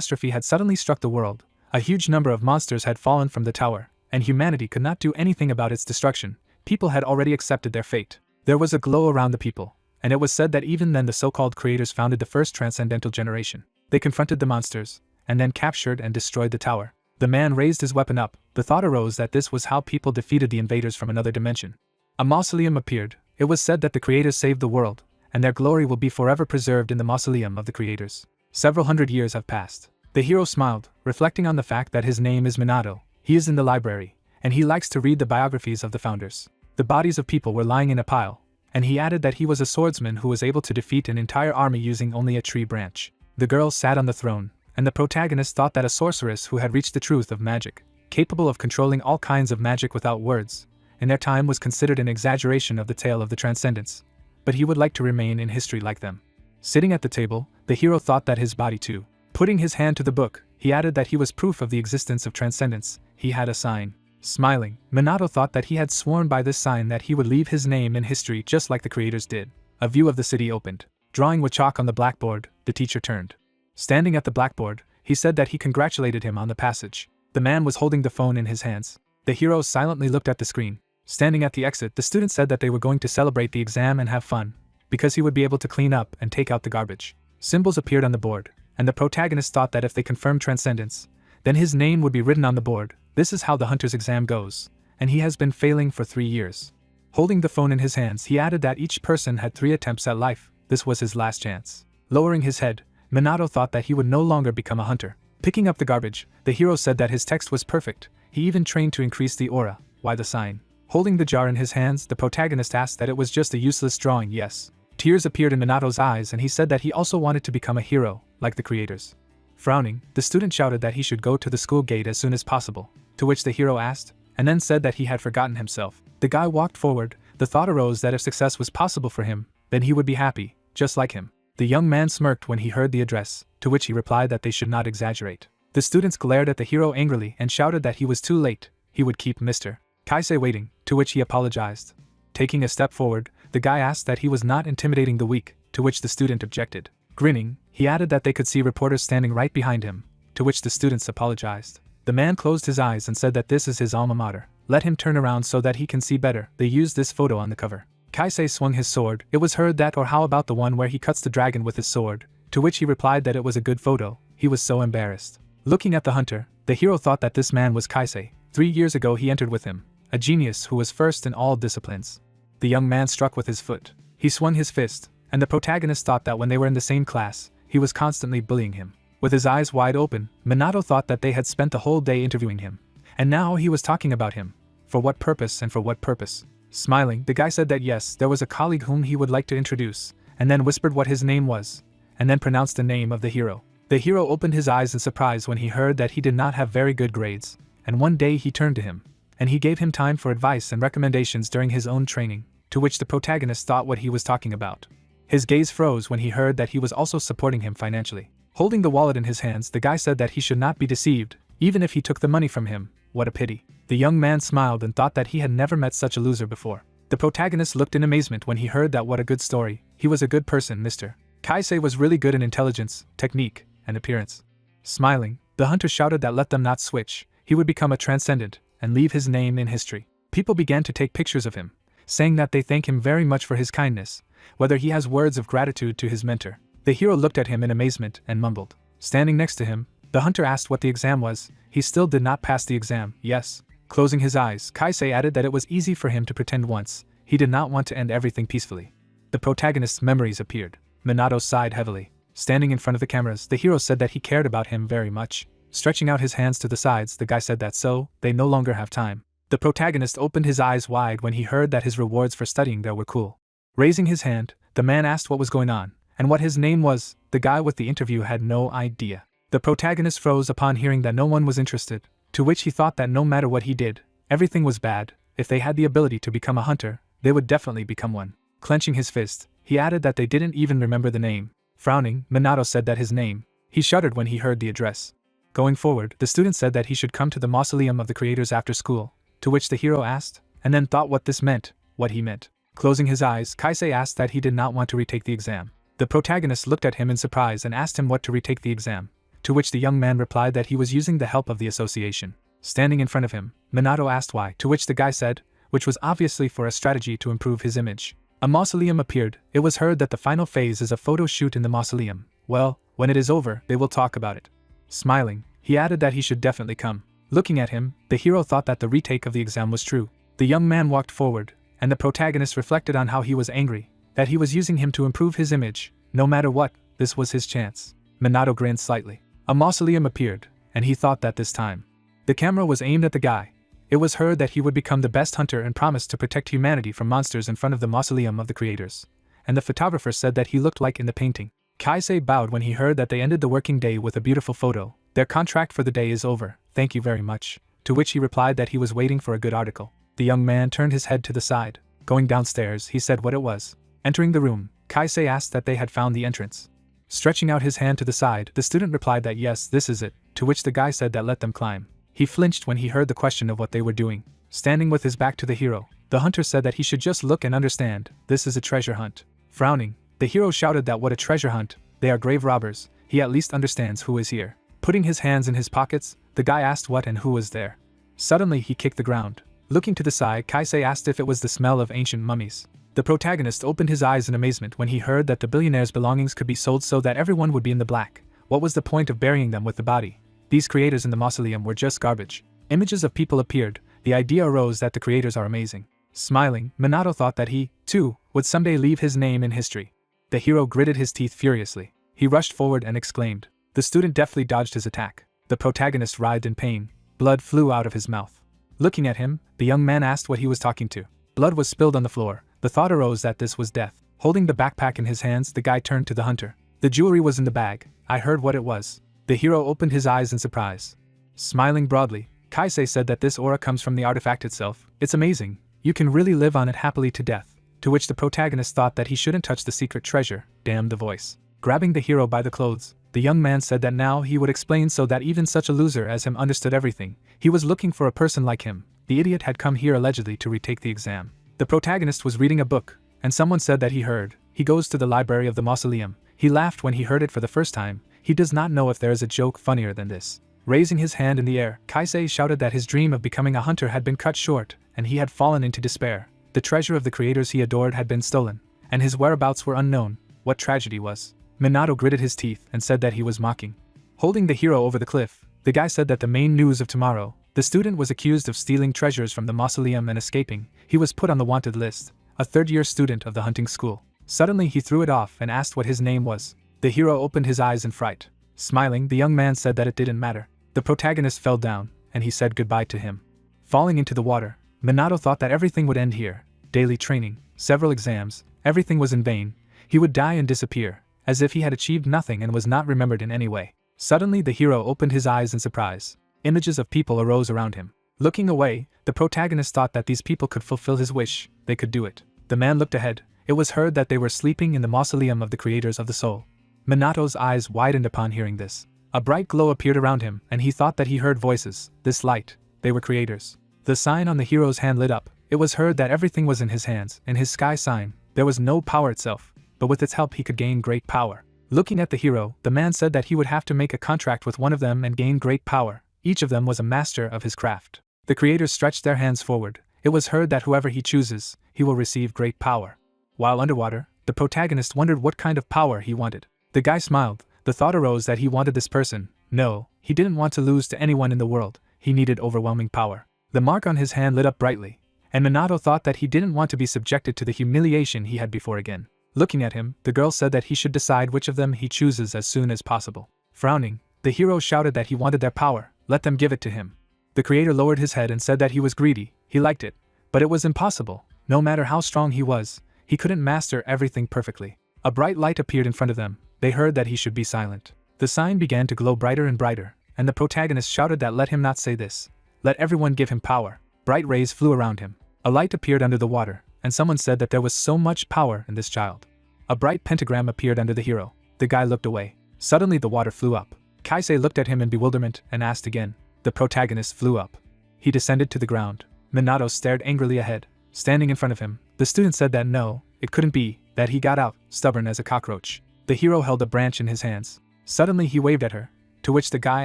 catastrophe had suddenly struck the world. A huge number of monsters had fallen from the tower, and humanity could not do anything about its destruction. People had already accepted their fate. There was a glow around the people, and it was said that even then the so-called creators founded the first transcendental generation. They confronted the monsters, and then captured and destroyed the tower. The man raised his weapon up. The thought arose that this was how people defeated the invaders from another dimension. A mausoleum appeared. It was said that the creators saved the world, and their glory will be forever preserved in the mausoleum of the creators. Several hundred years have passed. The hero smiled, reflecting on the fact that his name is Minato. He is in the library, and he likes to read the biographies of the founders. The bodies of people were lying in a pile, and he added that he was a swordsman who was able to defeat an entire army using only a tree branch. The girl sat on the throne, and the protagonist thought that a sorceress who had reached the truth of magic, capable of controlling all kinds of magic without words, in their time was considered an exaggeration of the tale of the transcendence. But he would like to remain in history like them. Sitting at the table, the hero thought that his body too. Putting his hand to the book, he added that he was proof of the existence of transcendence. He had a sign. Smiling, Minato thought that he had sworn by this sign that he would leave his name in history just like the creators did. A view of the city opened. Drawing with chalk on the blackboard, the teacher turned. Standing at the blackboard, he said that he congratulated him on the passage. The man was holding the phone in his hands. The hero silently looked at the screen. Standing at the exit, the student said that they were going to celebrate the exam and have fun, because he would be able to clean up and take out the garbage. Symbols appeared on the board, and the protagonist thought that if they confirmed transcendence, then his name would be written on the board. This is how the hunter's exam goes, and he has been failing for 3 years. Holding the phone in his hands, he added that each person had 3 attempts at life. This was his last chance. Lowering his head, Minato thought that he would no longer become a hunter. Picking up the garbage, the hero said that his text was perfect. He even trained to increase the aura. Why the sign? Holding the jar in his hands, the protagonist asked that it was just a useless drawing. Yes. Tears appeared in Minato's eyes, and he said that he also wanted to become a hero, like the creators. Frowning, the student shouted that he should go to the school gate as soon as possible, to which the hero asked, and then said that he had forgotten himself. The guy walked forward. The thought arose that if success was possible for him, then he would be happy, just like him. The young man smirked when he heard the address, to which he replied that they should not exaggerate. The students glared at the hero angrily and shouted that he was too late. He would keep Mr. Kaisei waiting, to which he apologized. Taking a step forward, the guy asked that he was not intimidating the weak, to which the student objected. Grinning, he added that they could see reporters standing right behind him, to which the students apologized. The man closed his eyes and said that this is his alma mater. Let him turn around so that he can see better. They used this photo on the cover. Kaisei swung his sword. It was heard that, or how about the one where he cuts the dragon with his sword, to which he replied that it was a good photo. He was so embarrassed. Looking at the hunter, the hero thought that this man was Kaisei. 3 years ago he entered with him, a genius who was first in all disciplines. The young man struck with his foot. He swung his fist, and the protagonist thought that when they were in the same class, he was constantly bullying him. With his eyes wide open, Minato thought that they had spent the whole day interviewing him, and now he was talking about him. For what purpose and for what purpose? Smiling, the guy said that yes, there was a colleague whom he would like to introduce, and then whispered what his name was, and then pronounced the name of the hero. The hero opened his eyes in surprise when he heard that he did not have very good grades, and one day he turned to him, and he gave him time for advice and recommendations during his own training, to which the protagonist thought what he was talking about. His gaze froze when he heard that he was also supporting him financially. Holding the wallet in his hands, the guy said that he should not be deceived, even if he took the money from him. What a pity. The young man smiled and thought that he had never met such a loser before. The protagonist looked in amazement when he heard that what a good story. He was a good person, Mr. Kaisei was really good in intelligence, technique, and appearance. Smiling, the hunter shouted that let them not switch. He would become a transcendent and leave his name in history. People began to take pictures of him, saying that they thank him very much for his kindness, whether he has words of gratitude to his mentor. The hero looked at him in amazement and mumbled. Standing next to him, the hunter asked what the exam was. He still did not pass the exam. Yes. Closing his eyes, Kaisei added that it was easy for him to pretend once. He did not want to end everything peacefully. The protagonist's memories appeared. Minato sighed heavily. Standing in front of the cameras, the hero said that he cared about him very much. Stretching out his hands to the sides, the guy said that so, they no longer have time. The protagonist opened his eyes wide when he heard that his rewards for studying there were cool. Raising his hand, the man asked what was going on, and what his name was. The guy with the interview had no idea. The protagonist froze upon hearing that no one was interested, to which he thought that no matter what he did, everything was bad. If they had the ability to become a hunter, they would definitely become one. Clenching his fist, he added that they didn't even remember the name. Frowning, Minato said that his name. He shuddered when he heard the address. Going forward, the student said that he should come to the mausoleum of the creators after school, to which the hero asked, and then thought what this meant, what he meant. Closing his eyes, Kaisei asked that he did not want to retake the exam. The protagonist looked at him in surprise and asked him what to retake the exam, to which the young man replied that he was using the help of the association. Standing in front of him, Minato asked why, to which the guy said, which was obviously for a strategy to improve his image. A mausoleum appeared. It was heard that the final phase is a photo shoot in the mausoleum. Well, when it is over, they will talk about it. Smiling, he added that he should definitely come. Looking at him, the hero thought that the retake of the exam was true. The young man walked forward, and the protagonist reflected on how he was angry, that he was using him to improve his image. No matter what, this was his chance. Minato grinned slightly. A mausoleum appeared, and he thought that this time the camera was aimed at the guy. It was heard that he would become the best hunter and promised to protect humanity from monsters in front of the mausoleum of the creators. And the photographer said that he looked like in the painting. Kaisei bowed when he heard that they ended the working day with a beautiful photo. Their contract for the day is over, thank you very much. To which he replied that he was waiting for a good article. The young man turned his head to the side. Going downstairs, he said what it was. Entering the room, Kaisei asked that they had found the entrance. Stretching out his hand to the side, the student replied that yes, this is it, to which the guy said that let them climb. He flinched when he heard the question of what they were doing. Standing with his back to the hero, the hunter said that he should just look and understand, this is a treasure hunt. Frowning, the hero shouted that what a treasure hunt, they are grave robbers, he at least understands who is here. Putting his hands in his pockets, the guy asked what and who was there. Suddenly he kicked the ground. Looking to the side, Kaisei asked if it was the smell of ancient mummies. The protagonist opened his eyes in amazement when he heard that the billionaire's belongings could be sold so that everyone would be in the black. What was the point of burying them with the body? These creators in the mausoleum were just garbage. Images of people appeared. The idea arose that the creators are amazing. Smiling, Minato thought that he, too, would someday leave his name in history. The hero gritted his teeth furiously. He rushed forward and exclaimed. The student deftly dodged his attack. The protagonist writhed in pain. Blood flew out of his mouth. Looking at him, the young man asked what he was talking to. Blood was spilled on the floor. The thought arose that this was death. Holding the backpack in his hands, the guy turned to the hunter. The jewelry was in the bag. I heard what it was. The hero opened his eyes in surprise. Smiling broadly, Kaisei said that this aura comes from the artifact itself. It's amazing. You can really live on it happily to death. To which the protagonist thought that he shouldn't touch the secret treasure. Damn the voice. Grabbing the hero by the clothes, the young man said that now he would explain so that even such a loser as him understood everything. He was looking for a person like him. The idiot had come here allegedly to retake the exam. The protagonist was reading a book, and someone said that he heard. He goes to the library of the mausoleum. He laughed when he heard it for the first time. He does not know if there is a joke funnier than this. Raising his hand in the air, Kaisei shouted that his dream of becoming a hunter had been cut short, and he had fallen into despair. The treasure of the creators he adored had been stolen, and his whereabouts were unknown. What tragedy was. Minato gritted his teeth and said that he was mocking. Holding the hero over the cliff, the guy said that the main news of tomorrow, the student was accused of stealing treasures from the mausoleum and escaping. He was put on the wanted list, a third-year student of the hunting school. Suddenly he threw it off and asked what his name was. The hero opened his eyes in fright. Smiling, the young man said that it didn't matter. The protagonist fell down, and he said goodbye to him. Falling into the water, Minato thought that everything would end here. Daily training, several exams, everything was in vain. He would die and disappear, as if he had achieved nothing and was not remembered in any way. Suddenly the hero opened his eyes in surprise. Images of people arose around him. Looking away, the protagonist thought that these people could fulfill his wish. They could do it. The man looked ahead. It was heard that they were sleeping in the mausoleum of the creators of the soul. Minato's eyes widened upon hearing this. A bright glow appeared around him, and he thought that he heard voices. This light, they were creators. The sign on the hero's hand lit up. It was heard that everything was in his hands. In his sky sign, there was no power itself, but with its help he could gain great power. Looking at the hero, the man said that he would have to make a contract with one of them and gain great power. Each of them was a master of his craft. The creators stretched their hands forward. It was heard that whoever he chooses, he will receive great power. While underwater, the protagonist wondered what kind of power he wanted. The guy smiled. The thought arose that he wanted this person. No, he didn't want to lose to anyone in the world. He needed overwhelming power. The mark on his hand lit up brightly, and Minato thought that he didn't want to be subjected to the humiliation he had before again. Looking at him, the girl said that he should decide which of them he chooses as soon as possible. Frowning, the hero shouted that he wanted their power. Let them give it to him. The creator lowered his head and said that he was greedy. He liked it, but it was impossible. No matter how strong he was, he couldn't master everything perfectly. A bright light appeared in front of them. They heard that he should be silent. The sign began to glow brighter and brighter, and the protagonist shouted that let him not say this. Let everyone give him power. Bright rays flew around him. A light appeared under the water, and someone said that there was so much power in this child. A bright pentagram appeared under the hero. The guy looked away. Suddenly the water flew up. Kaisei looked at him in bewilderment and asked again. The protagonist flew up. He descended to the ground. Minato stared angrily ahead. Standing in front of him, the student said that no, it couldn't be, that he got out, stubborn as a cockroach. The hero held a branch in his hands. Suddenly he waved at her, to which the guy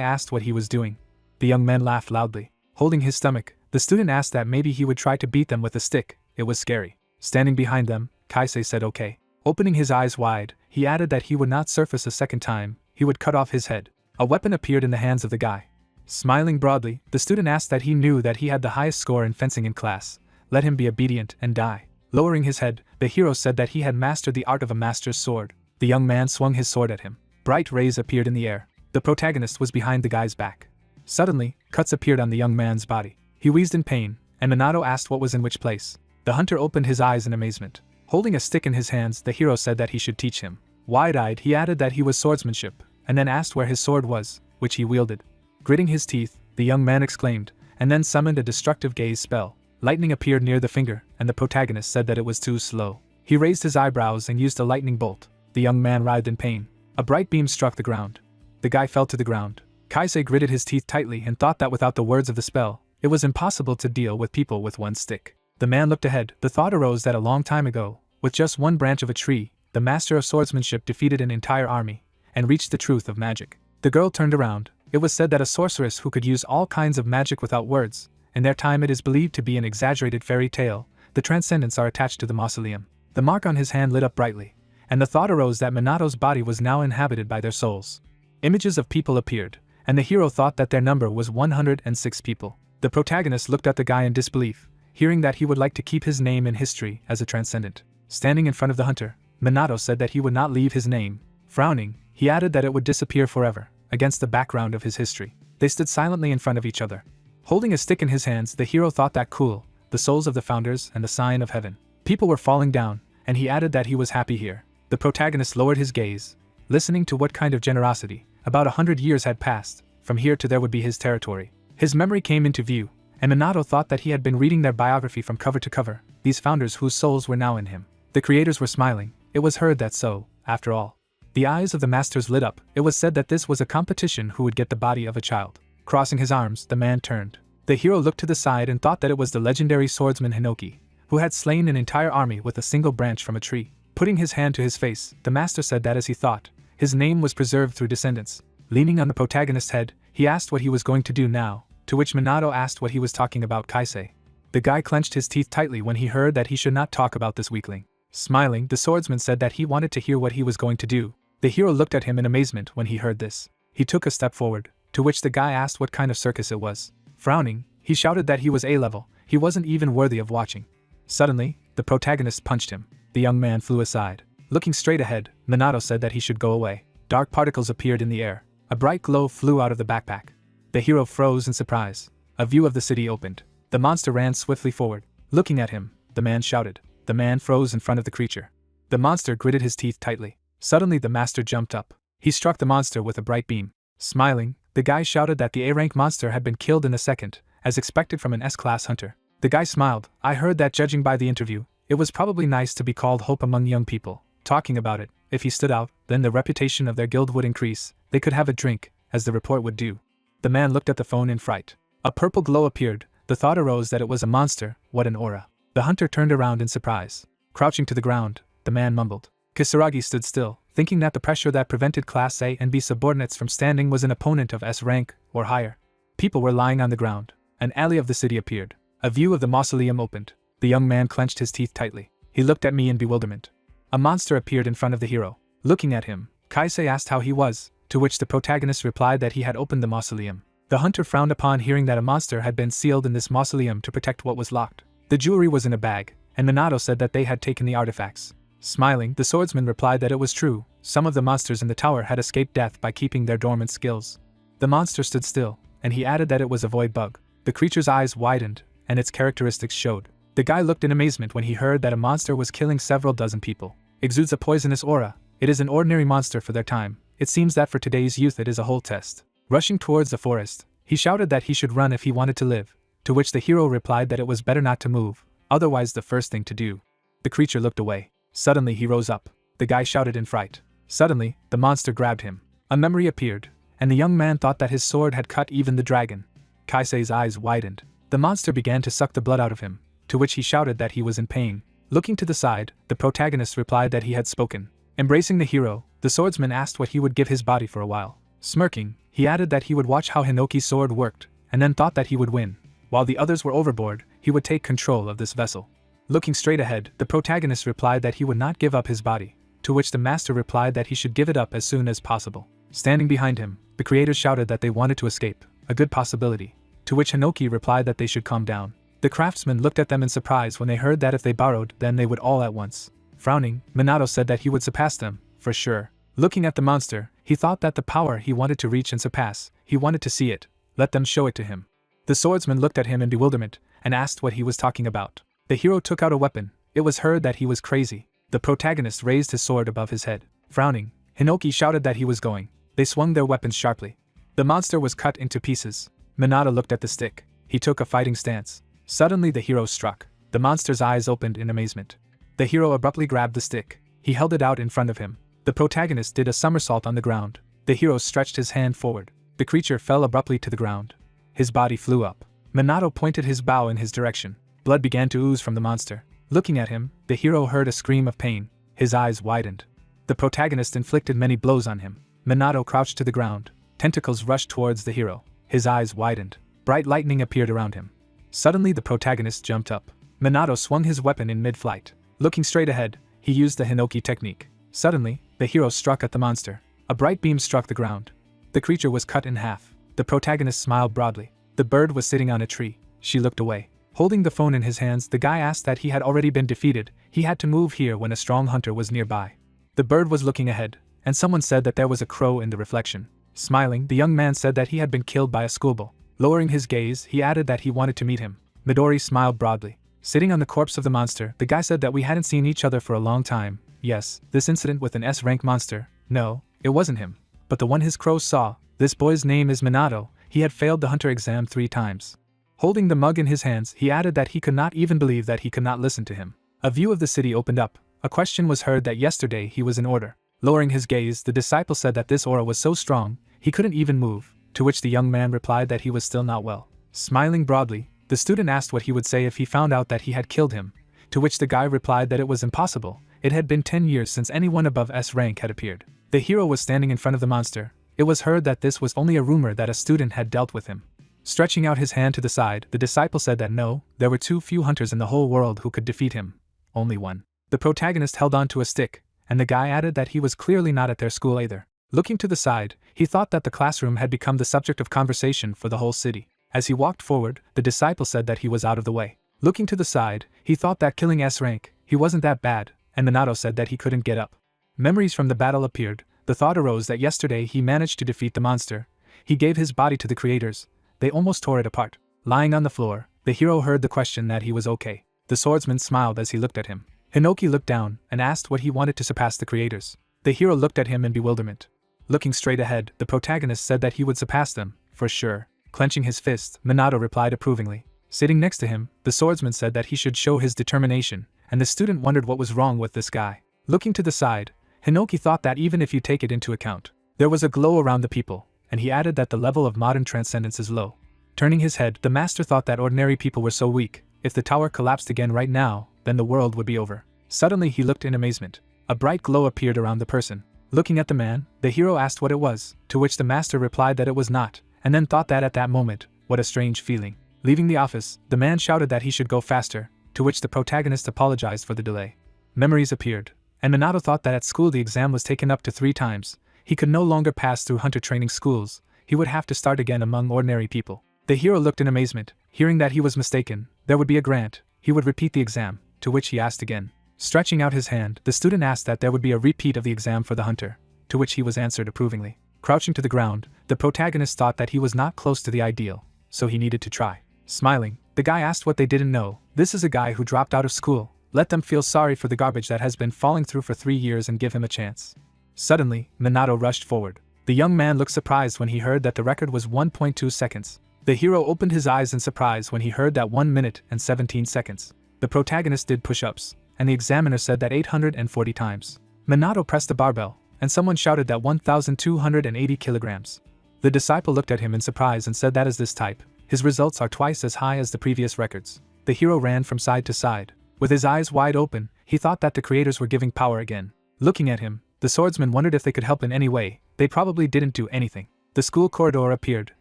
asked what he was doing. The young man laughed loudly. Holding his stomach, the student asked that maybe he would try to beat them with a stick. It was scary. Standing behind them, Kaisei said okay. Opening his eyes wide, he added that he would not surface a second time, he would cut off his head. A weapon appeared in the hands of the guy. Smiling broadly, the student asked that he knew that he had the highest score in fencing in class. Let him be obedient and die. Lowering his head, the hero said that he had mastered the art of a master's sword. The young man swung his sword at him. Bright rays appeared in the air. The protagonist was behind the guy's back. Suddenly, cuts appeared on the young man's body. He wheezed in pain, and Minato asked what was in which place. The hunter opened his eyes in amazement. Holding a stick in his hands, the hero said that he should teach him. Wide-eyed, he added that he was swordsmanship, and then asked where his sword was, which he wielded. Gritting his teeth, the young man exclaimed, and then summoned a destructive gaze spell. Lightning appeared near the finger, and the protagonist said that it was too slow. He raised his eyebrows and used a lightning bolt. The young man writhed in pain. A bright beam struck the ground. The guy fell to the ground. Kaisei gritted his teeth tightly and thought that without the words of the spell, it was impossible to deal with people with one stick. The man looked ahead. The thought arose that a long time ago, with just one branch of a tree, the master of swordsmanship defeated an entire army, and reached the truth of magic. The girl turned around. It was said that a sorceress who could use all kinds of magic without words. In their time it is believed to be an exaggerated fairy tale. The transcendents are attached to the mausoleum. The mark on his hand lit up brightly, and the thought arose that Minato's body was now inhabited by their souls. Images of people appeared, and the hero thought that their number was 106 people. The protagonist looked at the guy in disbelief, hearing that he would like to keep his name in history as a transcendent. Standing in front of the hunter, Minato said that he would not leave his name. Frowning, he added that it would disappear forever, against the background of his history. They stood silently in front of each other. Holding a stick in his hands, the hero thought that cool, the souls of the founders and the sign of heaven. People were falling down, and he added that he was happy here. The protagonist lowered his gaze, listening to what kind of generosity. About 100 years had passed, from here to there would be his territory. His memory came into view, and Minato thought that he had been reading their biography from cover to cover, these founders whose souls were now in him. The creators were smiling. It was heard that so, after all. The eyes of the masters lit up. It was said that this was a competition who would get the body of a child. Crossing his arms, the man turned. The hero looked to the side and thought that it was the legendary swordsman Hinoki, who had slain an entire army with a single branch from a tree. Putting his hand to his face, the master said that as he thought, his name was preserved through descendants. Leaning on the protagonist's head, he asked what he was going to do now, to which Minato asked what he was talking about Kaisei. The guy clenched his teeth tightly when he heard that he should not talk about this weakling. Smiling, the swordsman said that he wanted to hear what he was going to do. The hero looked at him in amazement when he heard this. He took a step forward, to which the guy asked what kind of circus it was. Frowning, he shouted that he was A-level, he wasn't even worthy of watching. Suddenly, the protagonist punched him. The young man flew aside. Looking straight ahead, Minato said that he should go away. Dark particles appeared in the air. A bright glow flew out of the backpack. The hero froze in surprise. A view of the city opened. The monster ran swiftly forward. Looking at him, the man shouted. The man froze in front of the creature. The monster gritted his teeth tightly. Suddenly the master jumped up. He struck the monster with a bright beam. Smiling, the guy shouted that the A-rank monster had been killed in a second, as expected from an S-class hunter. The guy smiled. I heard that judging by the interview, it was probably nice to be called hope among young people. Talking about it, if he stood out, then the reputation of their guild would increase. They could have a drink, as the report would do. The man looked at the phone in fright. A purple glow appeared. The thought arose that it was a monster. What an aura. The hunter turned around in surprise. Crouching to the ground, the man mumbled. Kisaragi stood still, thinking that the pressure that prevented Class A and B subordinates from standing was an opponent of S rank, or higher. People were lying on the ground. An alley of the city appeared. A view of the mausoleum opened. The young man clenched his teeth tightly. He looked at me in bewilderment. A monster appeared in front of the hero. Looking at him, Kaisei asked how he was, to which the protagonist replied that he had opened the mausoleum. The hunter frowned upon hearing that a monster had been sealed in this mausoleum to protect what was locked. The jewelry was in a bag, and Minato said that they had taken the artifacts. Smiling, the swordsman replied that it was true. Some of the monsters in the tower had escaped death by keeping their dormant skills. The monster stood still, and he added that it was a void bug. The creature's eyes widened, and its characteristics showed. The guy looked in amazement when he heard that a monster was killing several dozen people. Exudes a poisonous aura. It is an ordinary monster for their time. It seems that for today's youth it is a whole test. Rushing towards the forest, he shouted that he should run if he wanted to live, to which the hero replied that it was better not to move, otherwise the first thing to do. The creature looked away. Suddenly he rose up. The guy shouted in fright. Suddenly, the monster grabbed him. A memory appeared, and the young man thought that his sword had cut even the dragon. Kaisei's eyes widened. The monster began to suck the blood out of him, to which he shouted that he was in pain. Looking to the side, the protagonist replied that he had spoken. Embracing the hero, the swordsman asked what he would give his body for a while. Smirking, he added that he would watch how Hinoki's sword worked, and then thought that he would win. While the others were overboard, he would take control of this vessel. Looking straight ahead, the protagonist replied that he would not give up his body, to which the master replied that he should give it up as soon as possible. Standing behind him, the creators shouted that they wanted to escape, a good possibility, to which Hinoki replied that they should calm down. The craftsmen looked at them in surprise when they heard that if they borrowed, then they would all at once. Frowning, Minato said that he would surpass them, for sure. Looking at the monster, he thought that the power he wanted to reach and surpass, he wanted to see it, let them show it to him. The swordsman looked at him in bewilderment, and asked what he was talking about. The hero took out a weapon. It was heard that he was crazy. The protagonist raised his sword above his head. Frowning, Hinoki shouted that he was going. They swung their weapons sharply. The monster was cut into pieces. Minato looked at the stick. He took a fighting stance. Suddenly the hero struck. The monster's eyes opened in amazement. The hero abruptly grabbed the stick. He held it out in front of him. The protagonist did a somersault on the ground. The hero stretched his hand forward. The creature fell abruptly to the ground. His body flew up. Minato pointed his bow in his direction. Blood began to ooze from the monster. Looking at him, the hero heard a scream of pain. His eyes widened. The protagonist inflicted many blows on him. Minato crouched to the ground. Tentacles rushed towards the hero. His eyes widened. Bright lightning appeared around him. Suddenly the protagonist jumped up. Minato swung his weapon in mid-flight. Looking straight ahead, he used the Hinoki technique. Suddenly, the hero struck at the monster. A bright beam struck the ground. The creature was cut in half. The protagonist smiled broadly. The bird was sitting on a tree. She looked away. Holding the phone in his hands, the guy asked that he had already been defeated. He had to move here when a strong hunter was nearby. The bird was looking ahead, and someone said that there was a crow in the reflection. Smiling, the young man said that he had been killed by a schoolboy. Lowering his gaze, he added that he wanted to meet him. Midori smiled broadly. Sitting on the corpse of the monster, the guy said that we hadn't seen each other for a long time. Yes, this incident with an S-rank monster. No, it wasn't him. But the one his crow saw. This boy's name is Minato. He had failed the hunter exam 3 times. Holding the mug in his hands, he added that he could not even believe that he could not listen to him. A view of the city opened up. A question was heard that yesterday he was in order. Lowering his gaze, the disciple said that this aura was so strong, he couldn't even move, to which the young man replied that he was still not well. Smiling broadly, the student asked what he would say if he found out that he had killed him, to which the guy replied that it was impossible. It had been 10 years since anyone above S rank had appeared. The hero was standing in front of the monster. It was heard that this was only a rumor that a student had dealt with him. Stretching out his hand to the side, the disciple said that no, there were too few hunters in the whole world who could defeat him. Only one. The protagonist held on to a stick, and the guy added that he was clearly not at their school either. Looking to the side, he thought that the classroom had become the subject of conversation for the whole city. As he walked forward, the disciple said that he was out of the way. Looking to the side, he thought that killing S rank, he wasn't that bad, and Minato said that he couldn't get up. Memories from the battle appeared. The thought arose that yesterday he managed to defeat the monster. He gave his body to the creators. They almost tore it apart. Lying on the floor, the hero heard the question that he was okay. The swordsman smiled as he looked at him. Hinoki looked down and asked what he wanted to surpass the creators. The hero looked at him in bewilderment. Looking straight ahead, the protagonist said that he would surpass them, for sure. Clenching his fist, Minato replied approvingly. Sitting next to him, the swordsman said that he should show his determination, and the student wondered what was wrong with this guy. Looking to the side, Hinoki thought that even if you take it into account, there was a glow around the people, and he added that the level of modern transcendence is low. Turning his head, the master thought that ordinary people were so weak. If the tower collapsed again right now, then the world would be over. Suddenly he looked in amazement. A bright glow appeared around the person. Looking at the man, the hero asked what it was, to which the master replied that it was not, and then thought that at that moment, what a strange feeling. Leaving the office, the man shouted that he should go faster, to which the protagonist apologized for the delay. Memories appeared, and Minato thought that at school the exam was taken up to 3 times. He could no longer pass through hunter training schools. He would have to start again among ordinary people. The hero looked in amazement. Hearing that he was mistaken, there would be a grant. He would repeat the exam, to which he asked again. Stretching out his hand, the student asked that there would be a repeat of the exam for the hunter, to which he was answered approvingly. Crouching to the ground, the protagonist thought that he was not close to the ideal, so he needed to try. Smiling, the guy asked what they didn't know. This is a guy who dropped out of school. Let them feel sorry for the garbage that has been falling through for 3 years and give him a chance. Suddenly, Minato rushed forward. The young man looked surprised when he heard that the record was 1.2 seconds. The hero opened his eyes in surprise when he heard that 1 minute and 17 seconds. The protagonist did push-ups, and the examiner said that 840 times. Minato pressed the barbell, and someone shouted that 1,280 kilograms. The disciple looked at him in surprise and said that is this type. His results are twice as high as the previous records. The hero ran from side to side. With his eyes wide open, he thought that the creators were giving power again. Looking at him, the swordsman wondered if they could help in any way. They probably didn't do anything. The school corridor appeared.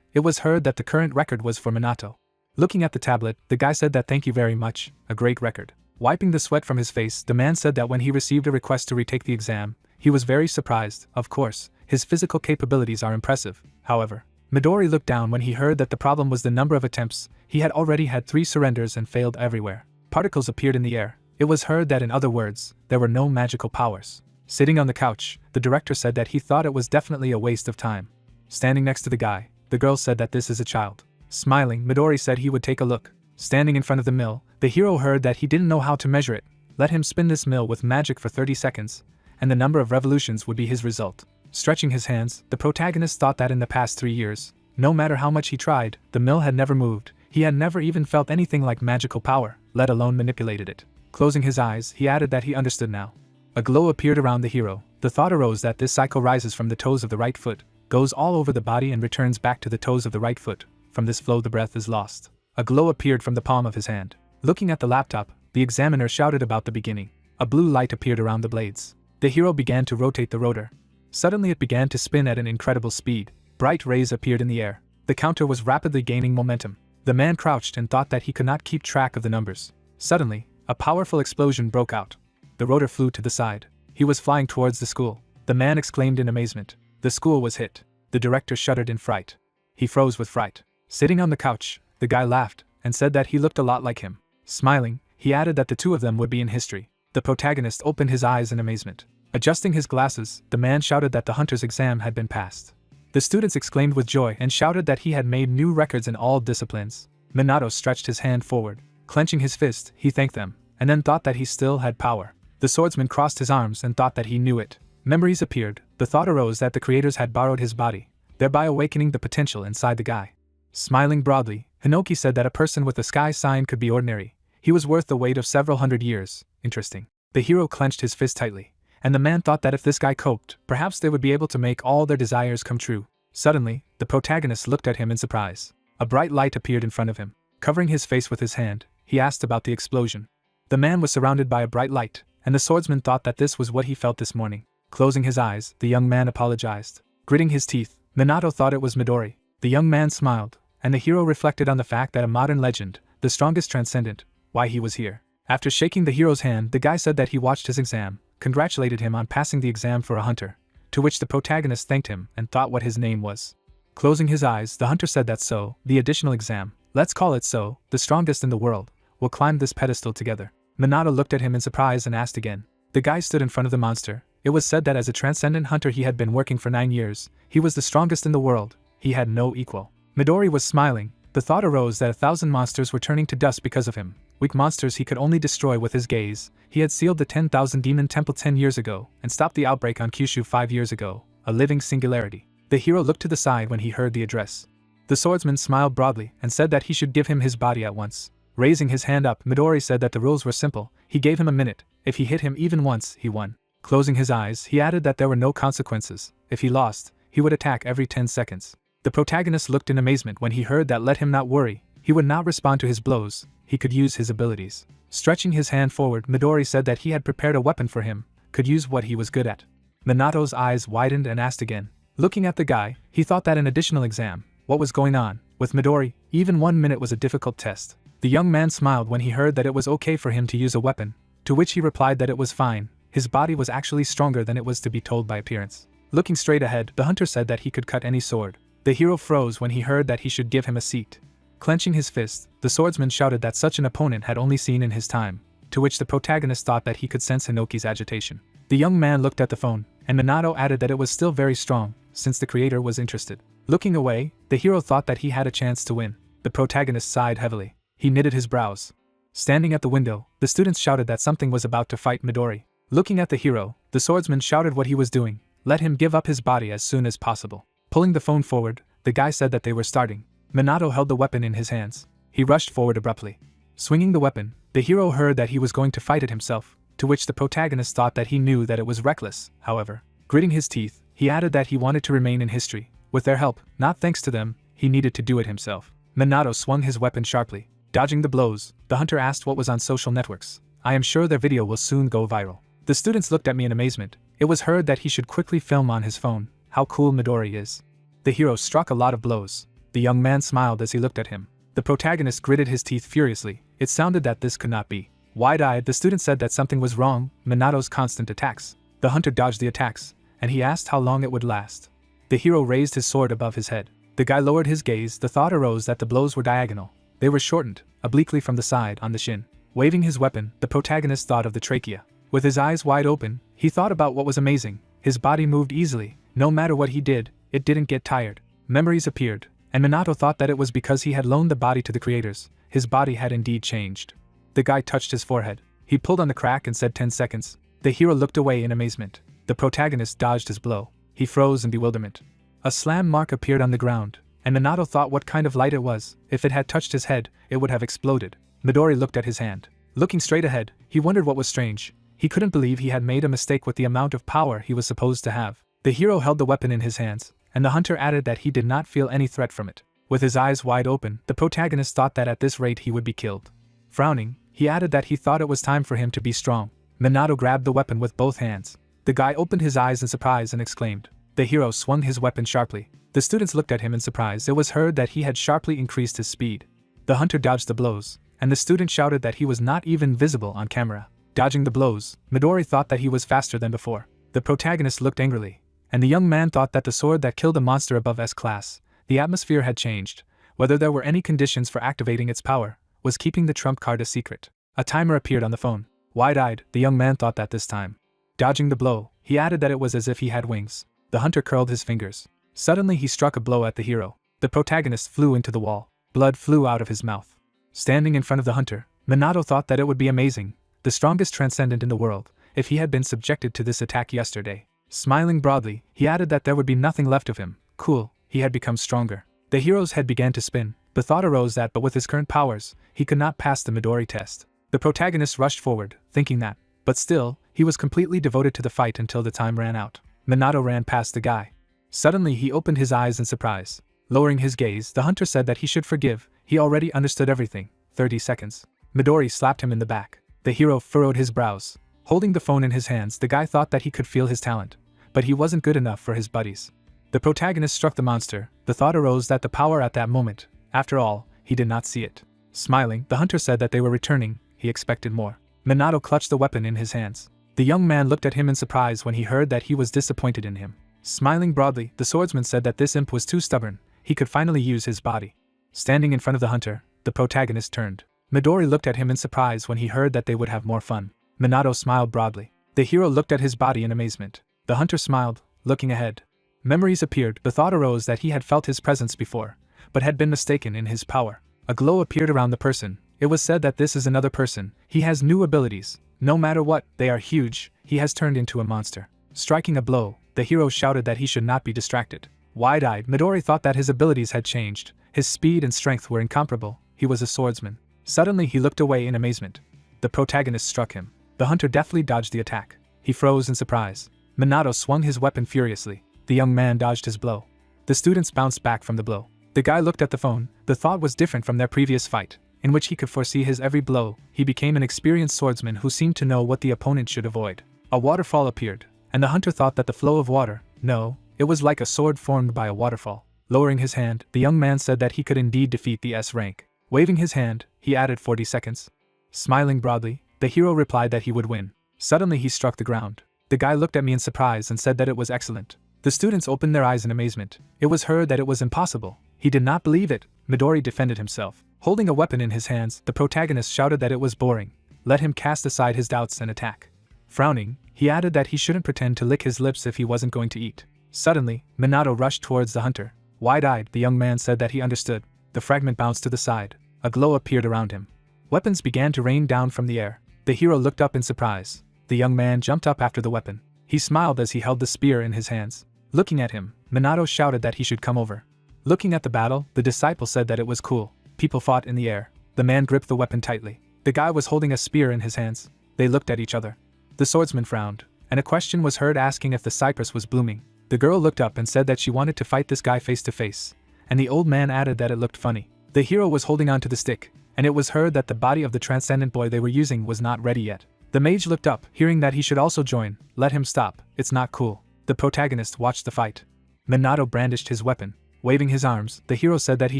It was heard that the current record was for Minato. Looking at the tablet, the guy said that thank you very much, a great record. Wiping the sweat from his face, the man said that when he received a request to retake the exam, he was very surprised. Of course, his physical capabilities are impressive. However, Midori looked down when he heard that the problem was the number of attempts. He had already had 3 surrenders and failed everywhere. Particles appeared in the air. It was heard that, in other words, there were no magical powers. Sitting on the couch, the director said that he thought it was definitely a waste of time. Standing next to the guy, the girl said that this is a child. Smiling, Midori said he would take a look. Standing in front of the mill, the hero heard that he didn't know how to measure it. Let him spin this mill with magic for 30 seconds, and the number of revolutions would be his result. Stretching his hands, the protagonist thought that in the past 3 years, no matter how much he tried, the mill had never moved. He had never even felt anything like magical power, let alone manipulated it. Closing his eyes, he added that he understood now. A glow appeared around the hero. The thought arose that this cycle rises from the toes of the right foot, goes all over the body and returns back to the toes of the right foot. From this flow the breath is lost. A glow appeared from the palm of his hand. Looking at the laptop, the examiner shouted about the beginning. A blue light appeared around the blades. The hero began to rotate the rotor. Suddenly it began to spin at an incredible speed. Bright rays appeared in the air. The counter was rapidly gaining momentum. The man crouched and thought that he could not keep track of the numbers. Suddenly, a powerful explosion broke out. The rotor flew to the side. He was flying towards the school. The man exclaimed in amazement. The school was hit. The director shuddered in fright. He froze with fright. Sitting on the couch, the guy laughed and said that he looked a lot like him. Smiling, he added that the two of them would be in history. The protagonist opened his eyes in amazement. Adjusting his glasses, the man shouted that the hunter's exam had been passed. The students exclaimed with joy and shouted that he had made new records in all disciplines. Minato stretched his hand forward. Clenching his fist, he thanked them, and then thought that he still had power. The swordsman crossed his arms and thought that he knew it. Memories appeared. The thought arose that the creators had borrowed his body, thereby awakening the potential inside the guy. Smiling broadly, Hinoki said that a person with a sky sign could be ordinary. He was worth the weight of several hundred years. Interesting. The hero clenched his fist tightly, and the man thought that if this guy coped, perhaps they would be able to make all their desires come true. Suddenly, the protagonist looked at him in surprise. A bright light appeared in front of him. Covering his face with his hand, he asked about the explosion. The man was surrounded by a bright light, and the swordsman thought that this was what he felt this morning. Closing his eyes, the young man apologized. Gritting his teeth, Minato thought it was Midori. The young man smiled, and the hero reflected on the fact that a modern legend, the strongest transcendent, why he was here. After shaking the hero's hand, the guy said that he watched his exam, congratulated him on passing the exam for a hunter, to which the protagonist thanked him and thought what his name was. Closing his eyes, the hunter said that so, the additional exam, let's call it so, the strongest in the world, will climb this pedestal together. Minato looked at him in surprise and asked again. The guy stood in front of the monster. It was said that as a transcendent hunter he had been working for 9 years. He was the strongest in the world. He had no equal. Midori was smiling. The thought arose that 1,000 monsters were turning to dust because of him. Weak monsters he could only destroy with his gaze. He had sealed the 10,000 demon temple 10 years ago, and stopped the outbreak on Kyushu 5 years ago, a living singularity. The hero looked to the side when he heard the address. The swordsman smiled broadly and said that he should give him his body at once. Raising his hand up, Midori said that the rules were simple. He gave him a minute. If he hit him even once, he won. Closing his eyes, he added that there were no consequences. If he lost, he would attack every 10 seconds. The protagonist looked in amazement when he heard that. Let him not worry. He would not respond to his blows. He could use his abilities. Stretching his hand forward, Midori said that he had prepared a weapon for him, could use what he was good at. Minato's eyes widened and asked again. Looking at the guy, he thought that an additional exam. What was going on? With Midori, even 1 minute was a difficult test. The young man smiled when he heard that it was okay for him to use a weapon, to which he replied that it was fine. His body was actually stronger than it was to be told by appearance. Looking straight ahead, the hunter said that he could cut any sword. The hero froze when he heard that he should give him a seat. Clenching his fist, the swordsman shouted that such an opponent had only seen in his time, to which the protagonist thought that he could sense Hinoki's agitation. The young man looked at the phone, and Minato added that it was still very strong, since the creator was interested. Looking away, the hero thought that he had a chance to win. The protagonist sighed heavily. He knitted his brows. Standing at the window, the students shouted that something was about to fight Midori. Looking at the hero, the swordsman shouted what he was doing. Let him give up his body as soon as possible. Pulling the phone forward, the guy said that they were starting. Minato held the weapon in his hands. He rushed forward abruptly. Swinging the weapon, the hero heard that he was going to fight it himself, to which the protagonist thought that he knew that it was reckless. However, gritting his teeth, he added that he wanted to remain in history. With their help, not thanks to them, he needed to do it himself. Minato swung his weapon sharply. Dodging the blows, the hunter asked what was on social networks. I am sure their video will soon go viral. The students looked at me in amazement. It was heard that he should quickly film on his phone. How cool Midori is. The hero struck a lot of blows. The young man smiled as he looked at him. The protagonist gritted his teeth furiously. It sounded that this could not be. Wide-eyed, the student said that something was wrong. Minato's constant attacks. The hunter dodged the attacks, and he asked how long it would last. The hero raised his sword above his head. The guy lowered his gaze. The thought arose that the blows were diagonal. They were shortened, obliquely from the side, on the shin. Waving his weapon, the protagonist thought of the trachea. With his eyes wide open, he thought about what was amazing. His body moved easily. No matter what he did, it didn't get tired. Memories appeared, and Minato thought that it was because he had loaned the body to the creators. His body had indeed changed. The guy touched his forehead. He pulled on the crack and said 10 seconds. The hero looked away in amazement. The protagonist dodged his blow. He froze in bewilderment. A slam mark appeared on the ground, and Minato thought what kind of light it was. If it had touched his head, it would have exploded. Midori looked at his hand. Looking straight ahead, he wondered what was strange. He couldn't believe he had made a mistake with the amount of power he was supposed to have. The hero held the weapon in his hands, and the hunter added that he did not feel any threat from it. With his eyes wide open, the protagonist thought that at this rate he would be killed. Frowning, he added that he thought it was time for him to be strong. Minato grabbed the weapon with both hands. The guy opened his eyes in surprise and exclaimed. The hero swung his weapon sharply. The students looked at him in surprise. It was heard that he had sharply increased his speed. The hunter dodged the blows, and the student shouted that he was not even visible on camera. Dodging the blows, Midori thought that he was faster than before. The protagonist looked angrily, and the young man thought that the sword that killed a monster above S-class, the atmosphere had changed. Whether there were any conditions for activating its power, was keeping the trump card a secret. A timer appeared on the phone. Wide-eyed, the young man thought that this time. Dodging the blow, he added that it was as if he had wings. The hunter curled his fingers. Suddenly he struck a blow at the hero. The protagonist flew into the wall. Blood flew out of his mouth. Standing in front of the hunter, Minato thought that it would be amazing, the strongest transcendent in the world, if he had been subjected to this attack yesterday. Smiling broadly, he added that there would be nothing left of him. Cool, he had become stronger. The hero's head began to spin. The thought arose that but with his current powers, he could not pass the Midori test. The protagonist rushed forward, thinking that, but still, he was completely devoted to the fight until the time ran out. Minato ran past the guy. Suddenly he opened his eyes in surprise. Lowering his gaze, the hunter said that he should forgive. He already understood everything. 30 seconds. Midori slapped him in the back. The hero furrowed his brows. Holding the phone in his hands, the guy thought that he could feel his talent, but he wasn't good enough for his buddies. The protagonist struck the monster. The thought arose that the power at that moment, after all, he did not see it. Smiling, the hunter said that they were returning. He expected more. Minato clutched the weapon in his hands. The young man looked at him in surprise when he heard that he was disappointed in him. Smiling broadly, the swordsman said that this imp was too stubborn. He could finally use his body. Standing in front of the hunter, the protagonist turned. Midori looked at him in surprise when he heard that they would have more fun. Minato smiled broadly. The hero looked at his body in amazement. The hunter smiled, looking ahead. Memories appeared. The thought arose that he had felt his presence before, but had been mistaken in his power. A glow appeared around the person. It was said that this is another person. He has new abilities. No matter what, they are huge. He has turned into a monster. Striking a blow, the hero shouted that he should not be distracted. Wide-eyed, Midori thought that his abilities had changed. His speed and strength were incomparable. He was a swordsman. Suddenly he looked away in amazement. The protagonist struck him. The hunter deftly dodged the attack. He froze in surprise. Minato swung his weapon furiously. The young man dodged his blow. The students bounced back from the blow. The guy looked at the phone. The thought was different from their previous fight, in which he could foresee his every blow. He became an experienced swordsman who seemed to know what the opponent should avoid. A waterfall appeared, and the hunter thought that the flow of water, no, it was like a sword formed by a waterfall. Lowering his hand, the young man said that he could indeed defeat the S rank. Waving his hand, he added 40 seconds. Smiling broadly, the hero replied that he would win. Suddenly he struck the ground. The guy looked at me in surprise and said that it was excellent. The students opened their eyes in amazement. It was heard that it was impossible. He did not believe it. Midori defended himself. Holding a weapon in his hands, the protagonist shouted that it was boring. Let him cast aside his doubts and attack. Frowning, he added that he shouldn't pretend to lick his lips if he wasn't going to eat. Suddenly, Minato rushed towards the hunter. Wide-eyed, the young man said that he understood. The fragment bounced to the side. A glow appeared around him. Weapons began to rain down from the air. The hero looked up in surprise. The young man jumped up after the weapon. He smiled as he held the spear in his hands. Looking at him, Minato shouted that he should come over. Looking at the battle, the disciple said that it was cool. People fought in the air. The man gripped the weapon tightly. The guy was holding a spear in his hands. They looked at each other. The swordsman frowned, and a question was heard asking if the cypress was blooming. The girl looked up and said that she wanted to fight this guy face to face, and the old man added that it looked funny. The hero was holding on to the stick, and it was heard that the body of the transcendent boy they were using was not ready yet. The mage looked up, hearing that he should also join. Let him stop, it's not cool. The protagonist watched the fight. Minato brandished his weapon. Waving his arms, the hero said that he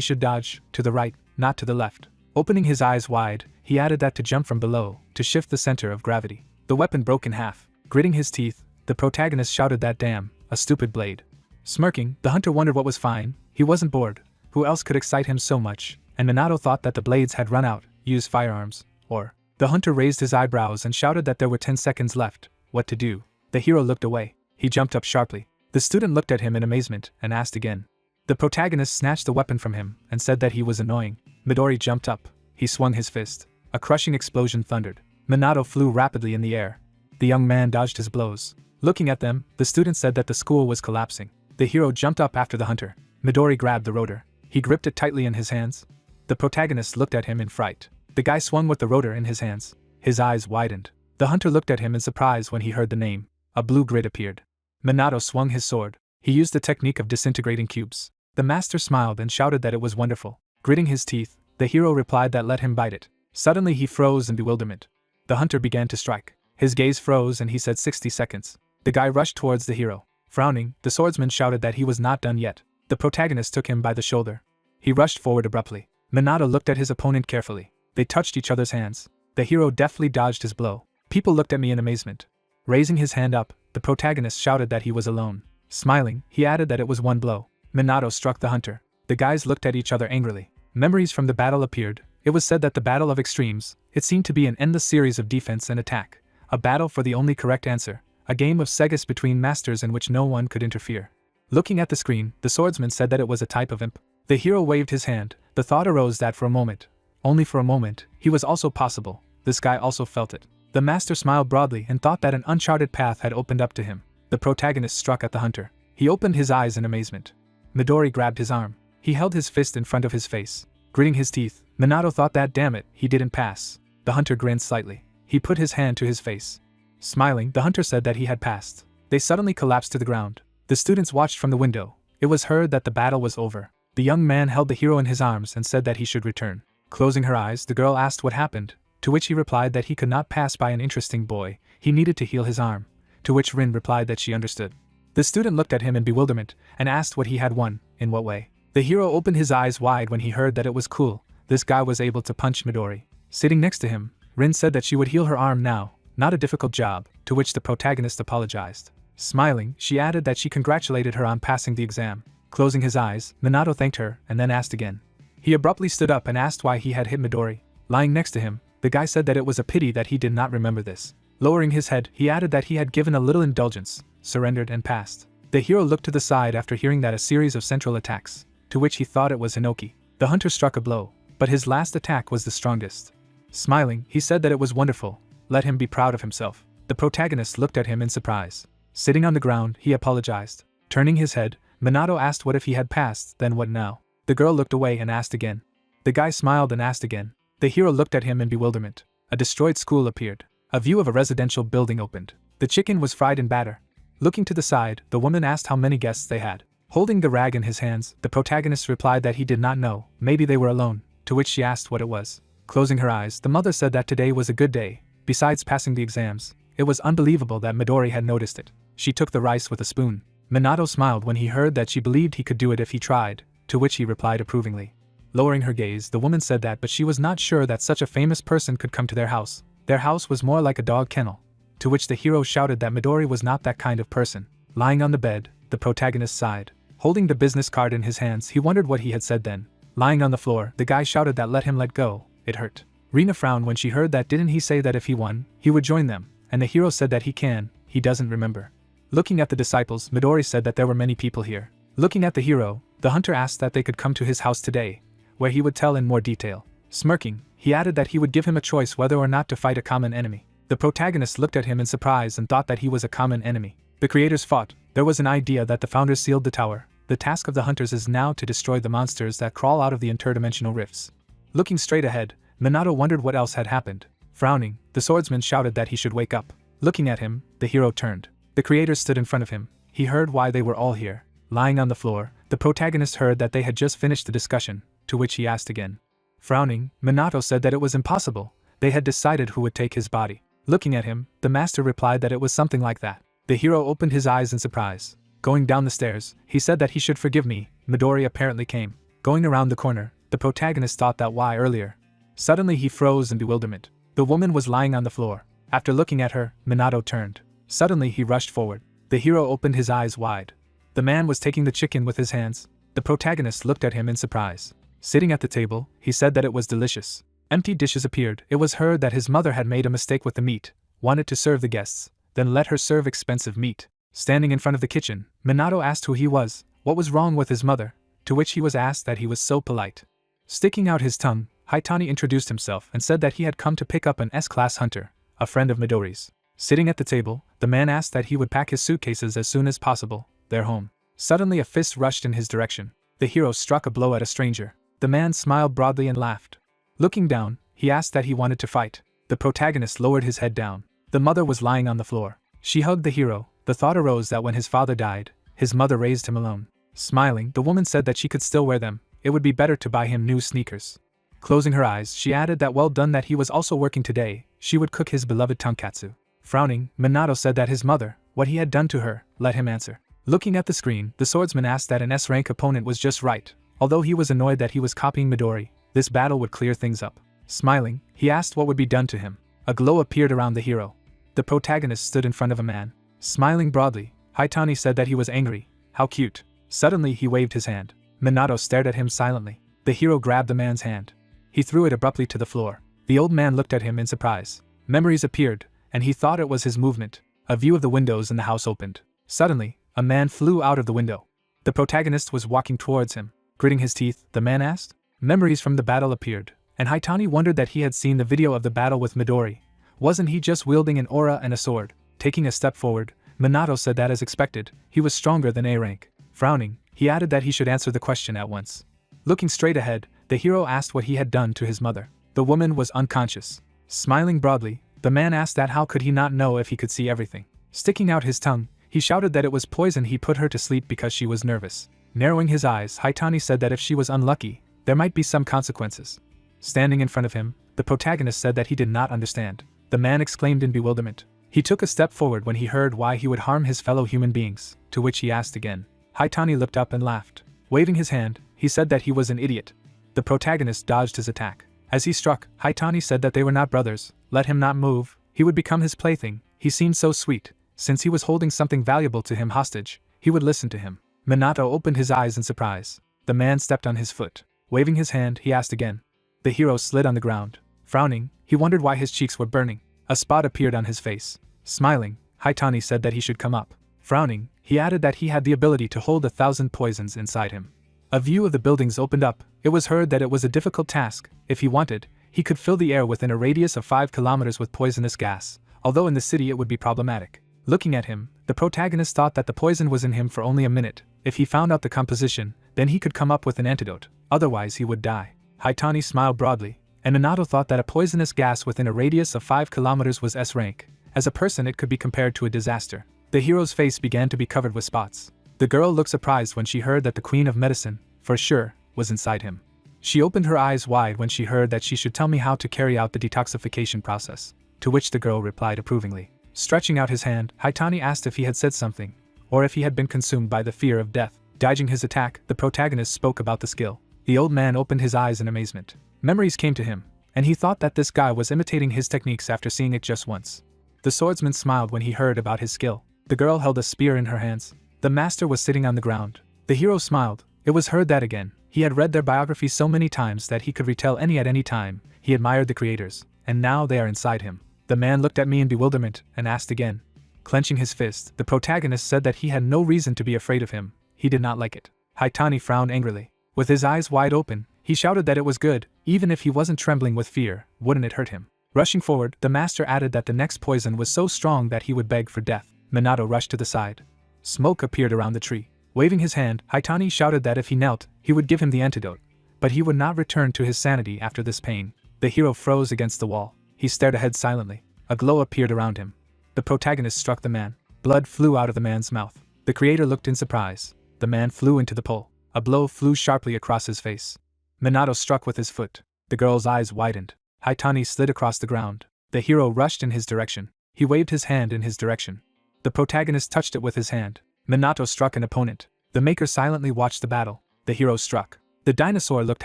should dodge, to the right, not to the left. Opening his eyes wide, he added that to jump from below, to shift the center of gravity. The weapon broke in half. Gritting his teeth, the protagonist shouted that damn, a stupid blade. Smirking, the hunter wondered what was fine. He wasn't bored. Who else could excite him so much? And Minato thought that the blades had run out. Use firearms. Or. The hunter raised his eyebrows and shouted that there were 10 seconds left. What to do? The hero looked away. He jumped up sharply. The student looked at him in amazement and asked again. The protagonist snatched the weapon from him and said that he was annoying. Midori jumped up. He swung his fist. A crushing explosion thundered. Minato flew rapidly in the air. The young man dodged his blows. Looking at them, the student said that the school was collapsing. The hero jumped up after the hunter. Midori grabbed the rotor. He gripped it tightly in his hands. The protagonist looked at him in fright. The guy swung with the rotor in his hands. His eyes widened. The hunter looked at him in surprise when he heard the name. A blue grid appeared. Minato swung his sword. He used the technique of disintegrating cubes. The master smiled and shouted that it was wonderful. Gritting his teeth, the hero replied that let him bite it. Suddenly he froze in bewilderment. The hunter began to strike. His gaze froze and he said 60 seconds. The guy rushed towards the hero. Frowning, the swordsman shouted that he was not done yet. The protagonist took him by the shoulder. He rushed forward abruptly. Minato looked at his opponent carefully. They touched each other's hands. The hero deftly dodged his blow. People looked at me in amazement. Raising his hand up, the protagonist shouted that he was alone. Smiling, he added that it was one blow. Minato struck the hunter. The guys looked at each other angrily. Memories from the battle appeared. It was said that the battle of extremes, it seemed to be an endless series of defense and attack. A battle for the only correct answer. A game of Segas between masters in which no one could interfere. Looking at the screen, the swordsman said that it was a type of imp. The hero waved his hand. The thought arose that for a moment, only for a moment, he was also possible. This guy also felt it. The master smiled broadly and thought that an uncharted path had opened up to him. The protagonist struck at the hunter. He opened his eyes in amazement. Midori grabbed his arm. He held his fist in front of his face. Gritting his teeth, Minato thought that damn it, he didn't pass. The hunter grinned slightly. He put his hand to his face. Smiling, the hunter said that he had passed. They suddenly collapsed to the ground. The students watched from the window. It was heard that the battle was over. The young man held the hero in his arms and said that he should return. Closing her eyes, the girl asked what happened, to which he replied that he could not pass by an interesting boy, he needed to heal his arm, to which Rin replied that she understood. The student looked at him in bewilderment and asked what he had won, in what way. The hero opened his eyes wide when he heard that it was cool, this guy was able to punch Midori. Sitting next to him, Rin said that she would heal her arm now, not a difficult job, to which the protagonist apologized. Smiling, she added that she congratulated her on passing the exam. Closing his eyes, Minato thanked her and then asked again. He abruptly stood up and asked why he had hit Midori. Lying next to him, the guy said that it was a pity that he did not remember this. Lowering his head, he added that he had given a little indulgence, surrendered and passed. The hero looked to the side after hearing that a series of central attacks, to which he thought it was Hinoki. The hunter struck a blow, but his last attack was the strongest. Smiling, he said that it was wonderful, let him be proud of himself. The protagonist looked at him in surprise. Sitting on the ground, he apologized. Turning his head, Minato asked what if he had passed, then what now? The girl looked away and asked again. The guy smiled and asked again. The hero looked at him in bewilderment. A destroyed school appeared. A view of a residential building opened. The chicken was fried in batter. Looking to the side, the woman asked how many guests they had. Holding the rag in his hands, the protagonist replied that he did not know, maybe they were alone, to which she asked what it was. Closing her eyes, the mother said that today was a good day. Besides passing the exams, it was unbelievable that Midori had noticed it. She took the rice with a spoon. Minato smiled when he heard that she believed he could do it if he tried, to which he replied approvingly. Lowering her gaze, the woman said that but she was not sure that such a famous person could come to their house. Their house was more like a dog kennel. To which the hero shouted that Midori was not that kind of person. Lying on the bed, the protagonist sighed. Holding the business card in his hands, he wondered what he had said then. Lying on the floor, the guy shouted that let him let go, it hurt. Rina frowned when she heard that didn't he say that if he won, he would join them, and the hero said that he doesn't remember. Looking at the disciples, Midori said that there were many people here. Looking at the hero, the hunter asked that they could come to his house today, where he would tell in more detail. Smirking, he added that he would give him a choice whether or not to fight a common enemy. The protagonist looked at him in surprise and thought that he was a common enemy. The creators fought. There was an idea that the founders sealed the tower. The task of the hunters is now to destroy the monsters that crawl out of the interdimensional rifts. Looking straight ahead, Minato wondered what else had happened. Frowning, the swordsman shouted that he should wake up. Looking at him, the hero turned. The creators stood in front of him. He heard why they were all here. Lying on the floor, the protagonist heard that they had just finished the discussion, to which he asked again. Frowning, Minato said that it was impossible. They had decided who would take his body. Looking at him, the master replied that it was something like that. The hero opened his eyes in surprise. Going down the stairs, he said that he should forgive me. Midori apparently came. Going around the corner, the protagonist thought that why earlier. Suddenly he froze in bewilderment. The woman was lying on the floor. After looking at her, Minato turned. Suddenly he rushed forward. The hero opened his eyes wide. The man was taking the chicken with his hands. The protagonist looked at him in surprise. Sitting at the table, he said that it was delicious. Empty dishes appeared. It was heard that his mother had made a mistake with the meat, wanted to serve the guests, then let her serve expensive meat. Standing in front of the kitchen, Minato asked who he was, what was wrong with his mother, to which he was asked that he was so polite. Sticking out his tongue, Haitani introduced himself and said that he had come to pick up an S-class hunter, a friend of Midori's. Sitting at the table, the man asked that he would pack his suitcases as soon as possible, their home. Suddenly a fist rushed in his direction. The hero struck a blow at a stranger. The man smiled broadly and laughed. Looking down, he asked that he wanted to fight. The protagonist lowered his head down. The mother was lying on the floor. She hugged the hero. The thought arose that when his father died, his mother raised him alone. Smiling, the woman said that she could still wear them. It would be better to buy him new sneakers. Closing her eyes, she added that well done, that he was also working today. She would cook his beloved tonkatsu. Frowning, Minato said that his mother, what he had done to her, let him answer. Looking at the screen, the swordsman asked that an S-rank opponent was just right. Although he was annoyed that he was copying Midori, this battle would clear things up. Smiling, he asked what would be done to him. A glow appeared around the hero. The protagonist stood in front of a man. Smiling broadly, Haitani said that he was angry. How cute. Suddenly he waved his hand. Minato stared at him silently. The hero grabbed the man's hand. He threw it abruptly to the floor. The old man looked at him in surprise. Memories appeared, and he thought it was his movement. A view of the windows in the house opened. Suddenly, a man flew out of the window. The protagonist was walking towards him. Gritting his teeth, the man asked. Memories from the battle appeared, and Haitani wondered that he had seen the video of the battle with Midori. Wasn't he just wielding an aura and a sword? Taking a step forward, Minato said that as expected, he was stronger than A rank. Frowning, he added that he should answer the question at once. Looking straight ahead, the hero asked what he had done to his mother. The woman was unconscious. Smiling broadly, the man asked that how could he not know if he could see everything. Sticking out his tongue, he shouted that it was poison. He put her to sleep because she was nervous. Narrowing his eyes, Haitani said that if she was unlucky, there might be some consequences. Standing in front of him, the protagonist said that he did not understand. The man exclaimed in bewilderment. He took a step forward when he heard why he would harm his fellow human beings, to which he asked again. Haitani looked up and laughed. Waving his hand, he said that he was an idiot. The protagonist dodged his attack. As he struck, Haitani said that they were not brothers. Let him not move. He would become his plaything. He seemed so sweet. Since he was holding something valuable to him hostage, he would listen to him. Minato opened his eyes in surprise. The man stepped on his foot. Waving his hand, he asked again. The hero slid on the ground. Frowning, he wondered why his cheeks were burning. A spot appeared on his face. Smiling, Haitani said that he should come up. Frowning, he added that he had the ability to hold 1,000 poisons inside him. A view of the buildings opened up. It was heard that it was a difficult task. If he wanted, he could fill the air within a radius of 5 kilometers with poisonous gas, although in the city it would be problematic. Looking at him, the protagonist thought that the poison was in him for only a minute. If he found out the composition, then he could come up with an antidote, otherwise he would die. Haitani smiled broadly, and Minato thought that a poisonous gas within a radius of 5 kilometers was S rank. As a person it could be compared to a disaster. The hero's face began to be covered with spots. The girl looked surprised when she heard that the Queen of Medicine, for sure, was inside him. She opened her eyes wide when she heard that she should tell me how to carry out the detoxification process, to which the girl replied approvingly. Stretching out his hand, Haitani asked if he had said something, or if he had been consumed by the fear of death. Dodging his attack, the protagonist spoke about the skill. The old man opened his eyes in amazement. Memories came to him, and he thought that this guy was imitating his techniques after seeing it just once. The swordsman smiled when he heard about his skill. The girl held a spear in her hands. The master was sitting on the ground. The hero smiled. It was heard that again. He had read their biographies so many times that he could retell any at any time. He admired the creators, and now they are inside him. The man looked at me in bewilderment and asked again. Clenching his fist, the protagonist said that he had no reason to be afraid of him. He did not like it. Haitani frowned angrily. With his eyes wide open, he shouted that it was good. Even if he wasn't trembling with fear, wouldn't it hurt him? Rushing forward, the master added that the next poison was so strong that he would beg for death. Minato rushed to the side. Smoke appeared around the tree. Waving his hand, Haitani shouted that if he knelt, he would give him the antidote. But he would not return to his sanity after this pain. The hero froze against the wall. He stared ahead silently. A glow appeared around him. The protagonist struck the man. Blood flew out of the man's mouth. The creator looked in surprise. The man flew into the pole. A blow flew sharply across his face. Minato struck with his foot. The girl's eyes widened. Haitani slid across the ground. The hero rushed in his direction. He waved his hand in his direction. The protagonist touched it with his hand. Minato struck an opponent. The maker silently watched the battle. The hero struck. The dinosaur looked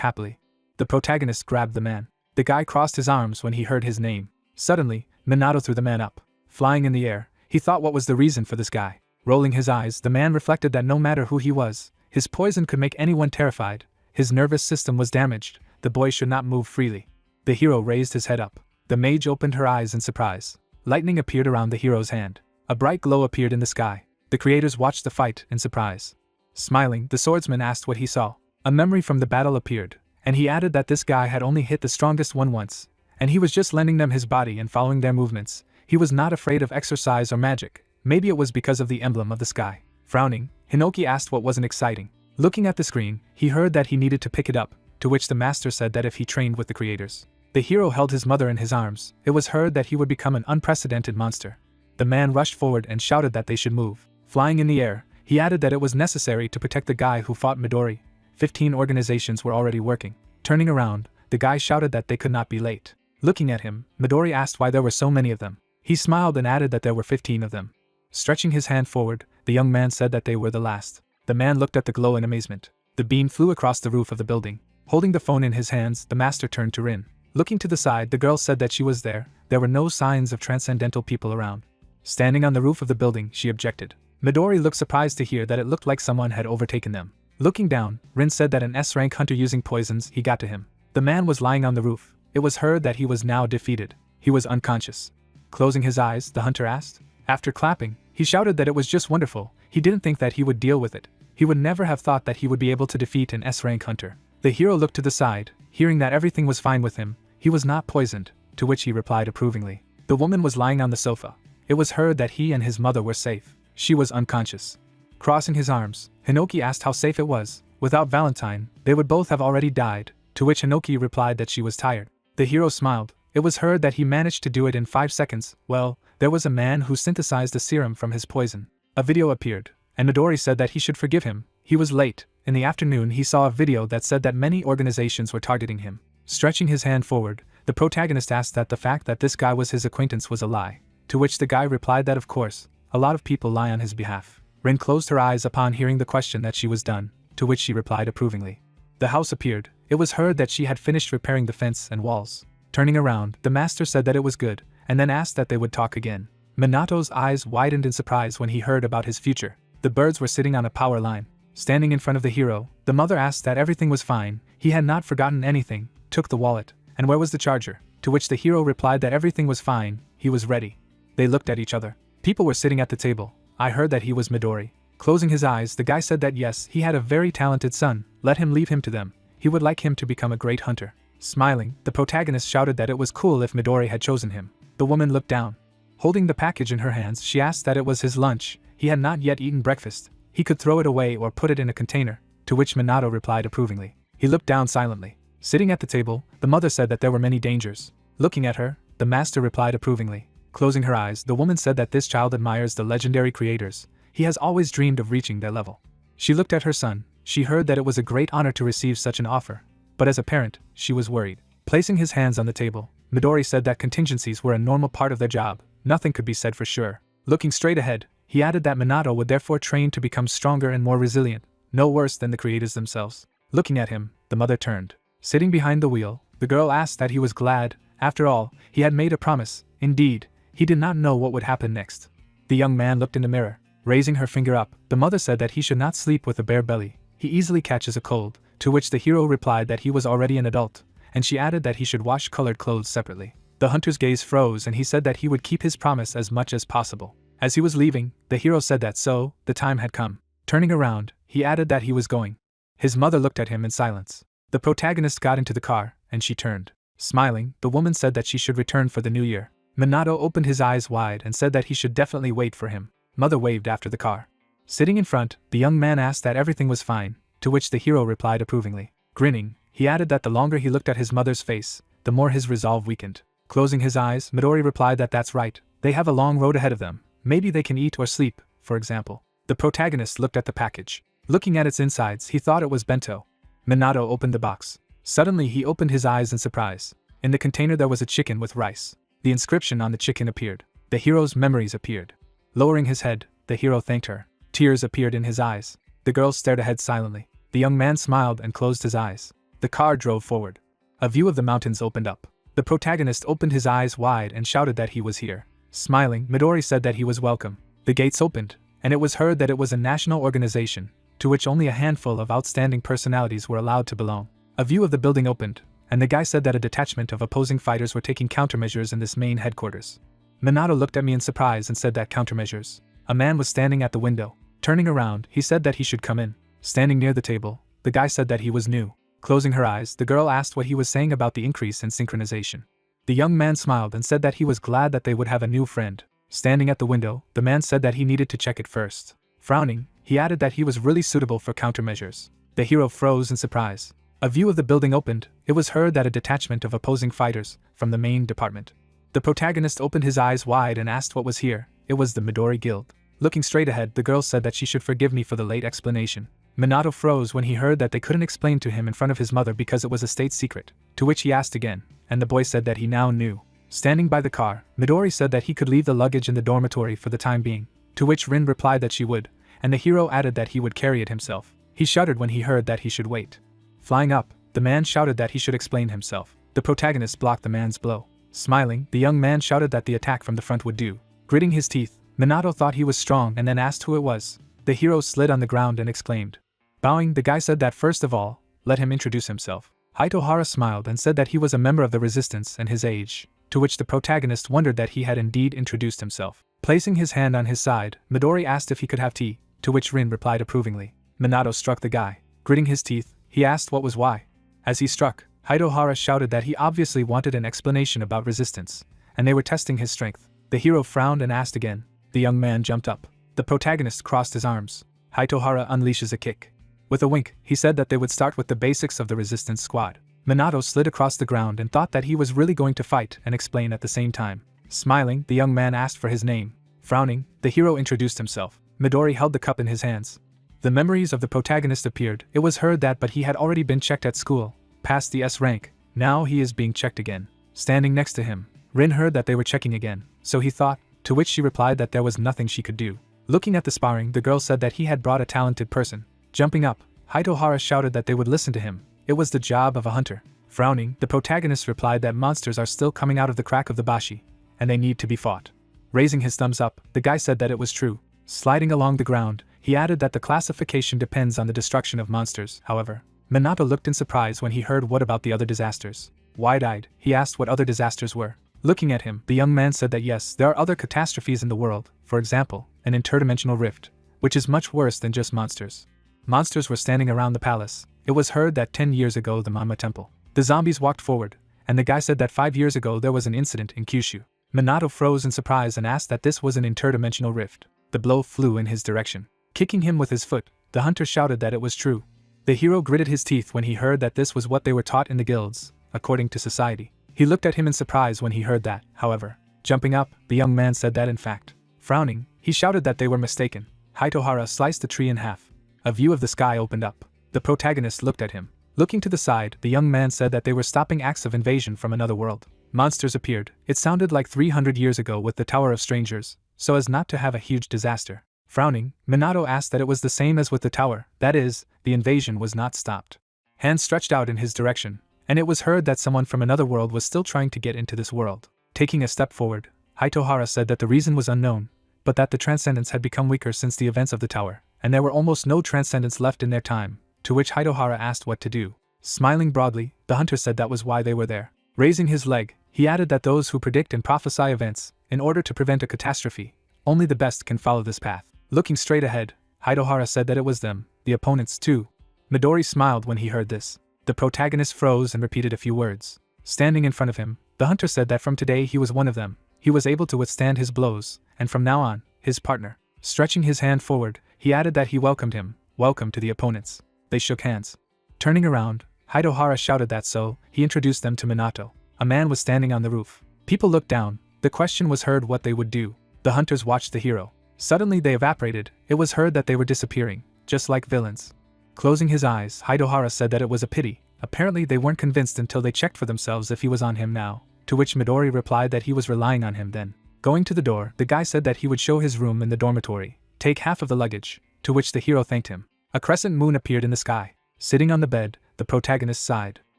happily. The protagonist grabbed the man. The guy crossed his arms when he heard his name. Suddenly, Minato threw the man up. Flying in the air, he thought what was the reason for this guy. Rolling his eyes, the man reflected that no matter who he was, his poison could make anyone terrified. His nervous system was damaged. The boy should not move freely. The hero raised his head up. The mage opened her eyes in surprise. Lightning appeared around the hero's hand. A bright glow appeared in the sky. The creators watched the fight in surprise. Smiling, the swordsman asked what he saw. A memory from the battle appeared, and he added that this guy had only hit the strongest one once, and he was just lending them his body and following their movements. He was not afraid of exercise or magic. Maybe it was because of the emblem of the sky. Frowning, Hinoki asked what wasn't exciting. Looking at the screen, he heard that he needed to pick it up, to which the master said that if he trained with the creators. The hero held his mother in his arms. It was heard that he would become an unprecedented monster. The man rushed forward and shouted that they should move. Flying in the air, he added that it was necessary to protect the guy who fought Midori. 15 organizations were already working. Turning around, the guy shouted that they could not be late. Looking at him, Midori asked why there were so many of them. He smiled and added that there were 15 of them. Stretching his hand forward, the young man said that they were the last. The man looked at the glow in amazement. The beam flew across the roof of the building. Holding the phone in his hands, the master turned to Rin. Looking to the side, the girl said that she was there. There were no signs of transcendental people around. Standing on the roof of the building, she objected. Midori looked surprised to hear that it looked like someone had overtaken them. Looking down, Rin said that an S-rank hunter using poisons, he got to him. The man was lying on the roof. It was heard that he was now defeated. He was unconscious. Closing his eyes, the hunter asked. After clapping, he shouted that it was just wonderful. He didn't think that he would deal with it. He would never have thought that he would be able to defeat an S-rank hunter. The hero looked to the side, hearing that everything was fine with him. He was not poisoned, to which he replied approvingly. The woman was lying on the sofa. It was heard that he and his mother were safe. She was unconscious. Crossing his arms, Hinoki asked how safe it was. Without Valentine, they would both have already died, to which Hinoki replied that she was tired. The hero smiled. It was heard that he managed to do it in 5 seconds. Well, there was a man who synthesized a serum from his poison. A video appeared, and Midori said that he should forgive him. He was late. In the afternoon, he saw a video that said that many organizations were targeting him. Stretching his hand forward, the protagonist asked that the fact that this guy was his acquaintance was a lie, to which the guy replied that of course, a lot of people lie on his behalf. Rin closed her eyes upon hearing the question that she was done, to which she replied approvingly. The house appeared. It was heard that she had finished repairing the fence and walls. Turning around, the master said that it was good, and then asked that they would talk again. Minato's eyes widened in surprise when he heard about his future. The birds were sitting on a power line. Standing in front of the hero, the mother asked that everything was fine, he had not forgotten anything, took the wallet, and where was the charger? To which the hero replied that everything was fine, he was ready. They looked at each other. People were sitting at the table. I heard that he was Midori. Closing his eyes, the guy said that yes, he had a very talented son, let him leave him to them. He would like him to become a great hunter. Smiling, the protagonist shouted that it was cool if Midori had chosen him. The woman looked down. Holding the package in her hands, she asked that it was his lunch. He had not yet eaten breakfast. He could throw it away or put it in a container, to which Minato replied approvingly. He looked down silently. Sitting at the table, the mother said that there were many dangers. Looking at her, the master replied approvingly. Closing her eyes, the woman said that this child admires the legendary creators. He has always dreamed of reaching their level. She looked at her son. She heard that it was a great honor to receive such an offer. But as a parent, she was worried. Placing his hands on the table, Midori said that contingencies were a normal part of their job. Nothing could be said for sure. Looking straight ahead, he added that Minato would therefore train to become stronger and more resilient, no worse than the creators themselves. Looking at him, the mother turned. Sitting behind the wheel, the girl asked that he was glad. After all, he had made a promise. Indeed, he did not know what would happen next. The young man looked in the mirror. Raising her finger up, the mother said that he should not sleep with a bare belly. He easily catches a cold, to which the hero replied that he was already an adult, and she added that he should wash colored clothes separately. The hunter's gaze froze and he said that he would keep his promise as much as possible. As he was leaving, the hero said that so, the time had come. Turning around, he added that he was going. His mother looked at him in silence. The protagonist got into the car, and she turned. Smiling, the woman said that she should return for the new year. Minato opened his eyes wide and said that he should definitely wait for him. Mother waved after the car. Sitting in front, the young man asked that everything was fine, to which the hero replied approvingly. Grinning, he added that the longer he looked at his mother's face, the more his resolve weakened. Closing his eyes, Midori replied that that's right, they have a long road ahead of them. Maybe they can eat or sleep, for example. The protagonist looked at the package. Looking at its insides, he thought it was bento. Minato opened the box. Suddenly he opened his eyes in surprise. In the container there was a chicken with rice. The inscription on the chicken appeared. The hero's memories appeared. Lowering his head, the hero thanked her. Tears appeared in his eyes. The girl stared ahead silently. The young man smiled and closed his eyes. The car drove forward. A view of the mountains opened up. The protagonist opened his eyes wide and shouted that he was here. Smiling, Midori said that he was welcome. The gates opened, and it was heard that it was a national organization, to which only a handful of outstanding personalities were allowed to belong. A view of the building opened, and the guy said that a detachment of opposing fighters were taking countermeasures in this main headquarters. Minato looked at me in surprise and said that countermeasures. A man was standing at the window. Turning around, he said that he should come in. Standing near the table, the guy said that he was new. Closing her eyes, the girl asked what he was saying about the increase in synchronization. The young man smiled and said that he was glad that they would have a new friend. Standing at the window, the man said that he needed to check it first. Frowning, he added that he was really suitable for countermeasures. The hero froze in surprise. A view of the building opened. It was heard that a detachment of opposing fighters from the main department. The protagonist opened his eyes wide and asked what was here. It was the Midori Guild. Looking straight ahead, the girl said that she should forgive me for the late explanation. Minato froze when he heard that they couldn't explain to him in front of his mother because it was a state secret, to which he asked again, and the boy said that he now knew. Standing by the car, Midori said that he could leave the luggage in the dormitory for the time being, to which Rin replied that she would, and the hero added that he would carry it himself. He shuddered when he heard that he should wait. Flying up, the man shouted that he should explain himself. The protagonist blocked the man's blow. Smiling, the young man shouted that the attack from the front would do. Gritting his teeth, Minato thought he was strong and then asked who it was. The hero slid on the ground and exclaimed. Bowing, the guy said that first of all, let him introduce himself. Hitohara smiled and said that he was a member of the resistance and his age, to which the protagonist wondered that he had indeed introduced himself. Placing his hand on his side, Midori asked if he could have tea, to which Rin replied approvingly. Minato struck the guy. Gritting his teeth, he asked what was why. As he struck, Hitohara shouted that he obviously wanted an explanation about resistance, and they were testing his strength. The hero frowned and asked again. The young man jumped up. The protagonist crossed his arms. Hitohara unleashes a kick. With a wink, he said that they would start with the basics of the resistance squad. Minato slid across the ground and thought that he was really going to fight and explain at the same time. Smiling, the young man asked for his name. Frowning, the hero introduced himself. Midori held the cup in his hands. The memories of the protagonist appeared. It was heard that but he had already been checked at school, passed the S rank. Now he is being checked again. Standing next to him, Rin heard that they were checking again, so he thought, to which she replied that there was nothing she could do. Looking at the sparring, the girl said that he had brought a talented person. Jumping up, Hitohara shouted that they would listen to him. It was the job of a hunter. Frowning, the protagonist replied that monsters are still coming out of the crack of the bashi, and they need to be fought. Raising his thumbs up, the guy said that it was true. Sliding along the ground, he added that the classification depends on the destruction of monsters, however. Minato looked in surprise when he heard what about the other disasters. Wide-eyed, he asked what other disasters were. Looking at him, the young man said that yes, there are other catastrophes in the world, for example, an interdimensional rift, which is much worse than just monsters. Monsters were standing around the palace. It was heard that 10 years ago the Manhwa Temple. The zombies walked forward, and the guy said that 5 years ago there was an incident in Kyushu. Minato froze in surprise and asked that this was an interdimensional rift. The blow flew in his direction. Kicking him with his foot, the hunter shouted that it was true. The hero gritted his teeth when he heard that this was what they were taught in the guilds, according to society. He looked at him in surprise when he heard that, however. Jumping up, the young man said that in fact. Frowning, he shouted that they were mistaken. Hitohara sliced the tree in half. A view of the sky opened up. The protagonist looked at him. Looking to the side, the young man said that they were stopping acts of invasion from another world. Monsters appeared. It sounded like 300 years ago with the Tower of Strangers, so as not to have a huge disaster. Frowning, Minato asked that it was the same as with the tower, that is, the invasion was not stopped. Hands stretched out in his direction, and it was heard that someone from another world was still trying to get into this world. Taking a step forward, Hitohara said that the reason was unknown, but that the transcendents had become weaker since the events of the tower, and there were almost no transcendents left in their time, to which Hitohara asked what to do. Smiling broadly, the hunter said that was why they were there. Raising his leg, he added that those who predict and prophesy events, in order to prevent a catastrophe, only the best can follow this path. Looking straight ahead, Hitohara said that it was them, the opponents too. Midori smiled when he heard this. The protagonist froze and repeated a few words. Standing in front of him, the hunter said that from today he was one of them. He was able to withstand his blows, and from now on, his partner. Stretching his hand forward, he added that he welcomed him. Welcome to the opponents. They shook hands. Turning around, Hitohara shouted that so, he introduced them to Minato. A man was standing on the roof. People looked down. The question was heard what they would do. The hunters watched the hero. Suddenly they evaporated. It was heard that they were disappearing, just like villains. Closing his eyes, Hitohara said that it was a pity. Apparently they weren't convinced until they checked for themselves if he was on him now, to which Midori replied that he was relying on him then. Going to the door, the guy said that he would show his room in the dormitory, Take half of the luggage, to which the hero thanked him. A crescent moon appeared in the sky. Sitting on the bed, the protagonist sighed.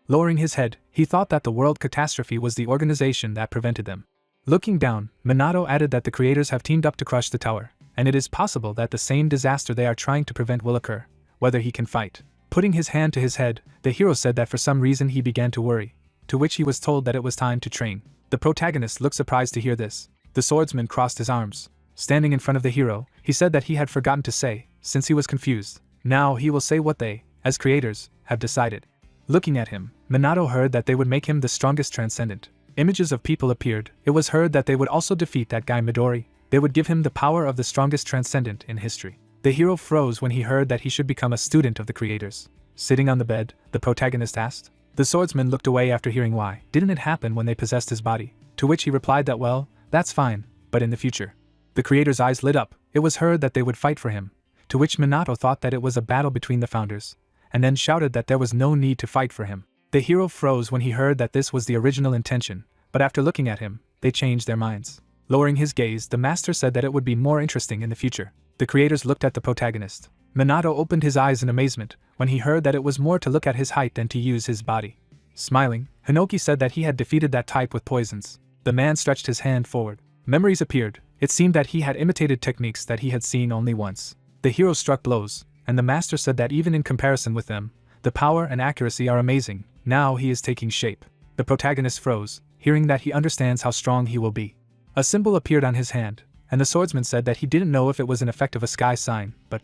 Lowering his head, he thought that the world catastrophe was the organization that prevented them. Looking down, Minato added that the creators have teamed up to crush the tower, and it is possible that the same disaster they are trying to prevent will occur, whether he can fight. Putting his hand to his head, the hero said that for some reason he began to worry, to which he was told that it was time to train. The protagonist looked surprised to hear this. The swordsman crossed his arms. Standing in front of the hero, he said that he had forgotten to say, since he was confused. Now he will say what they, as creators, have decided. Looking at him, Minato heard that they would make him the strongest transcendent. Images of people appeared. It was heard that they would also defeat that guy Midori. They would give him the power of the strongest transcendent in history. The hero froze when he heard that he should become a student of the creators. Sitting on the bed, the protagonist asked. The swordsman looked away after hearing why. Didn't it happen when they possessed his body? To which he replied that well, that's fine, but in the future. The creator's eyes lit up. It was heard that they would fight for him. To which Minato thought that it was a battle between the founders, and then shouted that there was no need to fight for him. The hero froze when he heard that this was the original intention, but after looking at him, they changed their minds. Lowering his gaze, the master said that it would be more interesting in the future. The creators looked at the protagonist. Minato opened his eyes in amazement when he heard that it was more to look at his height than to use his body. Smiling, Hinoki said that he had defeated that type with poisons. The man stretched his hand forward. Memories appeared. It seemed that he had imitated techniques that he had seen only once. The hero struck blows, and the master said that even in comparison with them, the power and accuracy are amazing. Now he is taking shape. The protagonist froze, hearing that he understands how strong he will be. A symbol appeared on his hand, and the swordsman said that he didn't know if it was an effect of a sky sign, but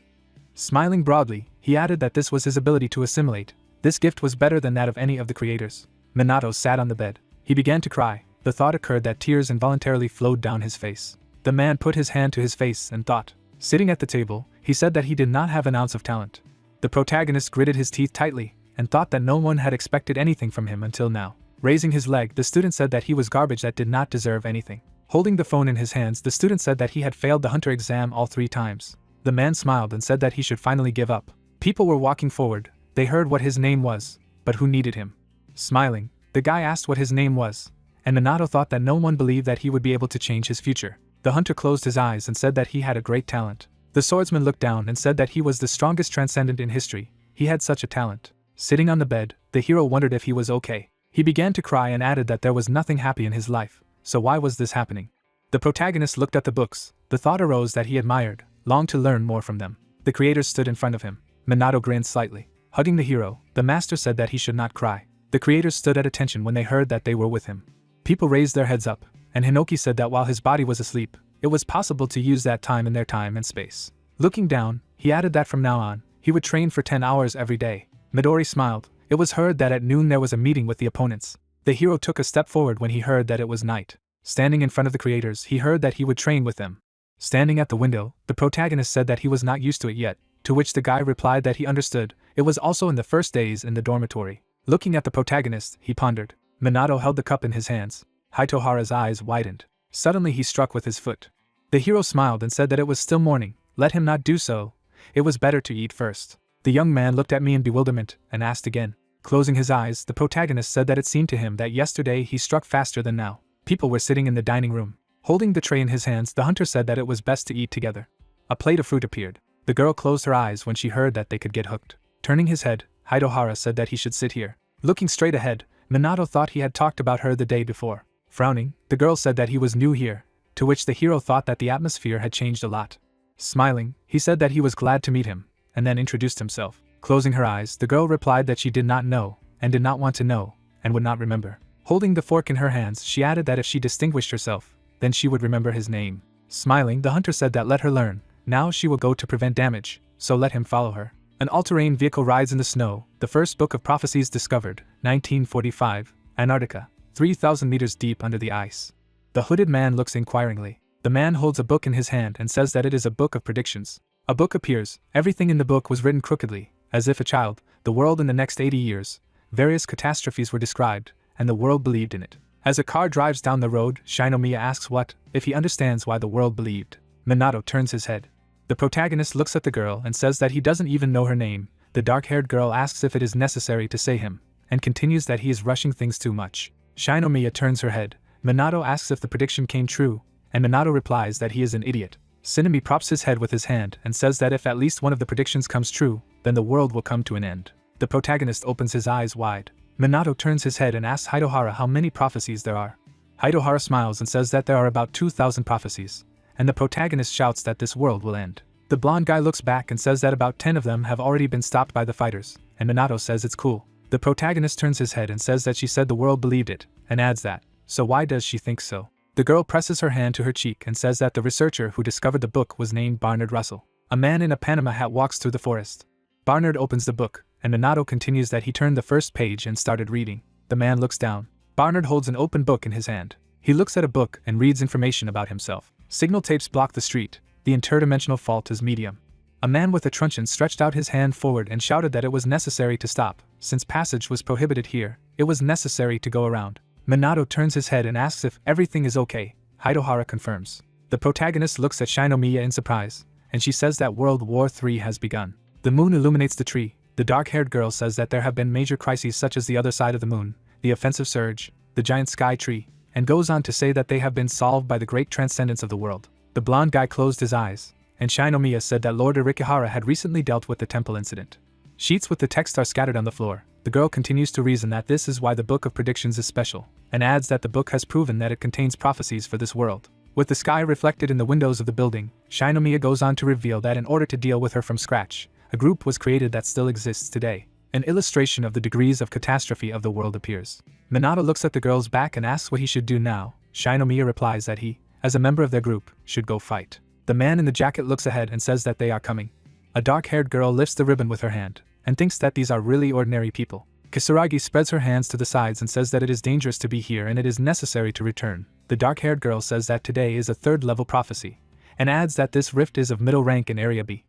smiling broadly, he added that this was his ability to assimilate. This gift was better than that of any of the creators. Minato sat on the bed. He began to cry. The thought occurred that tears involuntarily flowed down his face. The man put his hand to his face and thought. Sitting at the table, he said that he did not have an ounce of talent. The protagonist gritted his teeth tightly and thought that no one had expected anything from him until now. Raising his leg, the student said that he was garbage that did not deserve anything. Holding the phone in his hands, the student said that he had failed the hunter exam all 3 times. The man smiled and said that he should finally give up. People were walking forward. They heard what his name was, but who needed him? Smiling, the guy asked what his name was, and Minato thought that no one believed that he would be able to change his future. The hunter closed his eyes and said that he had a great talent. The swordsman looked down and said that he was the strongest transcendent in history. He had such a talent. Sitting on the bed, the hero wondered if he was okay. He began to cry and added that there was nothing happy in his life, so why was this happening? The protagonist looked at the books. The thought arose that he admired, longed to learn more from them. The creators stood in front of him. Minato grinned slightly. Hugging the hero, the master said that he should not cry. The creators stood at attention when they heard that they were with him. People raised their heads up, and Hinoki said that while his body was asleep, it was possible to use that time in their time and space. Looking down, he added that from now on, he would train for 10 hours every day. Midori smiled. It was heard that at noon there was a meeting with the opponents. The hero took a step forward when he heard that it was night. Standing in front of the creators, he heard that he would train with them. Standing at the window, the protagonist said that he was not used to it yet, to which the guy replied that he understood. It was also in the first days in the dormitory. Looking at the protagonist, he pondered. Minato held the cup in his hands. Haitohara's eyes widened. Suddenly he struck with his foot. The hero smiled and said that it was still morning. Let him not do so. It was better to eat first. The young man looked at me in bewilderment and asked again. Closing his eyes, the protagonist said that it seemed to him that yesterday he struck faster than now. People were sitting in the dining room. Holding the tray in his hands, the hunter said that it was best to eat together. A plate of fruit appeared. The girl closed her eyes when she heard that they could get hooked. Turning his head, Haitohara said that he should sit here. Looking straight ahead, Minato thought he had talked about her the day before. Frowning, the girl said that he was new here, to which the hero thought that the atmosphere had changed a lot. Smiling, he said that he was glad to meet him, and then introduced himself. Closing her eyes, the girl replied that she did not know, and did not want to know, and would not remember. Holding the fork in her hands, she added that if she distinguished herself, then she would remember his name. Smiling, the hunter said that let her learn. Now she will go to prevent damage, so let him follow her. An all-terrain vehicle rides in the snow. The first book of prophecies discovered, 1945, Antarctica, 3,000 meters deep under the ice. The hooded man looks inquiringly. The man holds a book in his hand and says that it is a book of predictions. A book appears. Everything in the book was written crookedly, as if a child. The world in the next 80 years. Various catastrophes were described, and the world believed in it. As a car drives down the road, Shinomiya asks what, if he understands why the world believed. Minato turns his head. The protagonist looks at the girl and says that he doesn't even know her name. The dark-haired girl asks if it is necessary to say him, and continues that he is rushing things too much. Shinomiya turns her head. Minato asks if the prediction came true, and Minato replies that he is an idiot. Sinami props his head with his hand and says that if at least one of the predictions comes true, then the world will come to an end. The protagonist opens his eyes wide. Minato turns his head and asks Hidohara how many prophecies there are. Hidohara smiles and says that there are about 2,000 prophecies, and the protagonist shouts that this world will end. The blonde guy looks back and says that about 10 of them have already been stopped by the fighters, and Minato says it's cool. The protagonist turns his head and says that she said the world believed it, and adds that, so why does she think so? The girl presses her hand to her cheek and says that the researcher who discovered the book was named Barnard Russell. A man in a Panama hat walks through the forest. Barnard opens the book, and Minato continues that he turned the first page and started reading. The man looks down. Barnard holds an open book in his hand. He looks at a book and reads information about himself. Signal tapes block the street. The interdimensional fault is medium. A man with a truncheon stretched out his hand forward and shouted that it was necessary to stop. Since passage was prohibited here, it was necessary to go around. Minato turns his head and asks if everything is okay. Hidohara confirms. The protagonist looks at Shinomiya in surprise, and she says that World War III has begun. The moon illuminates the tree. The dark-haired girl says that there have been major crises such as the other side of the moon, the offensive surge, the giant sky tree, and goes on to say that they have been solved by the great transcendence of the world. The blonde guy closed his eyes, and Shinomiya said that Lord Irikihara had recently dealt with the temple incident. Sheets with the text are scattered on the floor. The girl continues to reason that this is why the Book of Predictions is special, and adds that the book has proven that it contains prophecies for this world. With the sky reflected in the windows of the building, Shinomiya goes on to reveal that in order to deal with her from scratch, a group was created that still exists today. An illustration of the degrees of catastrophe of the world appears. Minato looks at the girl's back and asks what he should do now. Shinomiya replies that he, as a member of their group, should go fight. The man in the jacket looks ahead and says that they are coming. A dark-haired girl lifts the ribbon with her hand, and thinks that these are really ordinary people. Kisaragi spreads her hands to the sides and says that it is dangerous to be here and it is necessary to return. The dark-haired girl says that today is a third-level prophecy, and adds that this rift is of middle rank in Area B.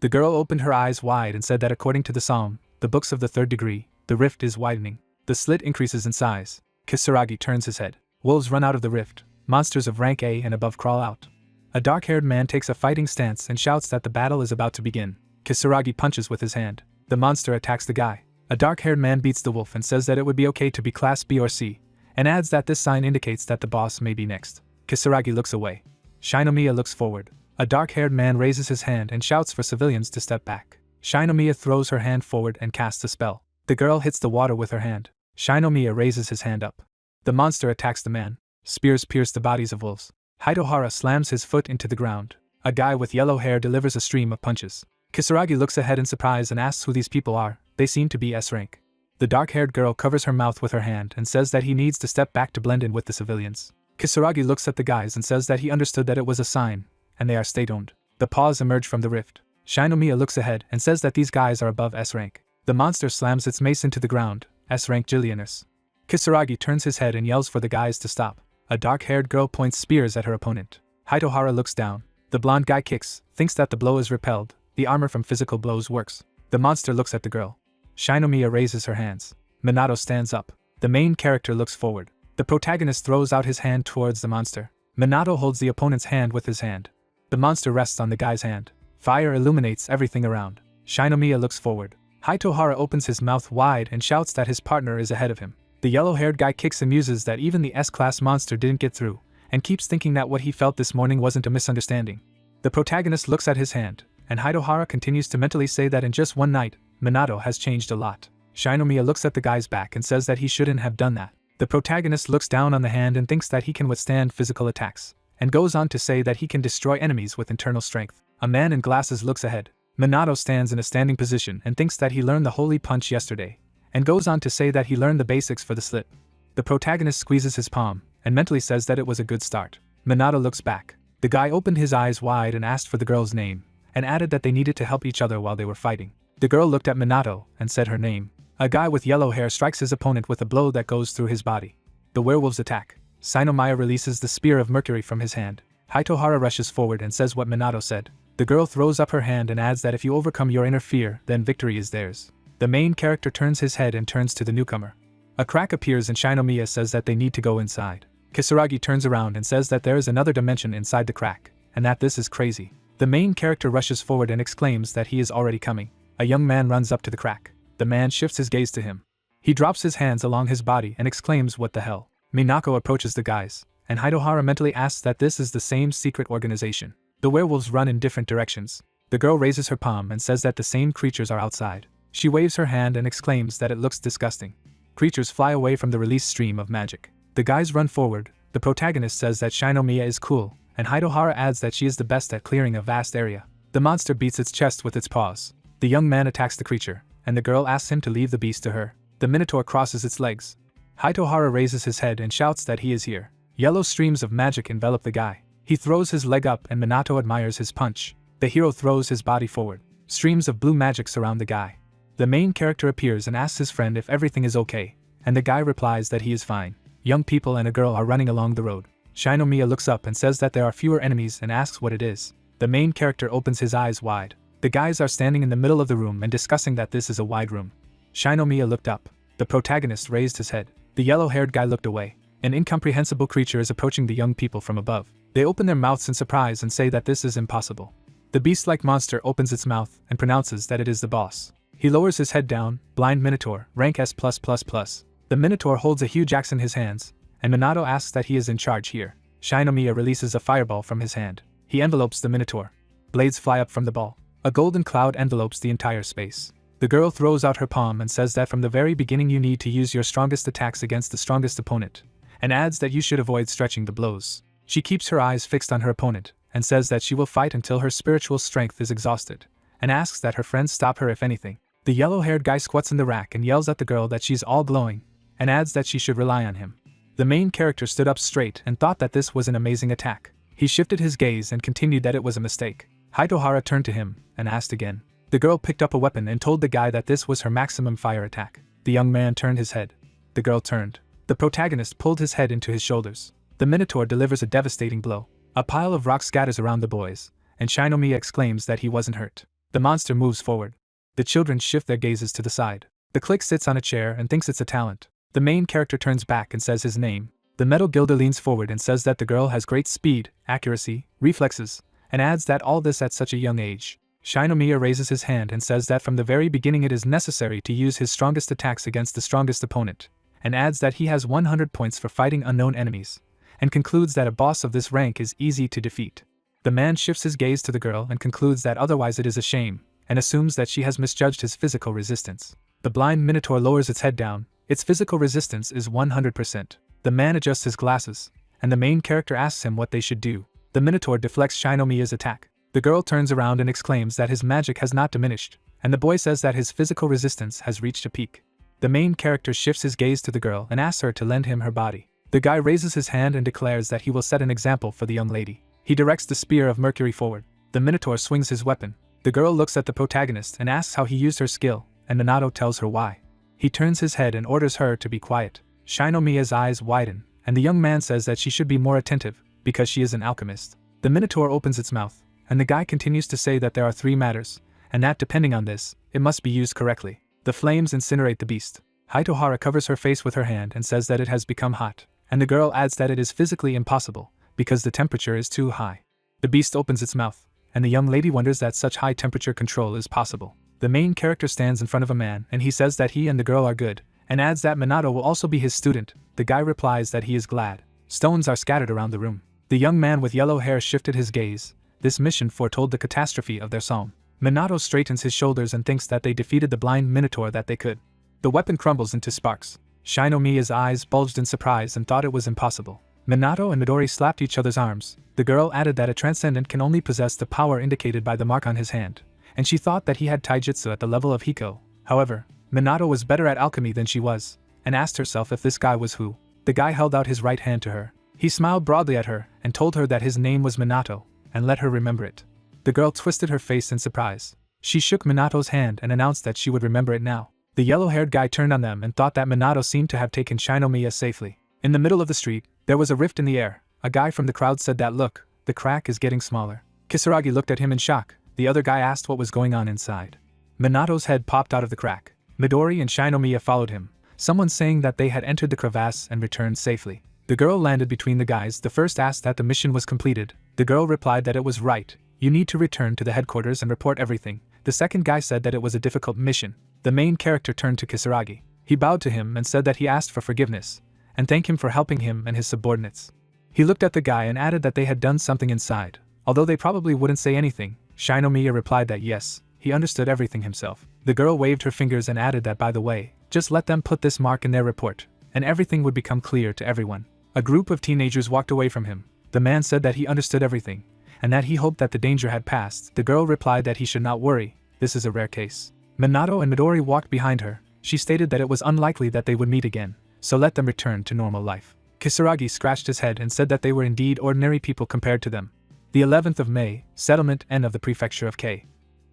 The girl opened her eyes wide and said that according to the psalm, the books of the third degree, the rift is widening. The slit increases in size. Kisaragi turns his head. Wolves run out of the rift. Monsters of rank A and above crawl out. A dark-haired man takes a fighting stance and shouts that the battle is about to begin. Kisaragi punches with his hand. The monster attacks the guy. A dark-haired man beats the wolf and says that it would be okay to be class B or C, and adds that this sign indicates that the boss may be next. Kisaragi looks away. Shinomiya looks forward. A dark-haired man raises his hand and shouts for civilians to step back. Shinomiya throws her hand forward and casts a spell. The girl hits the water with her hand. Shinomiya raises his hand up. The monster attacks the man. Spears pierce the bodies of wolves. Hidohara slams his foot into the ground. A guy with yellow hair delivers a stream of punches. Kisaragi looks ahead in surprise and asks who these people are. They seem to be S rank. The dark-haired girl covers her mouth with her hand and says that he needs to step back to blend in with the civilians. Kisaragi looks at the guys and says that he understood that it was a sign, and they are state-owned. The paws emerge from the rift. Shinomiya looks ahead and says that these guys are above S rank. The monster slams its mace into the ground. S rank Gillianus. Kisaragi turns his head and yells for the guys to stop. A dark-haired girl points spears at her opponent. Hidohara looks down. The blonde guy kicks, thinks that the blow is repelled. The armor from physical blows works. The monster looks at the girl. Shinomiya raises her hands. Minato stands up. The main character looks forward. The protagonist throws out his hand towards the monster. Minato holds the opponent's hand with his hand. The monster rests on the guy's hand. Fire illuminates everything around. Shinomiya looks forward. Hidohara opens his mouth wide and shouts that his partner is ahead of him. The yellow-haired guy kicks and muses that even the S-class monster didn't get through, and keeps thinking that what he felt this morning wasn't a misunderstanding. The protagonist looks at his hand, and Hidohara continues to mentally say that in just one night, Minato has changed a lot. Shinomiya looks at the guy's back and says that he shouldn't have done that. The protagonist looks down on the hand and thinks that he can withstand physical attacks, and goes on to say that he can destroy enemies with internal strength. A man in glasses looks ahead. Minato stands in a standing position and thinks that he learned the holy punch yesterday, and goes on to say that he learned the basics for the slit. The protagonist squeezes his palm, and mentally says that it was a good start. Minato looks back. The guy opened his eyes wide and asked for the girl's name, and added that they needed to help each other while they were fighting. The girl looked at Minato and said her name. A guy with yellow hair strikes his opponent with a blow that goes through his body. The werewolves attack. Shinomiya releases the spear of Mercury from his hand. Hidohara rushes forward and says what Minato said. The girl throws up her hand and adds that if you overcome your inner fear, then victory is theirs. The main character turns his head and turns to the newcomer. A crack appears and Shinomiya says that they need to go inside. Kisaragi turns around and says that there is another dimension inside the crack, and that this is crazy. The main character rushes forward and exclaims that he is already coming. A young man runs up to the crack. The man shifts his gaze to him. He drops his hands along his body and exclaims what the hell. Minako approaches the guys, and Hidohara mentally asks that this is the same secret organization. The werewolves run in different directions. The girl raises her palm and says that the same creatures are outside. She waves her hand and exclaims that it looks disgusting. Creatures fly away from the released stream of magic. The guys run forward. The protagonist says that Shinomiya is cool, and Hitohara adds that she is the best at clearing a vast area. The monster beats its chest with its paws. The young man attacks the creature, and the girl asks him to leave the beast to her. The minotaur crosses its legs. Hitohara raises his head and shouts that he is here. Yellow streams of magic envelop the guy. He throws his leg up and Minato admires his punch. The hero throws his body forward. Streams of blue magic surround the guy. The main character appears and asks his friend if everything is okay, and the guy replies that he is fine. Young people and a girl are running along the road. Shinomiya looks up and says that there are fewer enemies and asks what it is. The main character opens his eyes wide. The guys are standing in the middle of the room and discussing that this is a wide room. Shinomiya looked up. The protagonist raised his head. The yellow-haired guy looked away. An incomprehensible creature is approaching the young people from above. They open their mouths in surprise and say that this is impossible. The beast-like monster opens its mouth and pronounces that it is the boss. He lowers his head down. Blind Minotaur, rank S+++. The Minotaur holds a huge axe in his hands, and Minato asks that he is in charge here. Shinomiya releases a fireball from his hand. He envelopes the Minotaur. Blades fly up from the ball. A golden cloud envelopes the entire space. The girl throws out her palm and says that from the very beginning you need to use your strongest attacks against the strongest opponent, and adds that you should avoid stretching the blows. She keeps her eyes fixed on her opponent, and says that she will fight until her spiritual strength is exhausted, and asks that her friends stop her if anything. The yellow-haired guy squats in the rack and yells at the girl that she's all glowing, and adds that she should rely on him. The main character stood up straight and thought that this was an amazing attack. He shifted his gaze and continued that it was a mistake. Hitohara turned to him and asked again. The girl picked up a weapon and told the guy that this was her maximum fire attack. The young man turned his head. The girl turned. The protagonist pulled his head into his shoulders. The Minotaur delivers a devastating blow. A pile of rocks scatters around the boys, and Shinomiya exclaims that he wasn't hurt. The monster moves forward. The children shift their gazes to the side. The clique sits on a chair and thinks it's a talent. The main character turns back and says his name. The metal gilder leans forward and says that the girl has great speed, accuracy, reflexes, and adds that all this at such a young age. Shinomiya raises his hand and says that from the very beginning it is necessary to use his strongest attacks against the strongest opponent, and adds that he has 100 points for fighting unknown enemies, and concludes that a boss of this rank is easy to defeat. The man shifts his gaze to the girl and concludes that otherwise it is a shame, and assumes that she has misjudged his physical resistance. The blind Minotaur lowers its head down. Its physical resistance is 100%. The man adjusts his glasses, and the main character asks him what they should do. The Minotaur deflects Shinomiya's attack. The girl turns around and exclaims that his magic has not diminished, and the boy says that his physical resistance has reached a peak. The main character shifts his gaze to the girl and asks her to lend him her body. The guy raises his hand and declares that he will set an example for the young lady. He directs the spear of Mercury forward. The Minotaur swings his weapon. The girl looks at the protagonist and asks how he used her skill, and Minato tells her why. He turns his head and orders her to be quiet. Shinomiya's eyes widen, and the young man says that she should be more attentive, because she is an alchemist. The Minotaur opens its mouth, and the guy continues to say that there are 3 matters, and that depending on this, it must be used correctly. The flames incinerate the beast. Hitohara covers her face with her hand and says that it has become hot, and the girl adds that it is physically impossible, because the temperature is too high. The beast opens its mouth, and the young lady wonders that such high temperature control is possible. The main character stands in front of a man and he says that he and the girl are good, and adds that Minato will also be his student. The guy replies that he is glad. Stones are scattered around the room. The young man with yellow hair shifted his gaze. This mission foretold the catastrophe of their psalm. Minato straightens his shoulders and thinks that they defeated the blind Minotaur that they could. The weapon crumbles into sparks. Shinomiya's eyes bulged in surprise and thought it was impossible. Minato and Midori slapped each other's arms. The girl added that a transcendent can only possess the power indicated by the mark on his hand, and she thought that he had taijutsu at the level of Hiko. However, Minato was better at alchemy than she was, and asked herself if this guy was who. The guy held out his right hand to her. He smiled broadly at her and told her that his name was Minato, and let her remember it. The girl twisted her face in surprise. She shook Minato's hand and announced that she would remember it now. The yellow-haired guy turned on them and thought that Minato seemed to have taken Shinomiya safely. In the middle of the street, there was a rift in the air. A guy from the crowd said that look, the crack is getting smaller. Kisaragi looked at him in shock. The other guy asked what was going on inside. Minato's head popped out of the crack. Midori and Shinomiya followed him, someone saying that they had entered the crevasse and returned safely. The girl landed between the guys. The first asked that the mission was completed. The girl replied that it was right. You need to return to the headquarters and report everything. The second guy said that it was a difficult mission. The main character turned to Kisaragi. He bowed to him and said that he asked for forgiveness, and thanked him for helping him and his subordinates. He looked at the guy and added that they had done something inside, Although they probably wouldn't say anything, Shinomiya replied that yes, he understood everything himself. The girl waved her fingers and added that by the way, just let them put this mark in their report, and everything would become clear to everyone. A group of teenagers walked away from him. The man said that he understood everything, and that he hoped that the danger had passed. The girl replied that he should not worry, this is a rare case. Minato and Midori walked behind her. She stated that it was unlikely that they would meet again, so let them return to normal life. Kisaragi scratched his head and said that they were indeed ordinary people compared to them. The 11th of May, settlement N of the prefecture of K.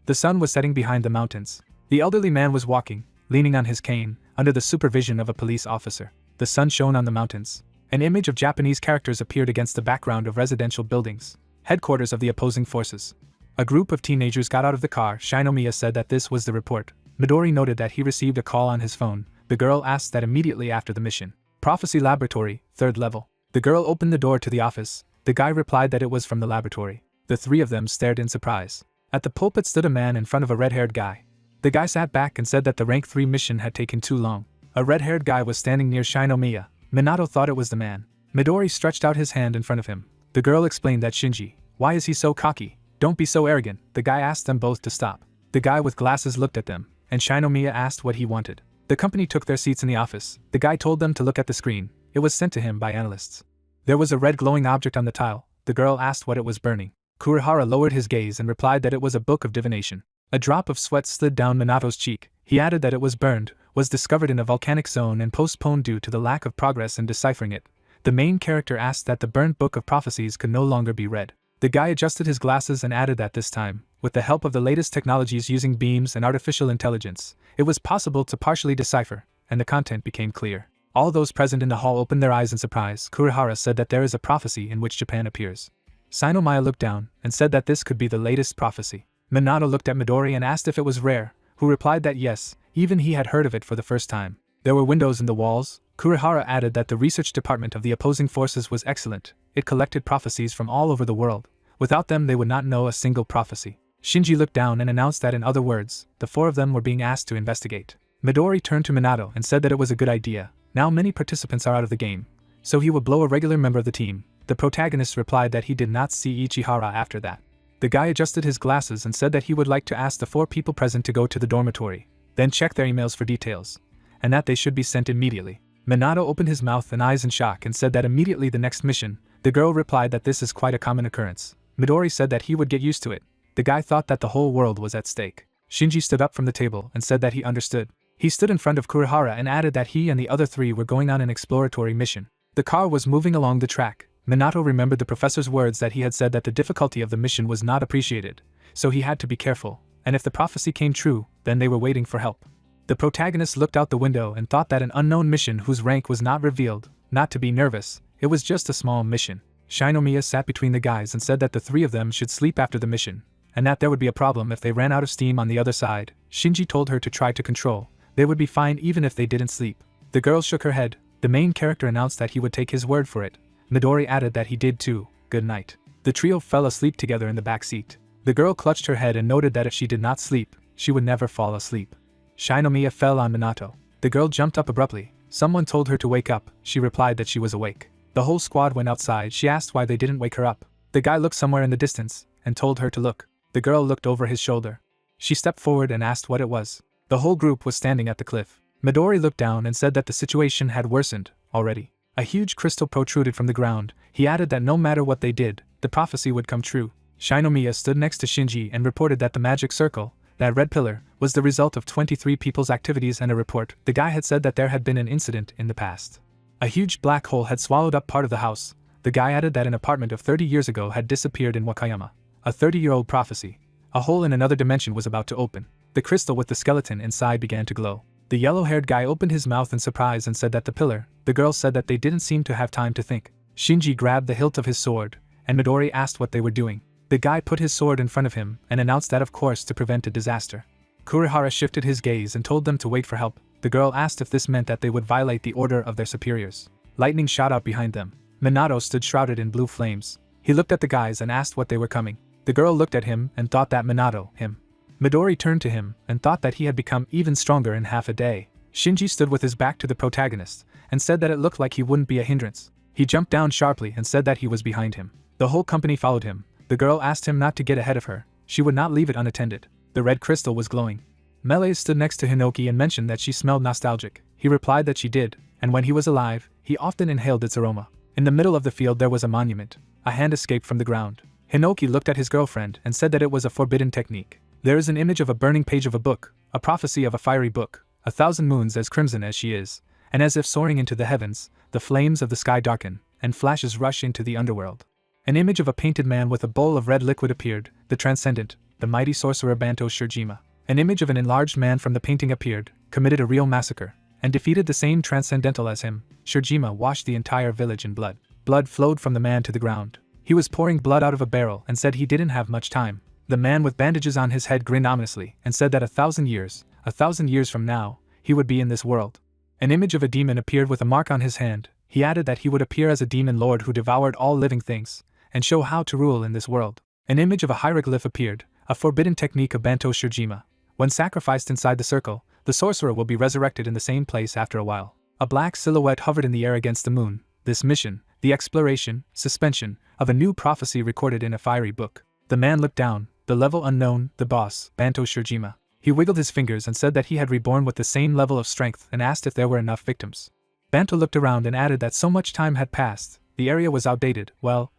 The sun was setting behind the mountains. The elderly man was walking, leaning on his cane, under the supervision of a police officer. The sun shone on the mountains. An image of Japanese characters appeared against the background of residential buildings, headquarters of the opposing forces. A group of teenagers got out of the car. Shinomiya said that this was the report. Midori noted that he received a call on his phone. The girl asked that immediately after the mission. Prophecy Laboratory, 3rd level. The girl opened the door to the office. The guy replied that it was from the laboratory. The three of them stared in surprise. At the pulpit stood a man in front of a red-haired guy. The guy sat back and said that the rank 3 mission had taken too long. A red-haired guy was standing near Shinomiya. Minato thought it was the man. Midori stretched out his hand in front of him. The girl explained that Shinji, why is he so cocky? Don't be so arrogant. The guy asked them both to stop. The guy with glasses looked at them, and Shinomiya asked what he wanted. The company took their seats in the office. The guy told them to look at the screen. It was sent to him by analysts. There was a red glowing object on the tile. The girl asked what it was burning. Kurihara lowered his gaze and replied that it was a book of divination. A drop of sweat slid down Minato's cheek. He added that it was burned, was discovered in a volcanic zone and postponed due to the lack of progress in deciphering it. The main character asked that the burnt book of prophecies could no longer be read. The guy adjusted his glasses and added that this time, with the help of the latest technologies using beams and artificial intelligence, it was possible to partially decipher, and the content became clear. All those present in the hall opened their eyes in surprise. Kurihara said that there is a prophecy in which Japan appears. Shinomiya looked down and said that this could be the latest prophecy. Minato looked at Midori and asked if it was rare, who replied that yes, even he had heard of it for the first time. There were windows in the walls. Kurihara added that the research department of the opposing forces was excellent. It collected prophecies from all over the world. Without them they would not know a single prophecy. Shinji looked down and announced that in other words, the 4 of them were being asked to investigate. Midori turned to Minato and said that it was a good idea. Now many participants are out of the game, so he would blow a regular member of the team. The protagonist replied that he did not see Ichihara after that. The guy adjusted his glasses and said that he would like to ask the 4 people present to go to the dormitory, then check their emails for details, and that they should be sent immediately. Minato opened his mouth and eyes in shock and said that immediately the next mission. The girl replied that this is quite a common occurrence. Midori said that he would get used to it. The guy thought that the whole world was at stake. Shinji stood up from the table and said that he understood. He stood in front of Kurihara and added that he and the other 3 were going on an exploratory mission. The car was moving along the track. Minato remembered the professor's words that he had said that the difficulty of the mission was not appreciated, so he had to be careful, and if the prophecy came true, then they were waiting for help. The protagonist looked out the window and thought that an unknown mission whose rank was not revealed, not to be nervous, it was just a small mission. Shinomiya sat between the guys and said that the 3 of them should sleep after the mission, and that there would be a problem if they ran out of steam on the other side. Shinji told her to try to control. They would be fine even if they didn't sleep. The girl shook her head. The main character announced that he would take his word for it. Midori added that he did too. Good night. The trio fell asleep together in the back seat. The girl clutched her head and noted that if she did not sleep, she would never fall asleep. Shinomiya fell on Minato. The girl jumped up abruptly. Someone told her to wake up. She replied that she was awake. The whole squad went outside. She asked why they didn't wake her up. The guy looked somewhere in the distance and told her to look. The girl looked over his shoulder. She stepped forward and asked what it was. The whole group was standing at the cliff. Midori looked down and said that the situation had worsened already. A huge crystal protruded from the ground. He added that no matter what they did, the prophecy would come true. Shinomiya stood next to Shinji and reported that the magic circle, that red pillar, was the result of 23 people's activities and a report. The guy had said that there had been an incident in the past. A huge black hole had swallowed up part of the house. The guy added that an apartment of 30 years ago had disappeared in Wakayama. A 30-year-old prophecy. A hole in another dimension was about to open. The crystal with the skeleton inside began to glow. The yellow-haired guy opened his mouth in surprise and said that the pillar. The girl said that they didn't seem to have time to think. Shinji grabbed the hilt of his sword, and Midori asked what they were doing. The guy put his sword in front of him and announced that of course to prevent a disaster. Kurihara shifted his gaze and told them to wait for help. The girl asked if this meant that they would violate the order of their superiors. Lightning shot out behind them. Minato stood shrouded in blue flames. He looked at the guys and asked what they were coming. The girl looked at him and thought that Minato, him. Midori turned to him and thought that he had become even stronger in half a day. Shinji stood with his back to the protagonist and said that it looked like he wouldn't be a hindrance. He jumped down sharply and said that he was behind him. The whole company followed him. The girl asked him not to get ahead of her, she would not leave it unattended. The red crystal was glowing. Melee stood next to Hinoki and mentioned that she smelled nostalgic. He replied that she did, and when he was alive, he often inhaled its aroma. In the middle of the field there was a monument. A hand escaped from the ground. Hinoki looked at his girlfriend and said that it was a forbidden technique. There is an image of a burning page of a book, a prophecy of a fiery book, 1,000 moons as crimson as she is, and as if soaring into the heavens, the flames of the sky darken, and flashes rush into the underworld. An image of a painted man with a bowl of red liquid appeared, the transcendent, the mighty sorcerer Banto Shirjima. An image of an enlarged man from the painting appeared, committed a real massacre, and defeated the same transcendental as him. Shirjima washed the entire village in blood. Blood flowed from the man to the ground. He was pouring blood out of a barrel and said he didn't have much time. The man with bandages on his head grinned ominously and said that 1,000 years from now, he would be in this world. An image of a demon appeared with a mark on his hand. He added that he would appear as a demon lord who devoured all living things, and show how to rule in this world. An image of a hieroglyph appeared, a forbidden technique of Banto Shirjima. When sacrificed inside the circle, the sorcerer will be resurrected in the same place after a while. A black silhouette hovered in the air against the moon. This mission, the exploration, suspension, of a new prophecy recorded in a fiery book. The man looked down, the level unknown, the boss, Banto Shirjima. He wiggled his fingers and said that he had reborn with the same level of strength and asked if there were enough victims. Banto looked around and added that so much time had passed, the area was outdated. Well.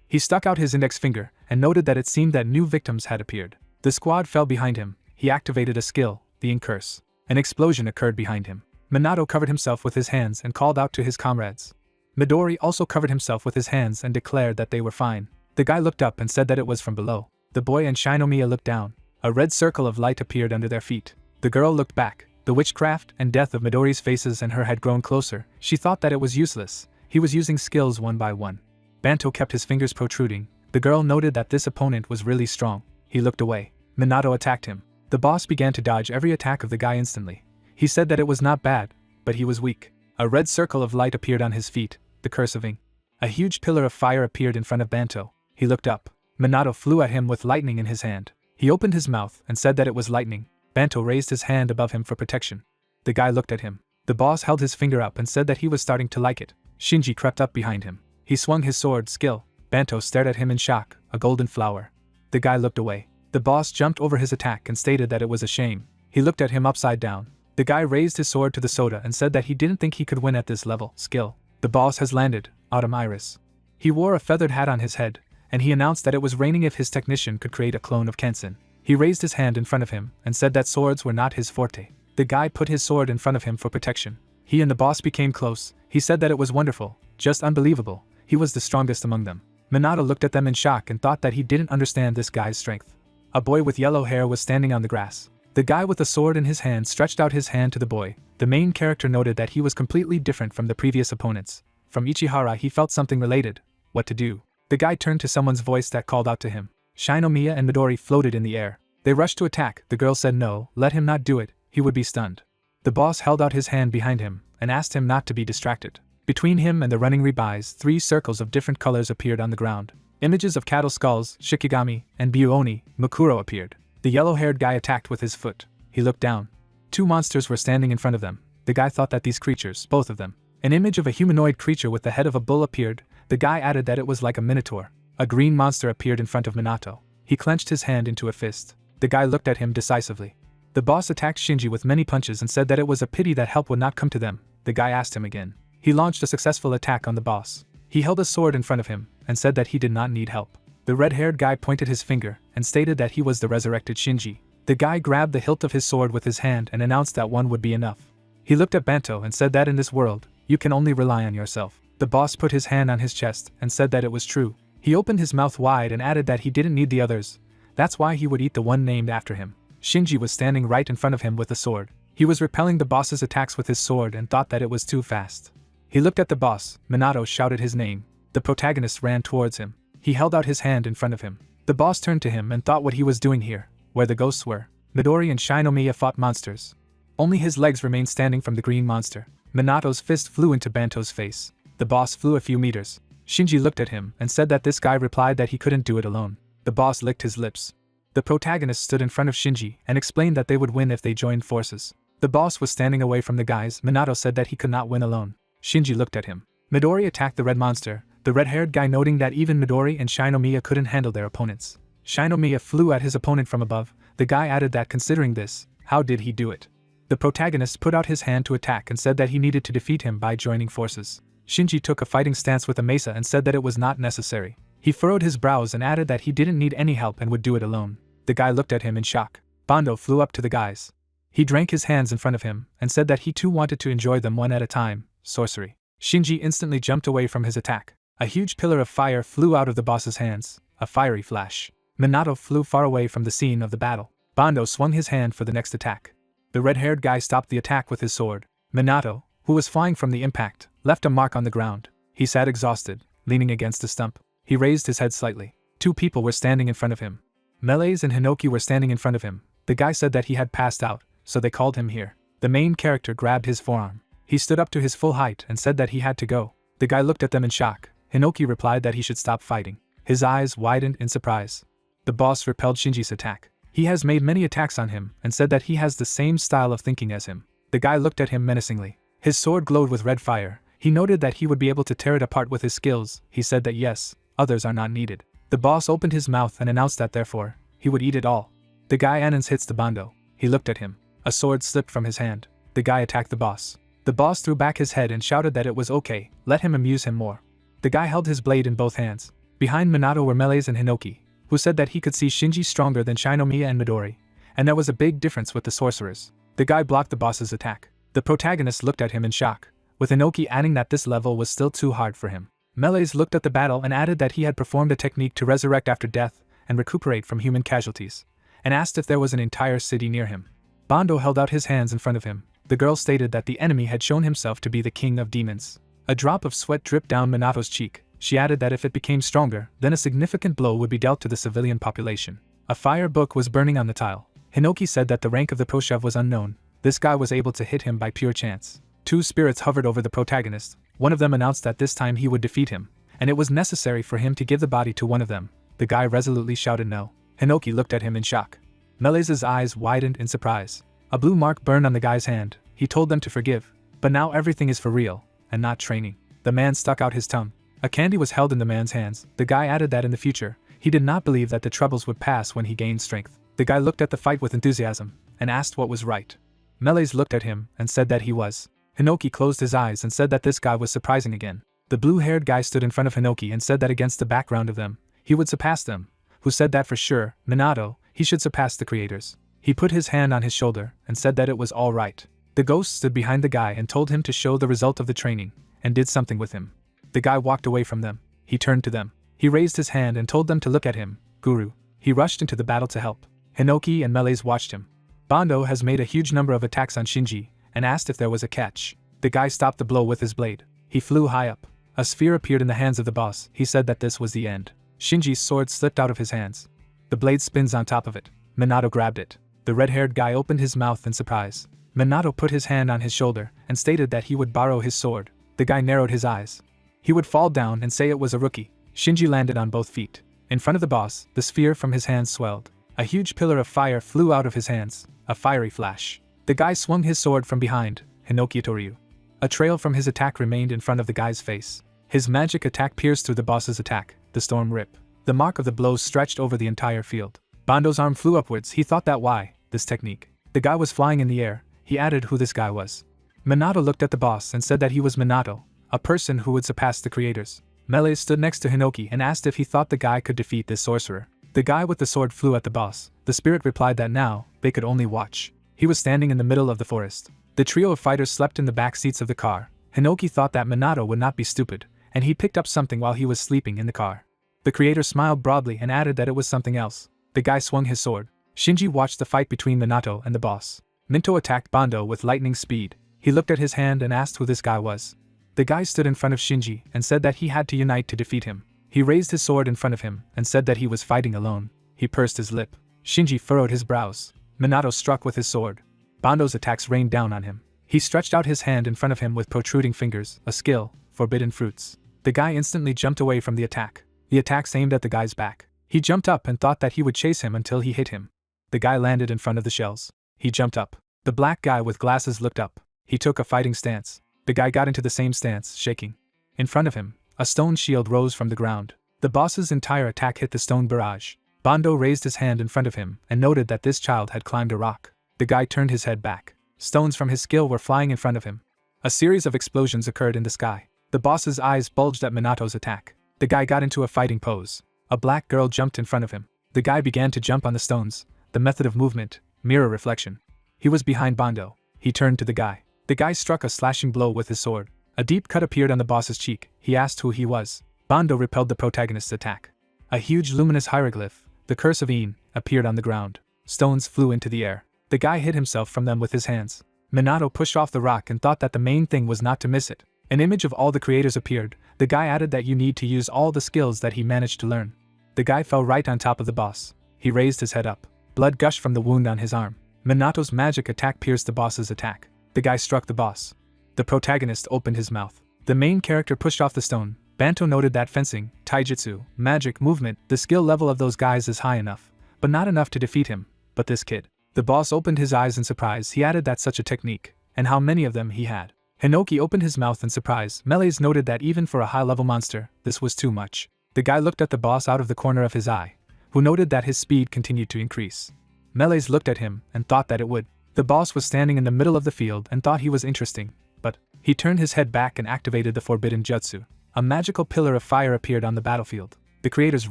He stuck out his index finger and noted that it seemed that new victims had appeared. The squad fell behind him. He activated a skill, the Ink Curse. An explosion occurred behind him. Minato covered himself with his hands and called out to his comrades. Midori also covered himself with his hands and declared that they were fine. The guy looked up and said that it was from below. The boy and Shinomiya looked down. A red circle of light appeared under their feet. The girl looked back. The witchcraft and death of Midori's faces and her had grown closer. She thought that it was useless. He was using skills one by one. Banto kept his fingers protruding. The girl noted that this opponent was really strong. He looked away. Minato attacked him. The boss began to dodge every attack of the guy instantly. He said that it was not bad, but he was weak. A red circle of light appeared on his feet, the curse of Ing. A huge pillar of fire appeared in front of Banto. He looked up. Minato flew at him with lightning in his hand. He opened his mouth and said that it was lightning. Banto raised his hand above him for protection. The guy looked at him. The boss held his finger up and said that he was starting to like it. Shinji crept up behind him. He swung his sword, skill. Banto stared at him in shock, a golden flower. The guy looked away. The boss jumped over his attack and stated that it was a shame. He looked at him upside down. The guy raised his sword to the soda and said that he didn't think he could win at this level, skill. The boss has landed, Autumn Iris. He wore a feathered hat on his head, and he announced that it was raining if his technician could create a clone of Kensen. He raised his hand in front of him and said that swords were not his forte. The guy put his sword in front of him for protection. He and the boss became close. He said that it was wonderful, just unbelievable. He was the strongest among them. Minato looked at them in shock and thought that he didn't understand this guy's strength. A boy with yellow hair was standing on the grass. The guy with a sword in his hand stretched out his hand to the boy. The main character noted that he was completely different from the previous opponents. From Ichihara he felt something related. What to do? The guy turned to someone's voice that called out to him. Shinomiya and Midori floated in the air. They rushed to attack. The girl said no, let him not do it, he would be stunned. The boss held out his hand behind him and asked him not to be distracted. Between him and the running rebis, 3 circles of different colors appeared on the ground. Images of cattle skulls, Shikigami, and Byuoni, Mukuro appeared. The yellow-haired guy attacked with his foot. He looked down. 2 monsters were standing in front of them. The guy thought that these creatures, both of them. An image of a humanoid creature with the head of a bull appeared. The guy added that it was like a minotaur. A green monster appeared in front of Minato. He clenched his hand into a fist. The guy looked at him decisively. The boss attacked Shinji with many punches and said that it was a pity that help would not come to them. The guy asked him again. He launched a successful attack on the boss. He held a sword in front of him and said that he did not need help. The red-haired guy pointed his finger and stated that he was the resurrected Shinji. The guy grabbed the hilt of his sword with his hand and announced that one would be enough. He looked at Banto and said that in this world, you can only rely on yourself. The boss put his hand on his chest and said that it was true. He opened his mouth wide and added that he didn't need the others. That's why he would eat the one named after him. Shinji was standing right in front of him with a sword. He was repelling the boss's attacks with his sword and thought that it was too fast. He looked at the boss. Minato shouted his name. The protagonist ran towards him. He held out his hand in front of him. The boss turned to him and thought what he was doing here, where the ghosts were. Midori and Shinomiya fought monsters. Only his legs remained standing from the green monster. Minato's fist flew into Banto's face. The boss flew a few meters. Shinji looked at him and said that this guy replied that he couldn't do it alone. The boss licked his lips. The protagonist stood in front of Shinji and explained that they would win if they joined forces. The boss was standing away from the guys. Minato said that he could not win alone. Shinji looked at him. Midori attacked the red monster. The red-haired guy noting that even Midori and Shinomiya couldn't handle their opponents. Shinomiya flew at his opponent from above. The guy added that considering this, how did he do it? The protagonist put out his hand to attack and said that he needed to defeat him by joining forces. Shinji took a fighting stance with a mesa and said that it was not necessary. He furrowed his brows and added that he didn't need any help and would do it alone. The guy looked at him in shock. Bando flew up to the guys. He drank his hands in front of him and said that he too wanted to enjoy them one at a time. Sorcery. Shinji instantly jumped away from his attack. A huge pillar of fire flew out of the boss's hands, a fiery flash. Minato flew far away from the scene of the battle. Bando swung his hand for the next attack. The red-haired guy stopped the attack with his sword. Minato, who was flying from the impact, left a mark on the ground. He sat exhausted, leaning against a stump. He raised his head slightly. Two people were standing in front of him. Melees and Hinoki were standing in front of him. The guy said that he had passed out, so they called him here. The main character grabbed his forearm. He stood up to his full height and said that he had to go. The guy looked at them in shock. Hinoki replied that he should stop fighting. His eyes widened in surprise. The boss repelled Shinji's attack. He has made many attacks on him and said that he has the same style of thinking as him. The guy looked at him menacingly. His sword glowed with red fire. He noted that he would be able to tear it apart with his skills. He said that yes, others are not needed. The boss opened his mouth and announced that therefore, he would eat it all. The guy Anons hits the Bando. He looked at him. A sword slipped from his hand. The guy attacked the boss. The boss threw back his head and shouted that it was okay, let him amuse him more. The guy held his blade in both hands. Behind Minato were Melees and Hinoki, who said that he could see Shinji stronger than Shinomiya and Midori, and there was a big difference with the sorcerers. The guy blocked the boss's attack. The protagonist looked at him in shock, with Hinoki adding that this level was still too hard for him. Melees looked at the battle and added that he had performed a technique to resurrect after death and recuperate from human casualties, and asked if there was an entire city near him. Bando held out his hands in front of him. The girl stated that the enemy had shown himself to be the king of demons. A drop of sweat dripped down Minato's cheek. She added that if it became stronger, then a significant blow would be dealt to the civilian population. A fire book was burning on the tile. Hinoki said that the rank of the Proshev was unknown. This guy was able to hit him by pure chance. Two spirits hovered over the protagonist. One of them announced that this time he would defeat him, and it was necessary for him to give the body to one of them. The guy resolutely shouted no. Hinoki looked at him in shock. Melees' eyes widened in surprise. A blue mark burned on the guy's hand. He told them to forgive. But now everything is for real, and not training. The man stuck out his tongue. A candy was held in the man's hands. The guy added that in the future, he did not believe that the troubles would pass when he gained strength. The guy looked at the fight with enthusiasm, and asked what was right. Melees looked at him, and said that he was. Hinoki closed his eyes and said that this guy was surprising again. The blue-haired guy stood in front of Hinoki and said that against the background of them, he would surpass them. Who said that for sure, Minato, he should surpass the creators. He put his hand on his shoulder, and said that it was all right. The ghost stood behind the guy and told him to show the result of the training, and did something with him. The guy walked away from them. He turned to them. He raised his hand and told them to look at him. Guru. He rushed into the battle to help. Hinoki and Melees watched him. Bando has made a huge number of attacks on Shinji, and asked if there was a catch. The guy stopped the blow with his blade. He flew high up. A sphere appeared in the hands of the boss. He said that this was the end. Shinji's sword slipped out of his hands. The blade spins on top of it. Minato grabbed it. The red-haired guy opened his mouth in surprise. Minato put his hand on his shoulder and stated that he would borrow his sword. The guy narrowed his eyes. He would fall down and say it was a rookie. Shinji landed on both feet. In front of the boss, the sphere from his hands swelled. A huge pillar of fire flew out of his hands, a fiery flash. The guy swung his sword from behind, Hinoki Toryu. A trail from his attack remained in front of the guy's face. His magic attack pierced through the boss's attack, the storm rip. The mark of the blow stretched over the entire field. Bando's arm flew upwards. He thought that why, this technique. The guy was flying in the air. He added who this guy was. Minato looked at the boss and said that he was Minato, a person who would surpass the creators. Melees stood next to Hinoki and asked if he thought the guy could defeat this sorcerer. The guy with the sword flew at the boss. The spirit replied that now, they could only watch. He was standing in the middle of the forest. The trio of fighters slept in the back seats of the car. Hinoki thought that Minato would not be stupid, and he picked up something while he was sleeping in the car. The creator smiled broadly and added that it was something else. The guy swung his sword. Shinji watched the fight between Minato and the boss. Minto attacked Bando with lightning speed. He looked at his hand and asked who this guy was. The guy stood in front of Shinji and said that he had to unite to defeat him. He raised his sword in front of him and said that he was fighting alone. He pursed his lip. Shinji furrowed his brows. Minato struck with his sword. Bando's attacks rained down on him. He stretched out his hand in front of him with protruding fingers, a skill, forbidden fruits. The guy instantly jumped away from the attack. The attacks aimed at the guy's back. He jumped up and thought that he would chase him until he hit him. The guy landed in front of the shells. He jumped up. The black guy with glasses looked up. He took a fighting stance. The guy got into the same stance, shaking. In front of him, A stone shield rose from the ground. The boss's entire attack hit the stone barrage. Bando raised his hand in front of him and noted that this child had climbed a rock. The guy turned his head back. Stones from his skill were flying in front of him. A series of explosions occurred in the sky. The boss's eyes bulged at Minato's attack. The guy got into a fighting pose. A black girl jumped in front of him. The guy began to jump on the stones. The method of movement, mirror reflection. He was behind Bando. He turned to the guy. The guy struck a slashing blow with his sword. A deep cut appeared on the boss's cheek. He asked who he was. Bando repelled the protagonist's attack. A huge luminous hieroglyph, the curse of En, appeared on the ground. Stones flew into the air. The guy hid himself from them with his hands. Minato pushed off the rock and thought that the main thing was not to miss it. An image of all the creators appeared. The guy added that you need to use all the skills that he managed to learn. The guy fell right on top of the boss. He raised his head up. Blood gushed from the wound on his arm. Minato's magic attack pierced the boss's attack. The guy struck the boss. The protagonist opened his mouth. The main character pushed off the stone. Banto noted that fencing, taijutsu, magic, movement, the skill level of those guys is high enough, but not enough to defeat him. But this kid. The boss opened his eyes in surprise. He added that such a technique, and how many of them he had. Hinoki opened his mouth in surprise. Melees noted that even for a high-level monster, this was too much. The guy looked at the boss out of the corner of his eye, who noted that his speed continued to increase. Melees looked at him and thought that it would. The boss was standing in the middle of the field and thought he was interesting, but he turned his head back and activated the forbidden jutsu. A magical pillar of fire appeared on the battlefield. The creators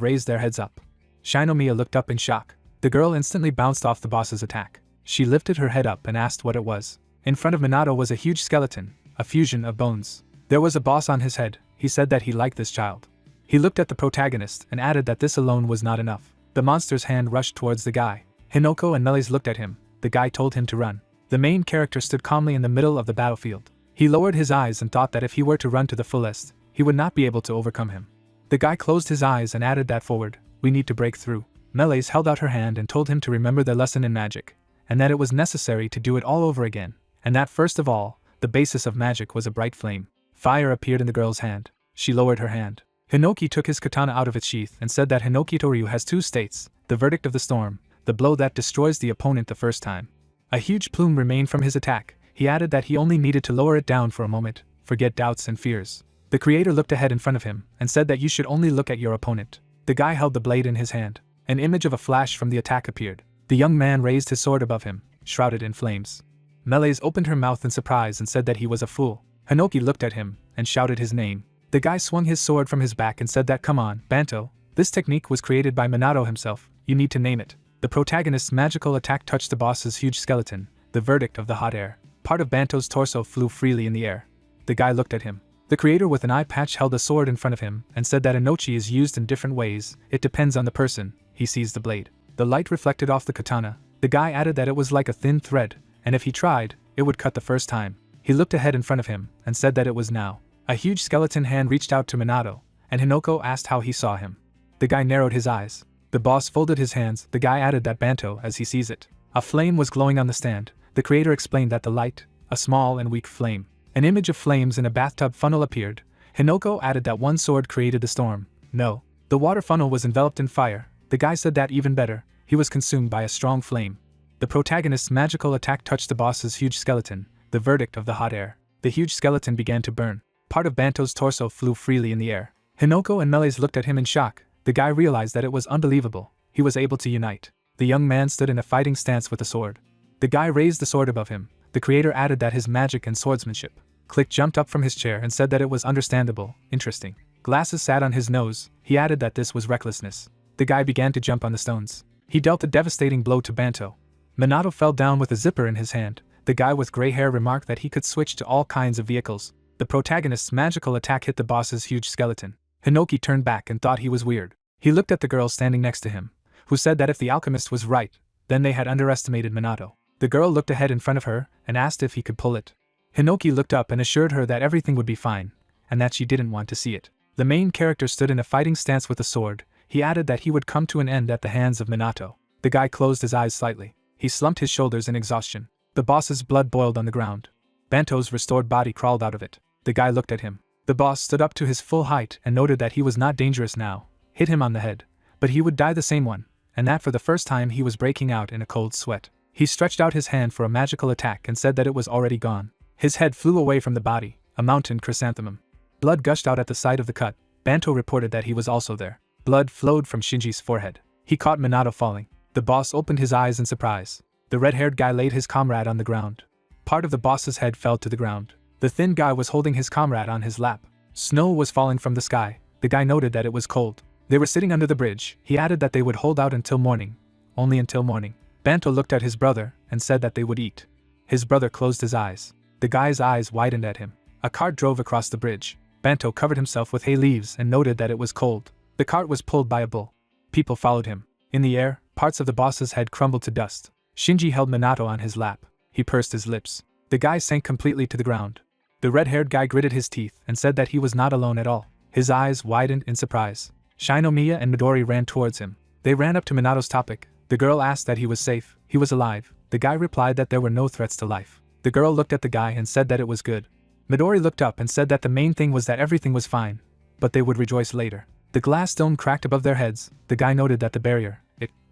raised their heads up. Shinomiya looked up in shock. The girl instantly bounced off the boss's attack. She lifted her head up and asked what it was. In front of Minato was a huge skeleton, a fusion of bones. There was a boss on his head. He said that he liked this child. He looked at the protagonist and added that this alone was not enough. The monster's hand rushed towards the guy. Hinoko and Melees looked at him. The guy told him to run. The main character stood calmly in the middle of the battlefield. He lowered his eyes and thought that if he were to run to the fullest, he would not be able to overcome him. The guy closed his eyes and added that forward, we need to break through. Melees held out her hand and told him to remember their lesson in magic, and that it was necessary to do it all over again, and that first of all, the basis of magic was a bright flame. Fire appeared in the girl's hand. She lowered her hand. Hinoki took his katana out of its sheath and said that Hinoki Toryu has two states, the verdict of the storm, the blow that destroys the opponent the first time. A huge plume remained from his attack. He added that he only needed to lower it down for a moment, forget doubts and fears. The creator looked ahead in front of him and said that you should only look at your opponent. The guy held the blade in his hand. An image of a flash from the attack appeared. The young man raised his sword above him, shrouded in flames. Melees opened her mouth in surprise and said that he was a fool. Hinoki looked at him and shouted his name. The guy swung his sword from his back and said that come on, Banto, this technique was created by Minato himself, you need to name it. The protagonist's magical attack touched the boss's huge skeleton, the verdict of the hot air. Part of Banto's torso flew freely in the air. The guy looked at him. The creator with an eye patch held a sword in front of him and said that inochi is used in different ways, it depends on the person. He seized the blade. The light reflected off the katana. The guy added that it was like a thin thread, and if he tried, it would cut the first time. He looked ahead in front of him and said that it was now. A huge skeleton hand reached out to Minato, and Hinoko asked how he saw him. The guy narrowed his eyes. The boss folded his hands. The guy added that Banto as he sees it. A flame was glowing on the stand. The creator explained that the light, a small and weak flame. An image of flames in a bathtub funnel appeared. Hinoko added that one sword created the storm. No. The water funnel was enveloped in fire. The guy said that even better, he was consumed by a strong flame. The protagonist's magical attack touched the boss's huge skeleton, the verdict of the hot air. The huge skeleton began to burn. Part of Banto's torso flew freely in the air. Hinoko and Melees looked at him in shock. The guy realized that it was unbelievable. He was able to unite. The young man stood in a fighting stance with a sword. The guy raised the sword above him. The creator added that his magic and swordsmanship. Click jumped up from his chair and said that it was understandable, interesting. Glasses sat on his nose. He added that this was recklessness. The guy began to jump on the stones. He dealt a devastating blow to Banto. Minato fell down with a zipper in his hand. The guy with gray hair remarked that he could switch to all kinds of vehicles. The protagonist's magical attack hit the boss's huge skeleton. Hinoki turned back and thought he was weird. He looked at the girl standing next to him, who said that if the alchemist was right, then they had underestimated Minato. The girl looked ahead in front of her and asked if he could pull it. Hinoki looked up and assured her that everything would be fine, and that she didn't want to see it. The main character stood in a fighting stance with a sword. He added that he would come to an end at the hands of Minato. The guy closed his eyes slightly. He slumped his shoulders in exhaustion. The boss's blood boiled on the ground. Banto's restored body crawled out of it. The guy looked at him. The boss stood up to his full height and noted that he was not dangerous now. Hit him on the head. But he would die the same one, and that for the first time he was breaking out in a cold sweat. He stretched out his hand for a magical attack and said that it was already gone. His head flew away from the body, a mountain chrysanthemum. Blood gushed out at the side of the cut. Banto reported that he was also there. Blood flowed from Shinji's forehead. He caught Minato falling. The boss opened his eyes in surprise. The red-haired guy laid his comrade on the ground. Part of the boss's head fell to the ground. The thin guy was holding his comrade on his lap. Snow was falling from the sky. The guy noted that it was cold. They were sitting under the bridge. He added that they would hold out until morning. Only until morning. Banto looked at his brother and said that they would eat. His brother closed his eyes. The guy's eyes widened at him. A cart drove across the bridge. Banto covered himself with hay leaves and noted that it was cold. The cart was pulled by a bull. People followed him. In the air, parts of the boss's head crumbled to dust. Shinji held Minato on his lap. He pursed his lips. The guy sank completely to the ground. The red-haired guy gritted his teeth and said that he was not alone at all. His eyes widened in surprise. Shinomiya and Midori ran towards him. They ran up to Minato's topic. The girl asked that he was safe, he was alive. The guy replied that there were no threats to life. The girl looked at the guy and said that it was good. Midori looked up and said that the main thing was that everything was fine, but they would rejoice later. The glass dome cracked above their heads. The guy noted that the barrier,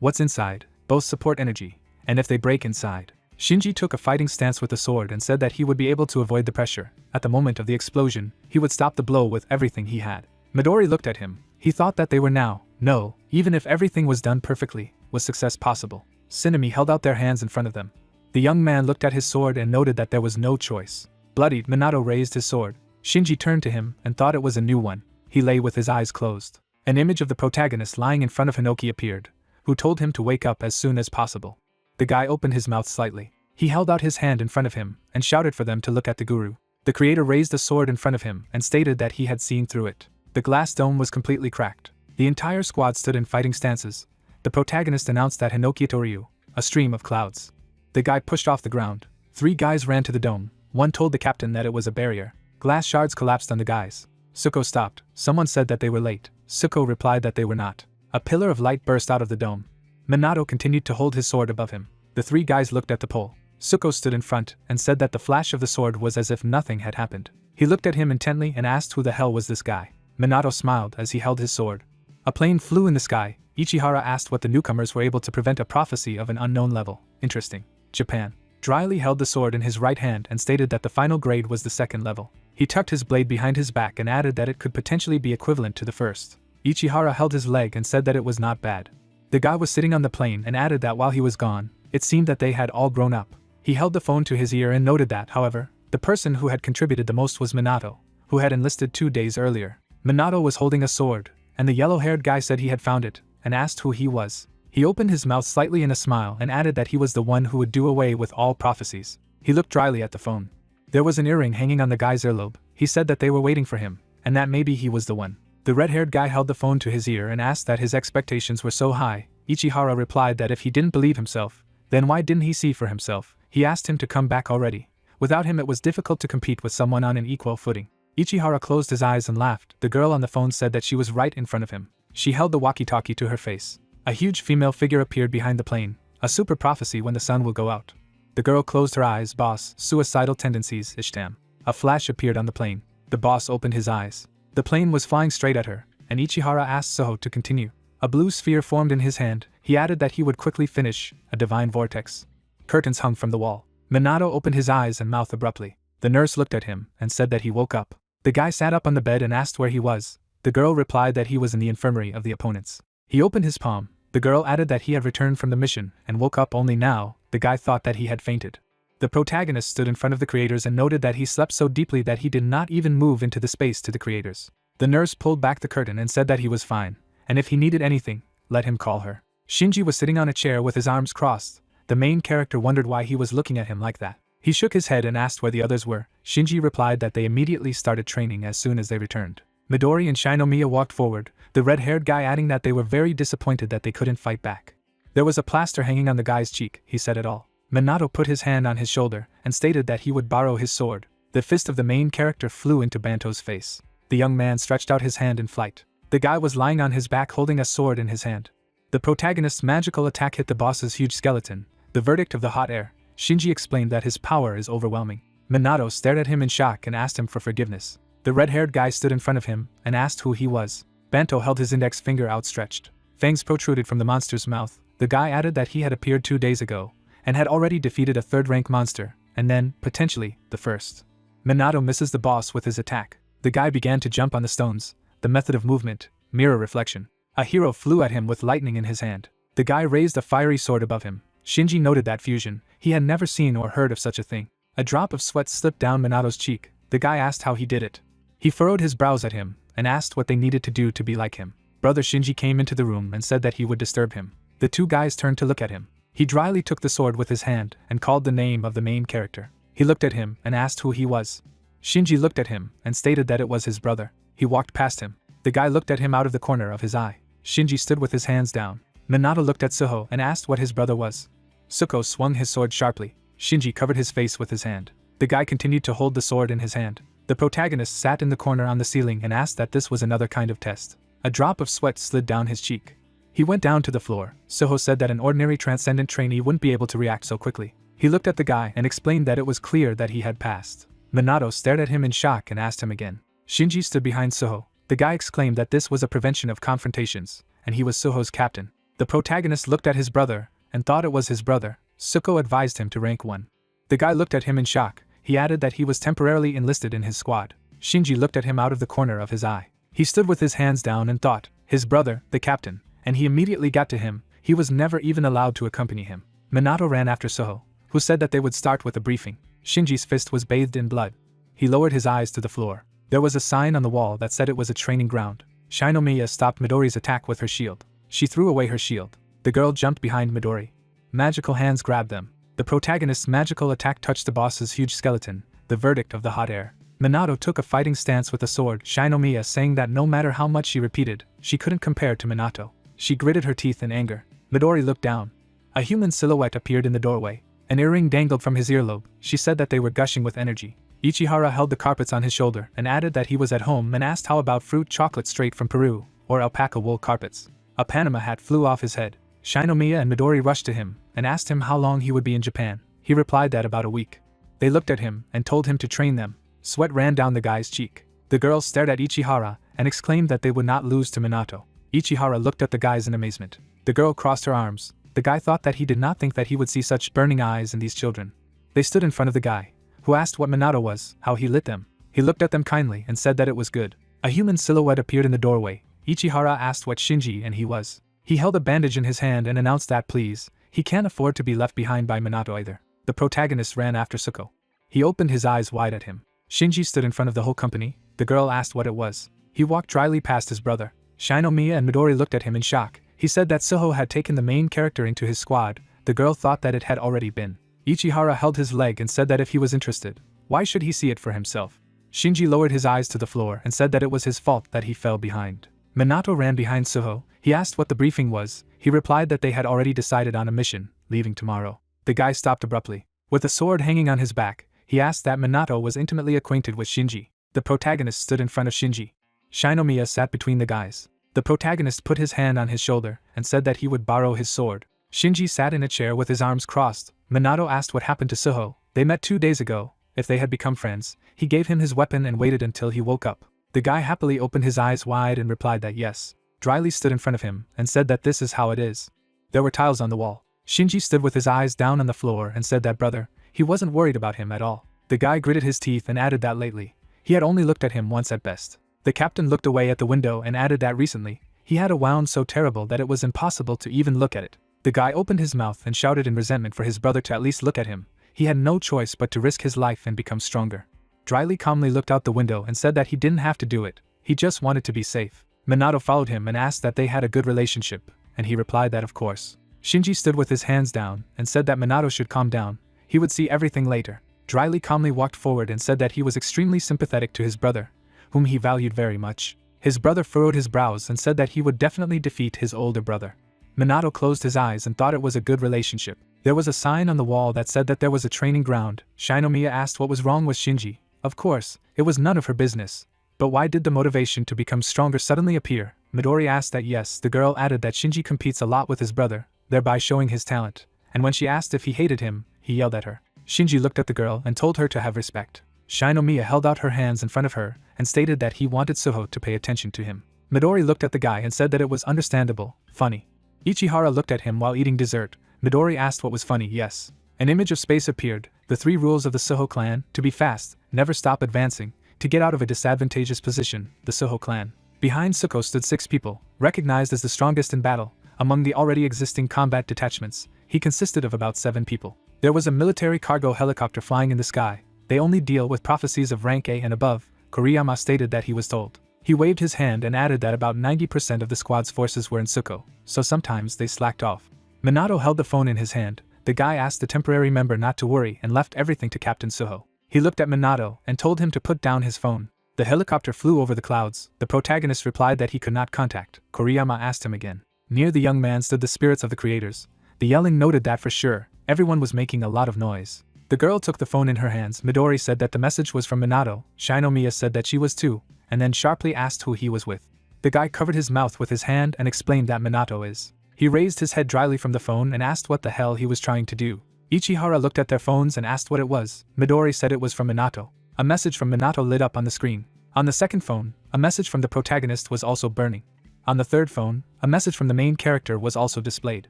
what's inside, both support energy, and if they break inside. Shinji took a fighting stance with the sword and said that he would be able to avoid the pressure. At the moment of the explosion, he would stop the blow with everything he had. Midori looked at him. He thought that they were now, no, even if everything was done perfectly, was success possible. Tsunemi held out their hands in front of them. The young man looked at his sword and noted that there was no choice. Bloodied, Minato raised his sword. Shinji turned to him and thought it was a new one. He lay with his eyes closed. An image of the protagonist lying in front of Hinoki appeared, who told him to wake up as soon as possible. The guy opened his mouth slightly. He held out his hand in front of him and shouted for them to look at the guru. The creator raised a sword in front of him and stated that he had seen through it. The glass dome was completely cracked. The entire squad stood in fighting stances. The protagonist announced that Hinoki Toriu, a stream of clouds. The guy pushed off the ground. 3 guys ran to the dome. One told the captain that it was a barrier. Glass shards collapsed on the guys. Suko stopped. Someone said that they were late. Suko replied that they were not. A pillar of light burst out of the dome. Minato continued to hold his sword above him. The 3 guys looked at the pole. Suko stood in front and said that the flash of the sword was as if nothing had happened. He looked at him intently and asked who the hell was this guy. Minato smiled as he held his sword. A plane flew in the sky. Ichihara asked what the newcomers were able to prevent a prophecy of an unknown level. Interesting. Japan. Dryly held the sword in his right hand and stated that the final grade was the 2nd level. He tucked his blade behind his back and added that it could potentially be equivalent to the 1st. Ichihara held his leg and said that it was not bad. The guy was sitting on the plane and added that while he was gone, it seemed that they had all grown up. He held the phone to his ear and noted that, however, the person who had contributed the most was Minato, who had enlisted 2 days earlier. Minato was holding a sword, and the yellow-haired guy said he had found it, and asked who he was. He opened his mouth slightly in a smile and added that he was the one who would do away with all prophecies. He looked dryly at the phone. There was an earring hanging on the guy's earlobe. He said that they were waiting for him, and that maybe he was the one. The red-haired guy held the phone to his ear and asked that his expectations were so high. Ichihara replied that if he didn't believe himself, then why didn't he see for himself? He asked him to come back already. Without him it was difficult to compete with someone on an equal footing. Ichihara closed his eyes and laughed. The girl on the phone said that she was right in front of him. She held the walkie-talkie to her face. A huge female figure appeared behind the plane. A super prophecy when the sun will go out. The girl closed her eyes. Boss, suicidal tendencies, Ishtam. A flash appeared on the plane. The boss opened his eyes. The plane was flying straight at her, and Ichihara asked Soho to continue. A blue sphere formed in his hand. He added that he would quickly finish. A divine vortex. Curtains hung from the wall. Minato opened his eyes and mouth abruptly. The nurse looked at him and said that he woke up. The guy sat up on the bed and asked where he was. The girl replied that he was in the infirmary of the opponents. He opened his palm. The girl added that he had returned from the mission and woke up only now. The guy thought that he had fainted. The protagonist stood in front of the creators and noted that he slept so deeply that he did not even move into the space to the creators. The nurse pulled back the curtain and said that he was fine, and if he needed anything, let him call her. Shinji was sitting on a chair with his arms crossed. The main character wondered why he was looking at him like that. He shook his head and asked where the others were. Shinji replied that they immediately started training as soon as they returned. Midori and Shinomiya walked forward, the red-haired guy adding that they were very disappointed that they couldn't fight back. There was a plaster hanging on the guy's cheek, he said it all. Minato put his hand on his shoulder and stated that he would borrow his sword. The fist of the main character flew into Banto's face. The young man stretched out his hand in flight. The guy was lying on his back holding a sword in his hand. The protagonist's magical attack hit the boss's huge skeleton. The verdict of the hot air. Shinji explained that his power is overwhelming. Minato stared at him in shock and asked him for forgiveness. The red-haired guy stood in front of him and asked who he was. Banto held his index finger outstretched. Fangs protruded from the monster's mouth. The guy added that he had appeared 2 days ago and had already defeated a 3rd-rank monster, and then, potentially, the 1st. Minato misses the boss with his attack. The guy began to jump on the stones. The method of movement, mirror reflection. A hero flew at him with lightning in his hand. The guy raised a fiery sword above him. Shinji noted that fusion. He had never seen or heard of such a thing. A drop of sweat slipped down Minato's cheek. The guy asked how he did it. He furrowed his brows at him and asked what they needed to do to be like him. Brother Shinji came into the room and said that he would disturb him. The two guys turned to look at him. He dryly took the sword with his hand and called the name of the main character. He looked at him and asked who he was. Shinji looked at him and stated that it was his brother. He walked past him. The guy looked at him out of the corner of his eye. Shinji stood with his hands down. Minato looked at Suho and asked what his brother was. Suko swung his sword sharply. Shinji covered his face with his hand. The guy continued to hold the sword in his hand. The protagonist sat in the corner on the ceiling and asked that this was another kind of test. A drop of sweat slid down his cheek. He went down to the floor. Suho said that an ordinary transcendent trainee wouldn't be able to react so quickly. He looked at the guy and explained that it was clear that he had passed. Minato stared at him in shock and asked him again. Shinji stood behind Suho. The guy exclaimed that this was a prevention of confrontations, and he was Suho's captain. The protagonist looked at his brother and thought it was his brother. Suko advised him to rank 1. The guy looked at him in shock. He added that he was temporarily enlisted in his squad. Shinji looked at him out of the corner of his eye. He stood with his hands down and thought, his brother, the captain, and he immediately got to him. He was never even allowed to accompany him. Minato ran after Suho, who said that they would start with a briefing. Shinji's fist was bathed in blood. He lowered his eyes to the floor. There was a sign on the wall that said it was a training ground. Shinomiya stopped Midori's attack with her shield. She threw away her shield. The girl jumped behind Midori. Magical hands grabbed them. The protagonist's magical attack touched the boss's huge skeleton, the verdict of the hot air. Minato took a fighting stance with a sword, Shinomiya saying that no matter how much she repeated, she couldn't compare to Minato. She gritted her teeth in anger. Midori looked down. A human silhouette appeared in the doorway. An earring dangled from his earlobe. She said that they were gushing with energy. Ichihara held the carpets on his shoulder and added that he was at home and asked how about fruit chocolate straight from Peru, or alpaca wool carpets. A Panama hat flew off his head. Shinomiya and Midori rushed to him and asked him how long he would be in Japan. He replied that about a week. They looked at him and told him to train them. Sweat ran down the guy's cheek. The girls stared at Ichihara and exclaimed that they would not lose to Minato. Ichihara looked at the guys in amazement. The girl crossed her arms. The guy thought that he did not think that he would see such burning eyes in these children. They stood in front of the guy, who asked what Minato was, how he lit them. He looked at them kindly and said that it was good. A human silhouette appeared in the doorway. Ichihara asked what Shinji and he was. He held a bandage in his hand and announced that please, he can't afford to be left behind by Minato either. The protagonist ran after Suko. He opened his eyes wide at him. Shinji stood in front of the whole company. The girl asked what it was. He walked dryly past his brother. Shinomiya and Midori looked at him in shock. He said that Suho had taken the main character into his squad. The girl thought that it had already been. Ichihara held his leg and said that if he was interested, why should he see it for himself? Shinji lowered his eyes to the floor and said that it was his fault that he fell behind. Minato ran behind Suho. He asked what the briefing was. He replied that they had already decided on a mission, leaving tomorrow. The guy stopped abruptly. With a sword hanging on his back, he asked that Minato was intimately acquainted with Shinji. The protagonist stood in front of Shinji. Shinomiya sat between the guys. The protagonist put his hand on his shoulder and said that he would borrow his sword. Shinji sat in a chair with his arms crossed. Minato asked what happened to Suho. They met 2 days ago. If they had become friends, he gave him his weapon and waited until he woke up. The guy happily opened his eyes wide and replied that yes. Dryly stood in front of him and said that this is how it is. There were tiles on the wall. Shinji stood with his eyes down on the floor and said that brother, he wasn't worried about him at all. The guy gritted his teeth and added that lately, he had only looked at him once at best. The captain looked away at the window and added that recently, he had a wound so terrible that it was impossible to even look at it. The guy opened his mouth and shouted in resentment for his brother to at least look at him. He had no choice but to risk his life and become stronger. Dryly calmly looked out the window and said that he didn't have to do it, he just wanted to be safe. Minato followed him and asked that they had a good relationship, and he replied that of course. Shinji stood with his hands down and said that Minato should calm down, he would see everything later. Dryly calmly walked forward and said that he was extremely sympathetic to his brother, whom he valued very much. His brother furrowed his brows and said that he would definitely defeat his older brother. Minato closed his eyes and thought it was a good relationship. There was a sign on the wall that said that there was a training ground. Shinomiya asked what was wrong with Shinji. Of course, it was none of her business. But why did the motivation to become stronger suddenly appear? Midori asked that yes. The girl added that Shinji competes a lot with his brother, thereby showing his talent. And when she asked if he hated him, he yelled at her. Shinji looked at the girl and told her to have respect. Shinomiya held out her hands in front of her and stated that he wanted Suho to pay attention to him. Midori looked at the guy and said that it was understandable, funny. Ichihara looked at him while eating dessert. Midori asked what was funny. Yes. An image of space appeared. The 3 rules of the Suho clan: to be fast, never stop advancing, to get out of a disadvantageous position, the Suho clan. Behind Suko stood 6 people, recognized as the strongest in battle. Among the already existing combat detachments, he consisted of about 7 people. There was a military cargo helicopter flying in the sky. They only deal with prophecies of rank A and above, Kuriyama stated that he was told. He waved his hand and added that about 90% of the squad's forces were in Suko, so sometimes they slacked off. Minato held the phone in his hand. The guy asked the temporary member not to worry and left everything to Captain Suho. He looked at Minato and told him to put down his phone. The helicopter flew over the clouds. The protagonist replied that he could not contact. Kuriyama asked him again. Near the young man stood the spirits of the creators. The yelling noted that for sure, everyone was making a lot of noise. The girl took the phone in her hands. Midori said that the message was from Minato. Shinomiya said that she was too, and then sharply asked who he was with. The guy covered his mouth with his hand and explained that Minato is. He raised his head dryly from the phone and asked what the hell he was trying to do. Ichihara looked at their phones and asked what it was. Midori said it was from Minato. A message from Minato lit up on the screen. On the second phone, a message from the protagonist was also burning. On the third phone, a message from the main character was also displayed.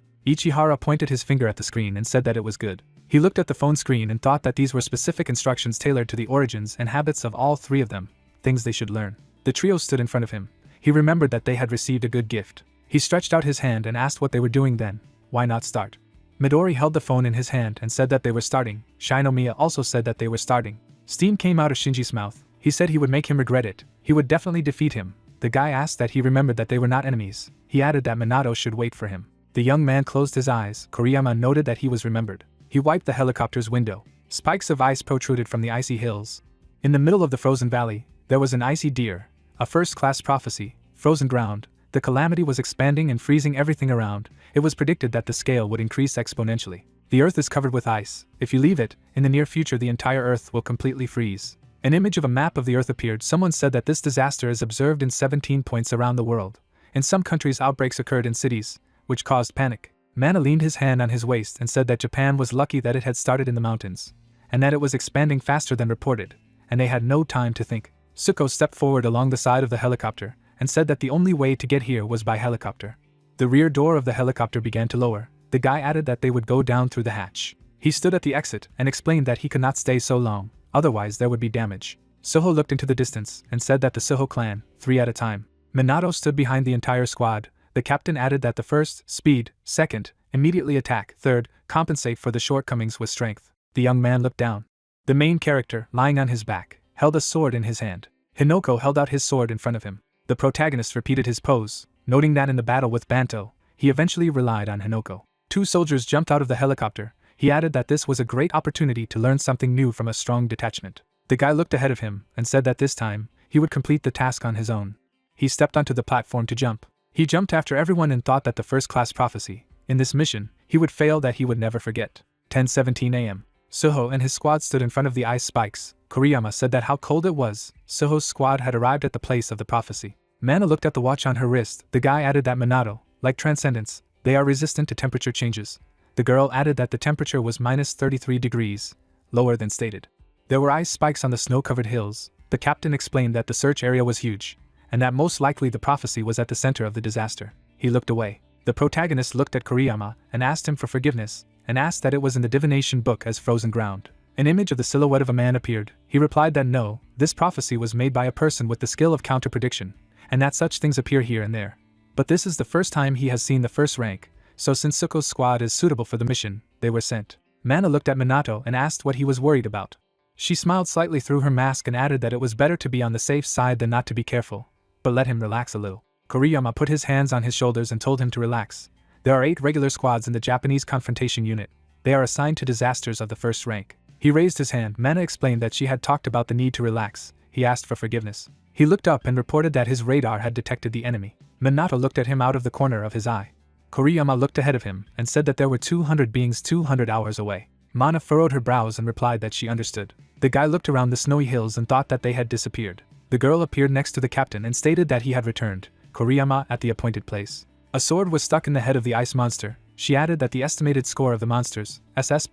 Ichihara pointed his finger at the screen and said that it was good. He looked at the phone screen and thought that these were specific instructions tailored to the origins and habits of all 3 of them, things they should learn. The trio stood in front of him. He remembered that they had received a good gift. He stretched out his hand and asked what they were doing then. Why not start? Midori held the phone in his hand and said that they were starting. Shinomiya also said that they were starting. Steam came out of Shinji's mouth. He said he would make him regret it. He would definitely defeat him. The guy asked that he remembered that they were not enemies. He added that Minato should wait for him. The young man closed his eyes. Kuriyama noted that he was remembered. He wiped the helicopter's window. Spikes of ice protruded from the icy hills. In the middle of the frozen valley, there was an icy deer, a first-class prophecy, frozen ground. The calamity was expanding and freezing everything around. It was predicted that the scale would increase exponentially. The earth is covered with ice. If you leave it, in the near future the entire earth will completely freeze. An image of a map of the earth appeared. Someone said that this disaster is observed in 17 points around the world. In some countries outbreaks occurred in cities, which caused panic. Mana leaned his hand on his waist and said that Japan was lucky that it had started in the mountains, and that it was expanding faster than reported, and they had no time to think. Suko stepped forward along the side of the helicopter and said that the only way to get here was by helicopter. The rear door of the helicopter began to lower. The guy added that they would go down through the hatch. He stood at the exit and explained that he could not stay so long, otherwise there would be damage. Suho looked into the distance and said that the Suho clan, 3 at a time. Minato stood behind the entire squad. The captain added that the first, speed, second, immediately attack, third, compensate for the shortcomings with strength. The young man looked down. The main character, lying on his back, held a sword in his hand. Hinoko held out his sword in front of him. The protagonist repeated his pose, noting that in the battle with Banto, he eventually relied on Hinoko. 2 soldiers jumped out of the helicopter. He added that this was a great opportunity to learn something new from a strong detachment. The guy looked ahead of him and said that this time, he would complete the task on his own. He stepped onto the platform to jump. He jumped after everyone and thought that the first-class prophecy, in this mission, he would fail that he would never forget. 10:17 a.m. Suho and his squad stood in front of the ice spikes. Kuriyama said that how cold it was. Suho's squad had arrived at the place of the prophecy. Mana looked at the watch on her wrist. The guy added that Minato, like Transcendence, they are resistant to temperature changes. The girl added that the temperature was minus 33 degrees, lower than stated. There were ice spikes on the snow-covered hills. The captain explained that the search area was huge, and that most likely the prophecy was at the center of the disaster. He looked away. The protagonist looked at Kuriyama and asked him for forgiveness, and asked that it was in the divination book as frozen ground. An image of the silhouette of a man appeared. He replied that no, this prophecy was made by a person with the skill of counter-prediction, and that such things appear here and there. But this is the first time he has seen the first rank, so since Suko's squad is suitable for the mission, they were sent. Mana looked at Minato and asked what he was worried about. She smiled slightly through her mask and added that it was better to be on the safe side than not to be careful, but let him relax a little. Kuriyama put his hands on his shoulders and told him to relax. There are 8 regular squads in the Japanese confrontation unit. They are assigned to disasters of the first rank. He raised his hand. Mana explained that she had talked about the need to relax. He asked for forgiveness. He looked up and reported that his radar had detected the enemy. Minato looked at him out of the corner of his eye. Kuriyama looked ahead of him and said that there were 200 beings 200 hours away. Mana furrowed her brows and replied that she understood. The guy looked around the snowy hills and thought that they had disappeared. The girl appeared next to the captain and stated that he had returned. Kuriyama at the appointed place. A sword was stuck in the head of the ice monster. She added that the estimated score of the monsters, SS++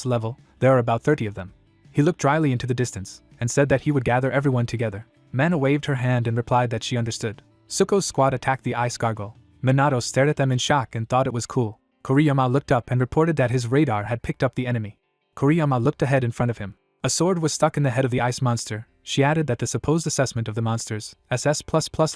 level, there are about 30 of them. He looked dryly into the distance, and said that he would gather everyone together. Mana waved her hand and replied that she understood. Suko's squad attacked the ice gargoyle. Minato stared at them in shock and thought it was cool. Kuriyama looked up and reported that his radar had picked up the enemy. Kuriyama looked ahead in front of him. A sword was stuck in the head of the ice monster. She added that the supposed assessment of the monsters, SS++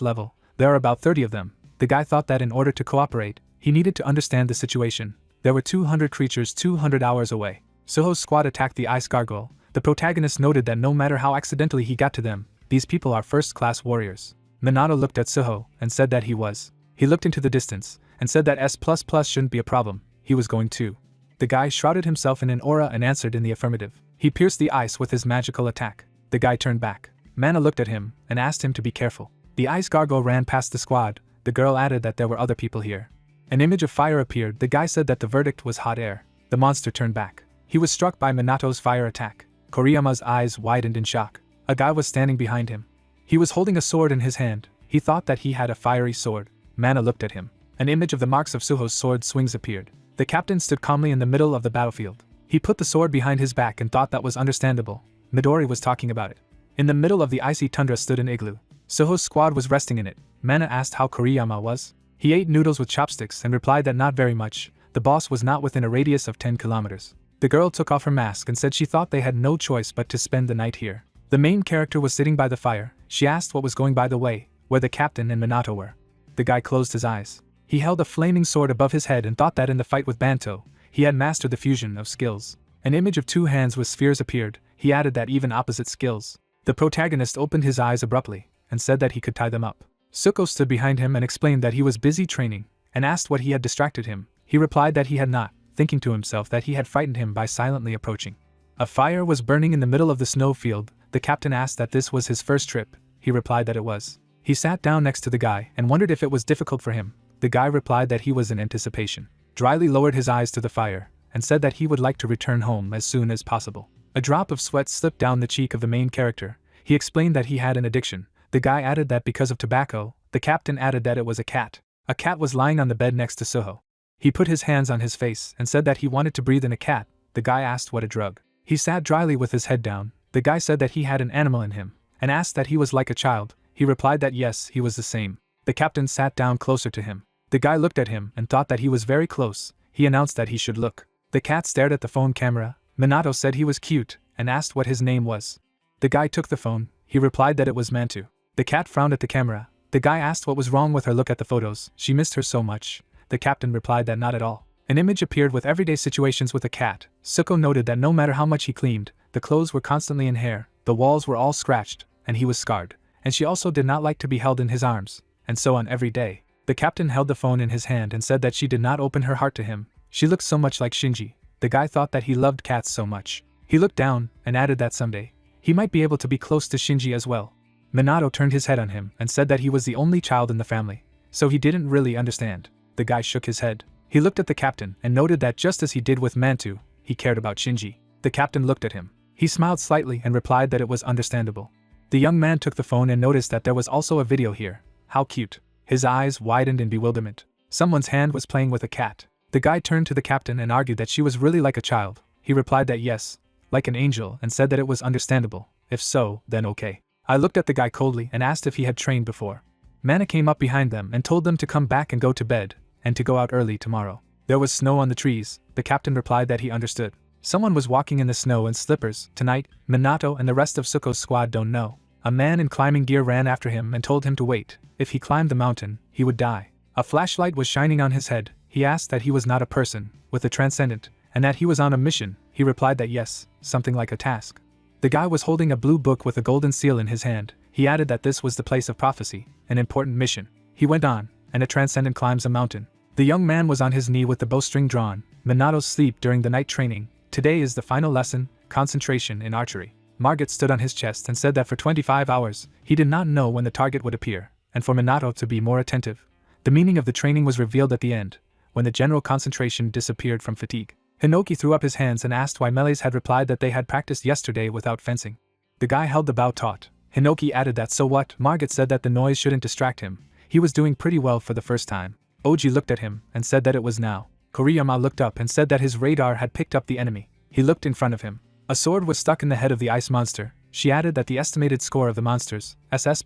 level, there are about 30 of them. The guy thought that in order to cooperate, he needed to understand the situation. There were 200 creatures 200 hours away. Suho's squad attacked the ice gargoyle. The protagonist noted that no matter how accidentally he got to them, these people are first-class warriors. Minato looked at Suho and said that he was. He looked into the distance and said that S++ shouldn't be a problem. He was going to. The guy shrouded himself in an aura and answered in the affirmative. He pierced the ice with his magical attack. The guy turned back. Mana looked at him and asked him to be careful. The ice gargoyle ran past the squad. The girl added that there were other people here. An image of fire appeared. The guy said that the verdict was hot air. The monster turned back. He was struck by Minato's fire attack. Koriyama's eyes widened in shock. A guy was standing behind him. He was holding a sword in his hand. He thought that he had a fiery sword. Mana looked at him. An image of the marks of Suho's sword swings appeared. The captain stood calmly in the middle of the battlefield. He put the sword behind his back and thought that was understandable. Midori was talking about it. In the middle of the icy tundra stood an igloo. Suho's squad was resting in it. Mana asked how Koriyama was. He ate noodles with chopsticks and replied that not very much. The boss was not within a radius of 10 kilometers. The girl took off her mask and said she thought they had no choice but to spend the night here. The main character was sitting by the fire. She asked what was going by the way, where the captain and Minato were. The guy closed his eyes. He held a flaming sword above his head and thought that in the fight with Banto, he had mastered the fusion of skills. An image of two hands with spheres appeared. He added that even opposite skills. The protagonist opened his eyes abruptly and said that he could tie them up. Suko stood behind him and explained that he was busy training and asked what he had distracted him. He replied that he had not, thinking to himself that he had frightened him by silently approaching. A fire was burning in the middle of the snow field. The captain asked that this was his first trip. He replied that it was. He sat down next to the guy and wondered if it was difficult for him. The guy replied that he was in anticipation. Dryly lowered his eyes to the fire and said that he would like to return home as soon as possible. A drop of sweat slipped down the cheek of the main character. He explained that he had an addiction. The guy added that because of tobacco. The captain added that it was a cat. A cat was lying on the bed next to Suho. He put his hands on his face and said that he wanted to breathe in a cat. The guy asked what a drug. He sat dryly with his head down. The guy said that he had an animal in him and asked that he was like a child. He replied that yes, he was the same. The captain sat down closer to him. The guy looked at him and thought that he was very close. He announced that he should look. The cat stared at the phone camera. Minato said he was cute and asked what his name was. The guy took the phone. He replied that it was Mantu. The cat frowned at the camera. The guy asked what was wrong with her. Look at the photos. She missed her so much. The captain replied that not at all. An image appeared with everyday situations with a cat. Suko noted that no matter how much he cleaned, the clothes were constantly in hair, the walls were all scratched, and he was scarred. And she also did not like to be held in his arms, and so on every day. The captain held the phone in his hand and said that she did not open her heart to him. She looked so much like Shinji. The guy thought that he loved cats so much. He looked down and added that someday he might be able to be close to Shinji as well. Minato turned his head on him and said that he was the only child in the family, so he didn't really understand. The guy shook his head. He looked at the captain and noted that just as he did with Mantu, he cared about Shinji. The captain looked at him. He smiled slightly and replied that it was understandable. The young man took the phone and noticed that there was also a video here. How cute. His eyes widened in bewilderment. Someone's hand was playing with a cat. The guy turned to the captain and argued that she was really like a child. He replied that yes, like an angel, and said that it was understandable. If so, then okay. I looked at the guy coldly and asked if he had trained before. Mana came up behind them and told them to come back and go to bed, and to go out early tomorrow. There was snow on the trees. The captain replied that he understood. Someone was walking in the snow in slippers. Tonight, Minato and the rest of Suko's squad don't know. A man in climbing gear ran after him and told him to wait. If he climbed the mountain, he would die. A flashlight was shining on his head. He asked that he was not a person, with a transcendent, and that he was on a mission. He replied that yes, something like a task. The guy was holding a blue book with a golden seal in his hand. He added that this was the place of prophecy, an important mission. He went on, and a transcendent climbs a mountain. The young man was on his knee with the bowstring drawn. Minato's sleep during the night training. Today is the final lesson, concentration in archery. Margit stood on his chest and said that for 25 hours, he did not know when the target would appear, and for Minato to be more attentive. The meaning of the training was revealed at the end, when the general concentration disappeared from fatigue. Hinoki threw up his hands and asked why Melees had replied that they had practiced yesterday without fencing. The guy held the bow taut. Hinoki added that so what? Margit said that the noise shouldn't distract him. He was doing pretty well for the first time. Oji looked at him and said that it was now. Koriyama looked up and said that his radar had picked up the enemy. He looked in front of him. A sword was stuck in the head of the ice monster. She added that the estimated score of the monsters, SS++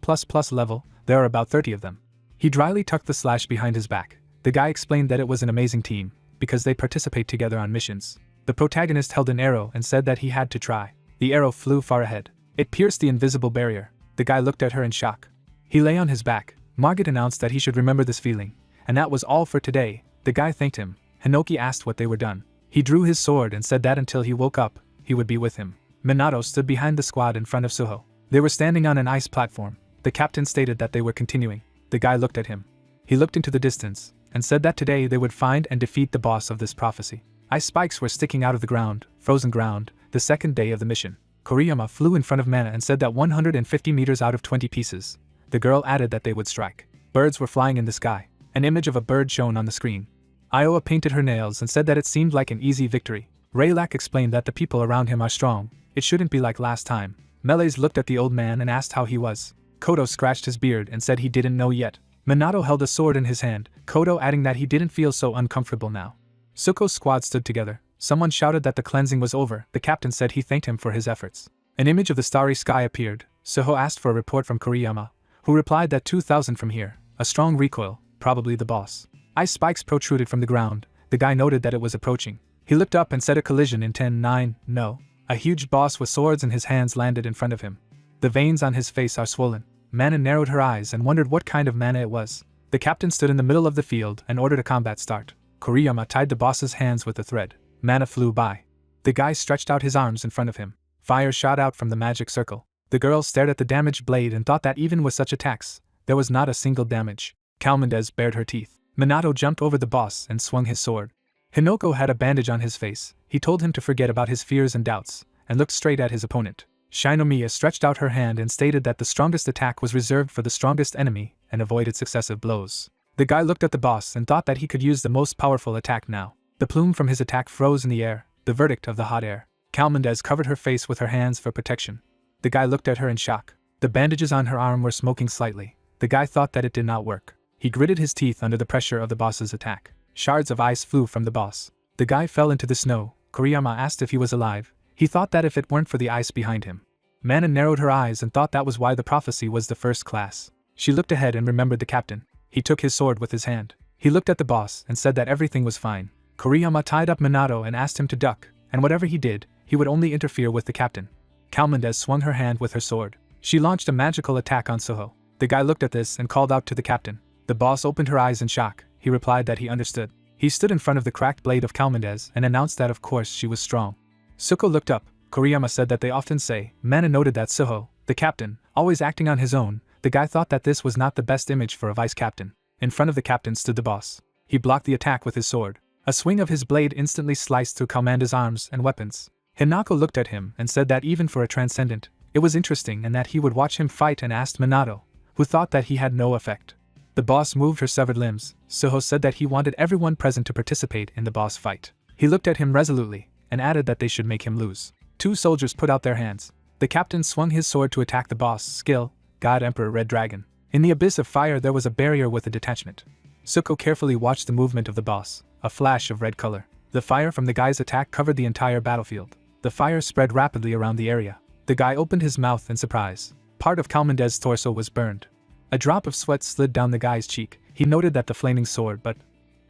level, there are about 30 of them. He dryly tucked the slash behind his back. The guy explained that it was an amazing team, because they participate together on missions. The protagonist held an arrow and said that he had to try. The arrow flew far ahead. It pierced the invisible barrier. The guy looked at her in shock. He lay on his back. Margit announced that he should remember this feeling. And that was all for today. The guy thanked him. Hinoki asked what they were done. He drew his sword and said that until he woke up, he would be with him. Minato stood behind the squad in front of Suho. They were standing on an ice platform. The captain stated that they were continuing. The guy looked at him. He looked into the distance, and said that today they would find and defeat the boss of this prophecy. Ice spikes were sticking out of the ground, frozen ground, the second day of the mission. Koriyama flew in front of Mana and said that 150 meters out of 20 pieces. The girl added that they would strike. Birds were flying in the sky. An image of a bird shone on the screen. Iowa painted her nails and said that it seemed like an easy victory. Raylak explained that the people around him are strong. It shouldn't be like last time. Melees looked at the old man and asked how he was. Kodo scratched his beard and said he didn't know yet. Minato held a sword in his hand, Kodo adding that he didn't feel so uncomfortable now. Suko's squad stood together. Someone shouted that the cleansing was over. The captain said he thanked him for his efforts. An image of the starry sky appeared. Suho asked for a report from Koriyama, who replied that 2,000 from here. A strong recoil, probably the boss. Ice spikes protruded from the ground. The guy noted that it was approaching. He looked up and said a collision in 10-9, no. A huge boss with swords in his hands landed in front of him. The veins on his face are swollen. Mana narrowed her eyes and wondered what kind of mana it was. The captain stood in the middle of the field and ordered a combat start. Koriyama tied the boss's hands with a thread. Mana flew by. The guy stretched out his arms in front of him. Fire shot out from the magic circle. The girl stared at the damaged blade and thought that even with such attacks, there was not a single damage. Calmandez bared her teeth. Minato jumped over the boss and swung his sword. Hinoko had a bandage on his face. He told him to forget about his fears and doubts, and looked straight at his opponent. Shinomiya stretched out her hand and stated that the strongest attack was reserved for the strongest enemy, and avoided successive blows. The guy looked at the boss and thought that he could use the most powerful attack now. The plume from his attack froze in the air, the verdict of the hot air. Calmandez covered her face with her hands for protection. The guy looked at her in shock. The bandages on her arm were smoking slightly. The guy thought that it did not work. He gritted his teeth under the pressure of the boss's attack. Shards of ice flew from the boss. The guy fell into the snow. Koriyama asked if he was alive. He thought that if it weren't for the ice behind him. Mana narrowed her eyes and thought that was why the prophecy was the first class. She looked ahead and remembered the captain. He took his sword with his hand. He looked at the boss and said that everything was fine. Koriyama tied up Minato and asked him to duck, and whatever he did, he would only interfere with the captain. Calmandez swung her hand with her sword. She launched a magical attack on Suho. The guy looked at this and called out to the captain. The boss opened her eyes in shock. He replied that he understood. He stood in front of the cracked blade of Calmandez and announced that of course she was strong. Suko looked up. Koriyama said that they often say. Mana noted that Suho, the captain, always acting on his own. The guy thought that this was not the best image for a vice captain. In front of the captain stood the boss. He blocked the attack with his sword. A swing of his blade instantly sliced through Calmanda's arms and weapons. Hinako looked at him and said that even for a transcendent, it was interesting and that he would watch him fight, and asked Minato, who thought that he had no effect. The boss moved her severed limbs. Suho said that he wanted everyone present to participate in the boss fight. He looked at him resolutely and added that they should make him lose. Two soldiers put out their hands. The captain swung his sword to attack the boss. Skill, God Emperor Red Dragon. In the abyss of fire there was a barrier with a detachment. Suko carefully watched the movement of the boss. A flash of red color. The fire from the guy's attack covered the entire battlefield. The fire spread rapidly around the area. The guy opened his mouth in surprise. Part of Calmandez's torso was burned. A drop of sweat slid down the guy's cheek. He noted that the flaming sword, but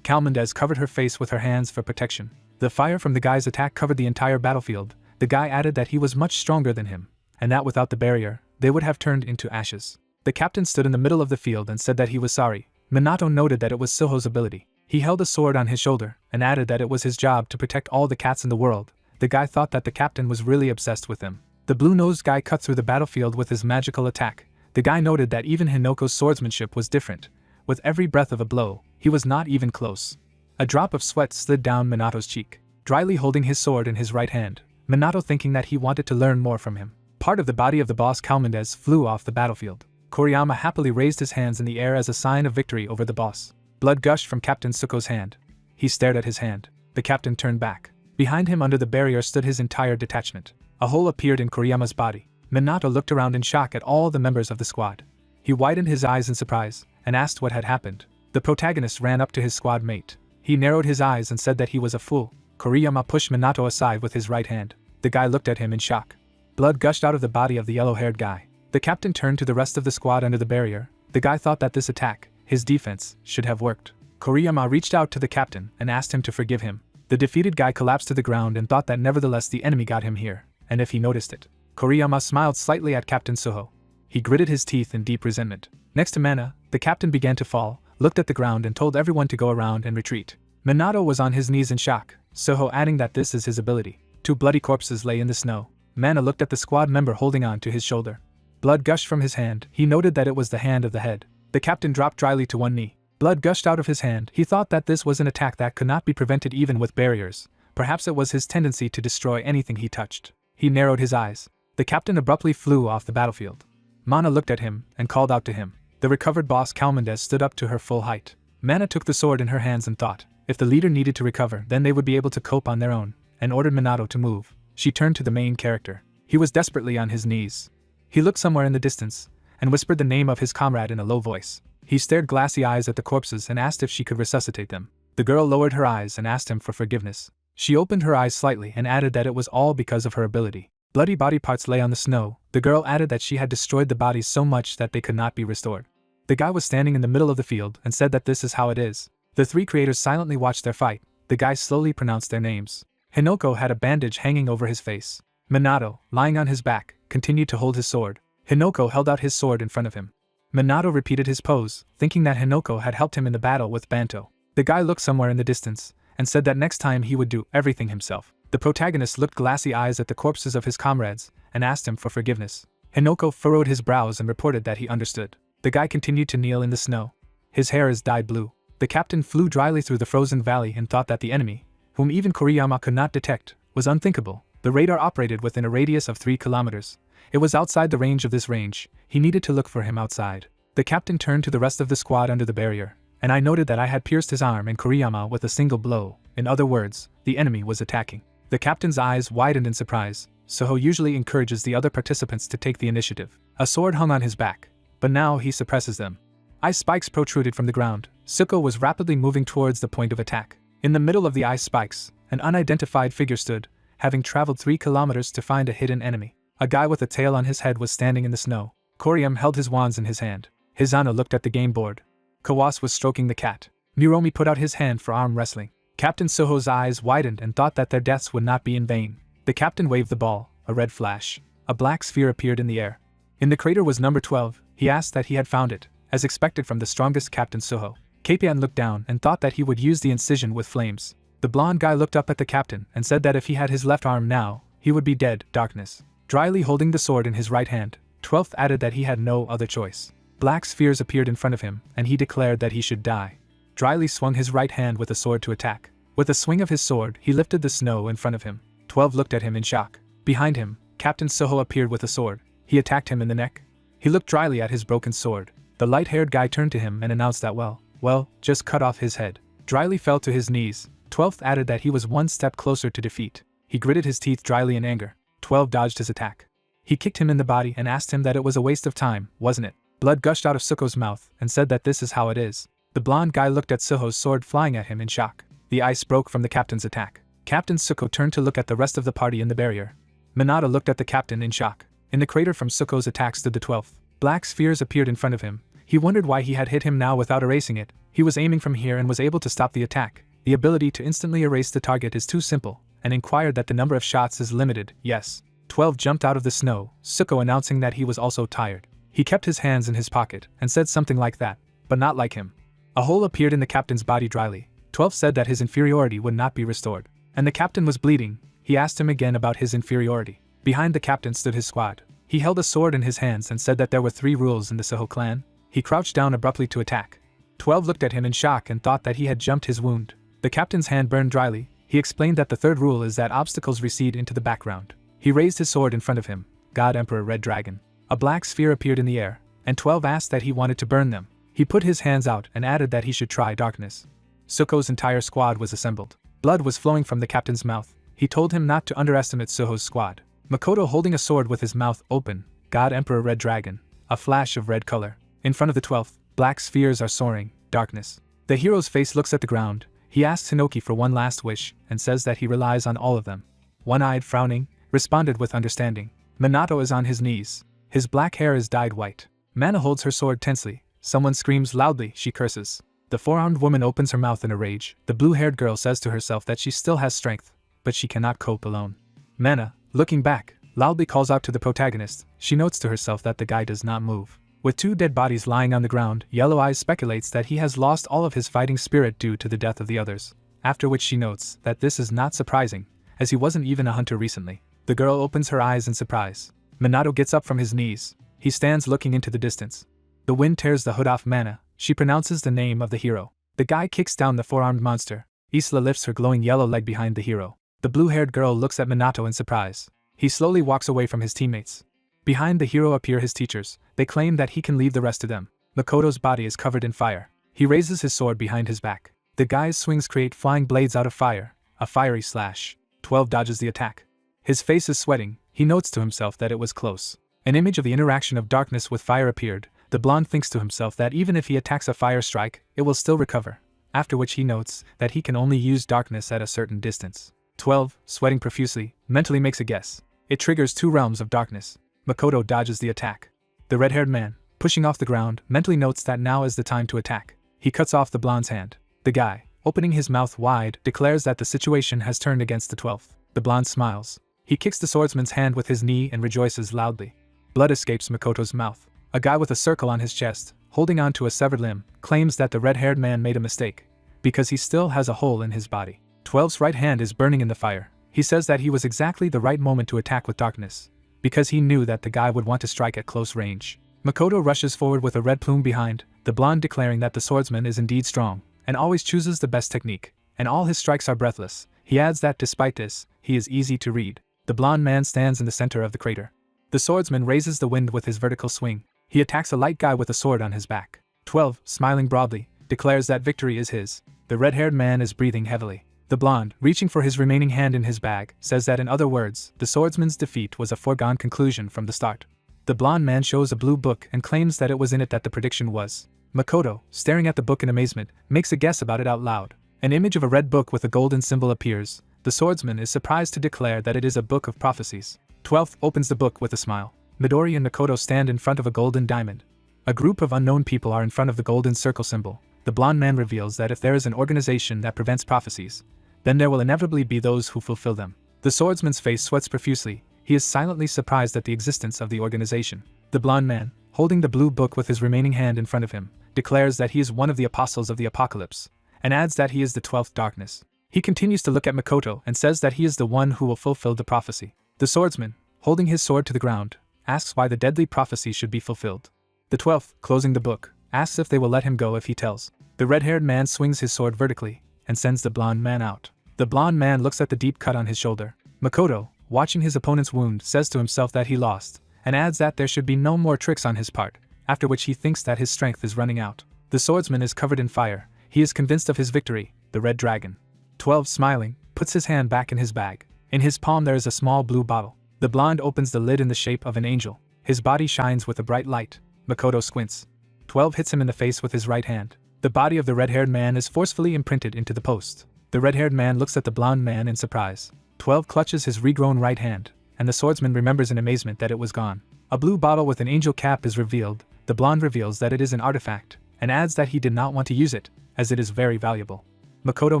Calmandez covered her face with her hands for protection. The fire from the guy's attack covered the entire battlefield. The guy added that he was much stronger than him, and that without the barrier, they would have turned into ashes. The captain stood in the middle of the field and said that he was sorry. Minato noted that it was Suho's ability. He held a sword on his shoulder and added that it was his job to protect all the cats in the world. The guy thought that the captain was really obsessed with him. The blue-nosed guy cut through the battlefield with his magical attack. The guy noted that even Hinoko's swordsmanship was different. With every breath of a blow, he was not even close. A drop of sweat slid down Minato's cheek. Dryly holding his sword in his right hand, Minato thinking that he wanted to learn more from him. Part of the body of the boss Calmandez flew off the battlefield. Koriyama happily raised his hands in the air as a sign of victory over the boss. Blood gushed from Captain Suko's hand. He stared at his hand. The captain turned back. Behind him under the barrier stood his entire detachment. A hole appeared in Koriyama's body. Minato looked around in shock at all the members of the squad. He widened his eyes in surprise and asked what had happened. The protagonist ran up to his squad mate. He narrowed his eyes and said that he was a fool. Koriyama pushed Minato aside with his right hand. The guy looked at him in shock. Blood gushed out of the body of the yellow-haired guy. The captain turned to the rest of the squad under the barrier. The guy thought that this attack, his defense, should have worked. Koriyama reached out to the captain and asked him to forgive him. The defeated guy collapsed to the ground and thought that nevertheless the enemy got him here, and if he noticed it. Koriyama smiled slightly at Captain Suho. He gritted his teeth in deep resentment. Next to Mana, the captain began to fall, looked at the ground and told everyone to go around and retreat. Minato was on his knees in shock, Suho adding that this is his ability. 2 bloody corpses lay in the snow. Mana looked at the squad member holding on to his shoulder. Blood gushed from his hand. He noted that it was the hand of the head. The captain dropped dryly to one knee. Blood gushed out of his hand. He thought that this was an attack that could not be prevented even with barriers. Perhaps it was his tendency to destroy anything he touched. He narrowed his eyes. The captain abruptly flew off the battlefield. Mana looked at him and called out to him. The recovered boss Kalmandez stood up to her full height. Mana took the sword in her hands and thought, if the leader needed to recover, then they would be able to cope on their own, and ordered Minato to move. She turned to the main character. He was desperately on his knees. He looked somewhere in the distance, and whispered the name of his comrade in a low voice. He stared glassy eyes at the corpses and asked if she could resuscitate them. The girl lowered her eyes and asked him for forgiveness. She opened her eyes slightly and added that it was all because of her ability. Bloody body parts lay on the snow. The girl added that she had destroyed the bodies so much that they could not be restored. The guy was standing in the middle of the field and said that this is how it is. The 3 creators silently watched their fight. The guy slowly pronounced their names. Hinoko had a bandage hanging over his face. Minato, lying on his back, continued to hold his sword. Hinoko held out his sword in front of him. Minato repeated his pose, thinking that Hinoko had helped him in the battle with Banto. The guy looked somewhere in the distance, and said that next time he would do everything himself. The protagonist looked glassy eyes at the corpses of his comrades, and asked him for forgiveness. Hinoko furrowed his brows and reported that he understood. The guy continued to kneel in the snow. His hair is dyed blue. The captain flew dryly through the frozen valley and thought that the enemy, whom even Koriyama could not detect, was unthinkable. The radar operated within a radius of 3 kilometers. It was outside the range of this range. He needed to look for him outside. The captain turned to the rest of the squad under the barrier, and I noted that I had pierced his arm and Koriyama with a single blow. In other words, the enemy was attacking. The captain's eyes widened in surprise. Suho usually encourages the other participants to take the initiative. A sword hung on his back, but now he suppresses them. Ice spikes protruded from the ground. Suko was rapidly moving towards the point of attack. In the middle of the ice spikes, an unidentified figure stood, having traveled 3 kilometers to find a hidden enemy. A guy with a tail on his head was standing in the snow. Koriyama held his wands in his hand. Hizano looked at the game board. Kawas was stroking the cat. Miromi put out his hand for arm wrestling. Captain Suho's eyes widened and thought that their deaths would not be in vain. The captain waved the ball. A red flash. A black sphere appeared in the air. In the crater was number 12. He asked that he had found it, as expected from the strongest Captain Suho. Kapian looked down and thought that he would use the incision with flames. The blonde guy looked up at the captain and said that if he had his left arm now, he would be dead. Darkness. Dryly holding the sword in his right hand, 12th added that he had no other choice. Black spheres appeared in front of him, and he declared that he should die. Dryly swung his right hand with a sword to attack. With a swing of his sword, he lifted the snow in front of him. 12 looked at him in shock. Behind him, Captain Suho appeared with a sword. He attacked him in the neck. He looked dryly at his broken sword. The light-haired guy turned to him and announced that well, just cut off his head. Dryly fell to his knees. 12th added that he was one step closer to defeat. He gritted his teeth dryly in anger. 12 dodged his attack. He kicked him in the body and asked him that it was a waste of time, wasn't it? Blood gushed out of Suko's mouth and said that this is how it is. The blonde guy looked at Suho's sword flying at him in shock. The ice broke from the captain's attack. Captain Suko turned to look at the rest of the party in the barrier. Minato looked at the captain in shock. In the crater from Suko's attack stood the 12th. Black spheres appeared in front of him. He wondered why he had hit him now without erasing it. He was aiming from here and was able to stop the attack. The ability to instantly erase the target is too simple, and inquired that the number of shots is limited. Yes. 12 jumped out of the snow, Suko announcing that he was also tired. He kept his hands in his pocket and said something like that, but not like him. A hole appeared in the captain's body dryly. 12 said that his inferiority would not be restored. And the captain was bleeding. He asked him again about his inferiority. Behind the captain stood his squad. He held a sword in his hands and said that there were 3 rules in the Suho clan. He crouched down abruptly to attack. 12 looked at him in shock and thought that he had jumped his wound. The captain's hand burned dryly. He explained that the 3rd rule is that obstacles recede into the background. He raised his sword in front of him. God Emperor Red Dragon. A black sphere appeared in the air, and 12 asked that he wanted to burn them. He put his hands out and added that he should try darkness. Suko's entire squad was assembled. Blood was flowing from the captain's mouth. He told him not to underestimate Suho's squad. Makoto holding a sword with his mouth open. God Emperor Red Dragon. A flash of red color. In front of the 12th, black spheres are soaring. Darkness. The hero's face looks at the ground. He asks Hinoki for one last wish, and says that he relies on all of them. One-eyed frowning, responded with understanding. Minato is on his knees. His black hair is dyed white. Mana holds her sword tensely. Someone screams loudly, she curses. The 4-armed woman opens her mouth in a rage. The blue-haired girl says to herself that she still has strength, but she cannot cope alone. Mana, looking back, loudly calls out to the protagonist. She notes to herself that the guy does not move. With 2 dead bodies lying on the ground, Yellow Eyes speculates that he has lost all of his fighting spirit due to the death of the others, after which she notes that this is not surprising, as he wasn't even a hunter recently. The girl opens her eyes in surprise. Minato gets up from his knees. He stands looking into the distance. The wind tears the hood off Mana. She pronounces the name of the hero. The guy kicks down the 4-armed monster. Isla lifts her glowing yellow leg behind the hero. The blue-haired girl looks at Minato in surprise. He slowly walks away from his teammates. Behind the hero appear his teachers. They claim that he can leave the rest to them. Makoto's body is covered in fire. He raises his sword behind his back. The guy's swings create flying blades out of fire. A fiery slash. 12 dodges the attack. His face is sweating. He notes to himself that it was close. An image of the interaction of darkness with fire appeared. The blonde thinks to himself that even if he attacks a fire strike, it will still recover. After which he notes that he can only use darkness at a certain distance. 12, sweating profusely, mentally makes a guess. It triggers 2 realms of darkness. Makoto dodges the attack. The red-haired man, pushing off the ground, mentally notes that now is the time to attack. He cuts off the blonde's hand. The guy, opening his mouth wide, declares that the situation has turned against the 12th. The blonde smiles. He kicks the swordsman's hand with his knee and rejoices loudly. Blood escapes Makoto's mouth. A guy with a circle on his chest, holding on to a severed limb, claims that the red-haired man made a mistake, because he still has a hole in his body. 12's right hand is burning in the fire. He says that he was exactly the right moment to attack with darkness, because he knew that the guy would want to strike at close range. Makoto rushes forward with a red plume behind, the blonde declaring that the swordsman is indeed strong, and always chooses the best technique, and all his strikes are breathless. He adds that despite this, he is easy to read. The blonde man stands in the center of the crater. The swordsman raises the wind with his vertical swing. He attacks a light guy with a sword on his back. 12, smiling broadly, declares that victory is his. The red-haired man is breathing heavily. The blonde, reaching for his remaining hand in his bag, says that in other words, the swordsman's defeat was a foregone conclusion from the start. The blonde man shows a blue book and claims that it was in it that the prediction was. Makoto, staring at the book in amazement, makes a guess about it out loud. An image of a red book with a golden symbol appears. The swordsman is surprised to declare that it is a book of prophecies. 12th opens the book with a smile. Midori and Makoto stand in front of a golden diamond. A group of unknown people are in front of the golden circle symbol. The blonde man reveals that if there is an organization that prevents prophecies, then there will inevitably be those who fulfill them. The swordsman's face sweats profusely. He is silently surprised at the existence of the organization. The blonde man, holding the blue book with his remaining hand in front of him, declares that he is one of the apostles of the apocalypse, and adds that he is the 12th darkness. He continues to look at Makoto and says that he is the one who will fulfill the prophecy. The swordsman, holding his sword to the ground, asks why the deadly prophecy should be fulfilled. The 12th, closing the book, asks if they will let him go if he tells. The red-haired man swings his sword vertically and sends the blonde man out. The blonde man looks at the deep cut on his shoulder. Makoto, watching his opponent's wound, says to himself that he lost, and adds that there should be no more tricks on his part, after which he thinks that his strength is running out. The swordsman is covered in fire. He is convinced of his victory, the red dragon. 12, smiling, puts his hand back in his bag. In his palm there is a small blue bottle. The blonde opens the lid in the shape of an angel. His body shines with a bright light. Makoto squints. 12 hits him in the face with his right hand. The body of the red-haired man is forcefully imprinted into the post. The red-haired man looks at the blonde man in surprise. 12 clutches his regrown right hand, and the swordsman remembers in amazement that it was gone. A blue bottle with an angel cap is revealed. The blonde reveals that it is an artifact, and adds that he did not want to use it, as it is very valuable. Makoto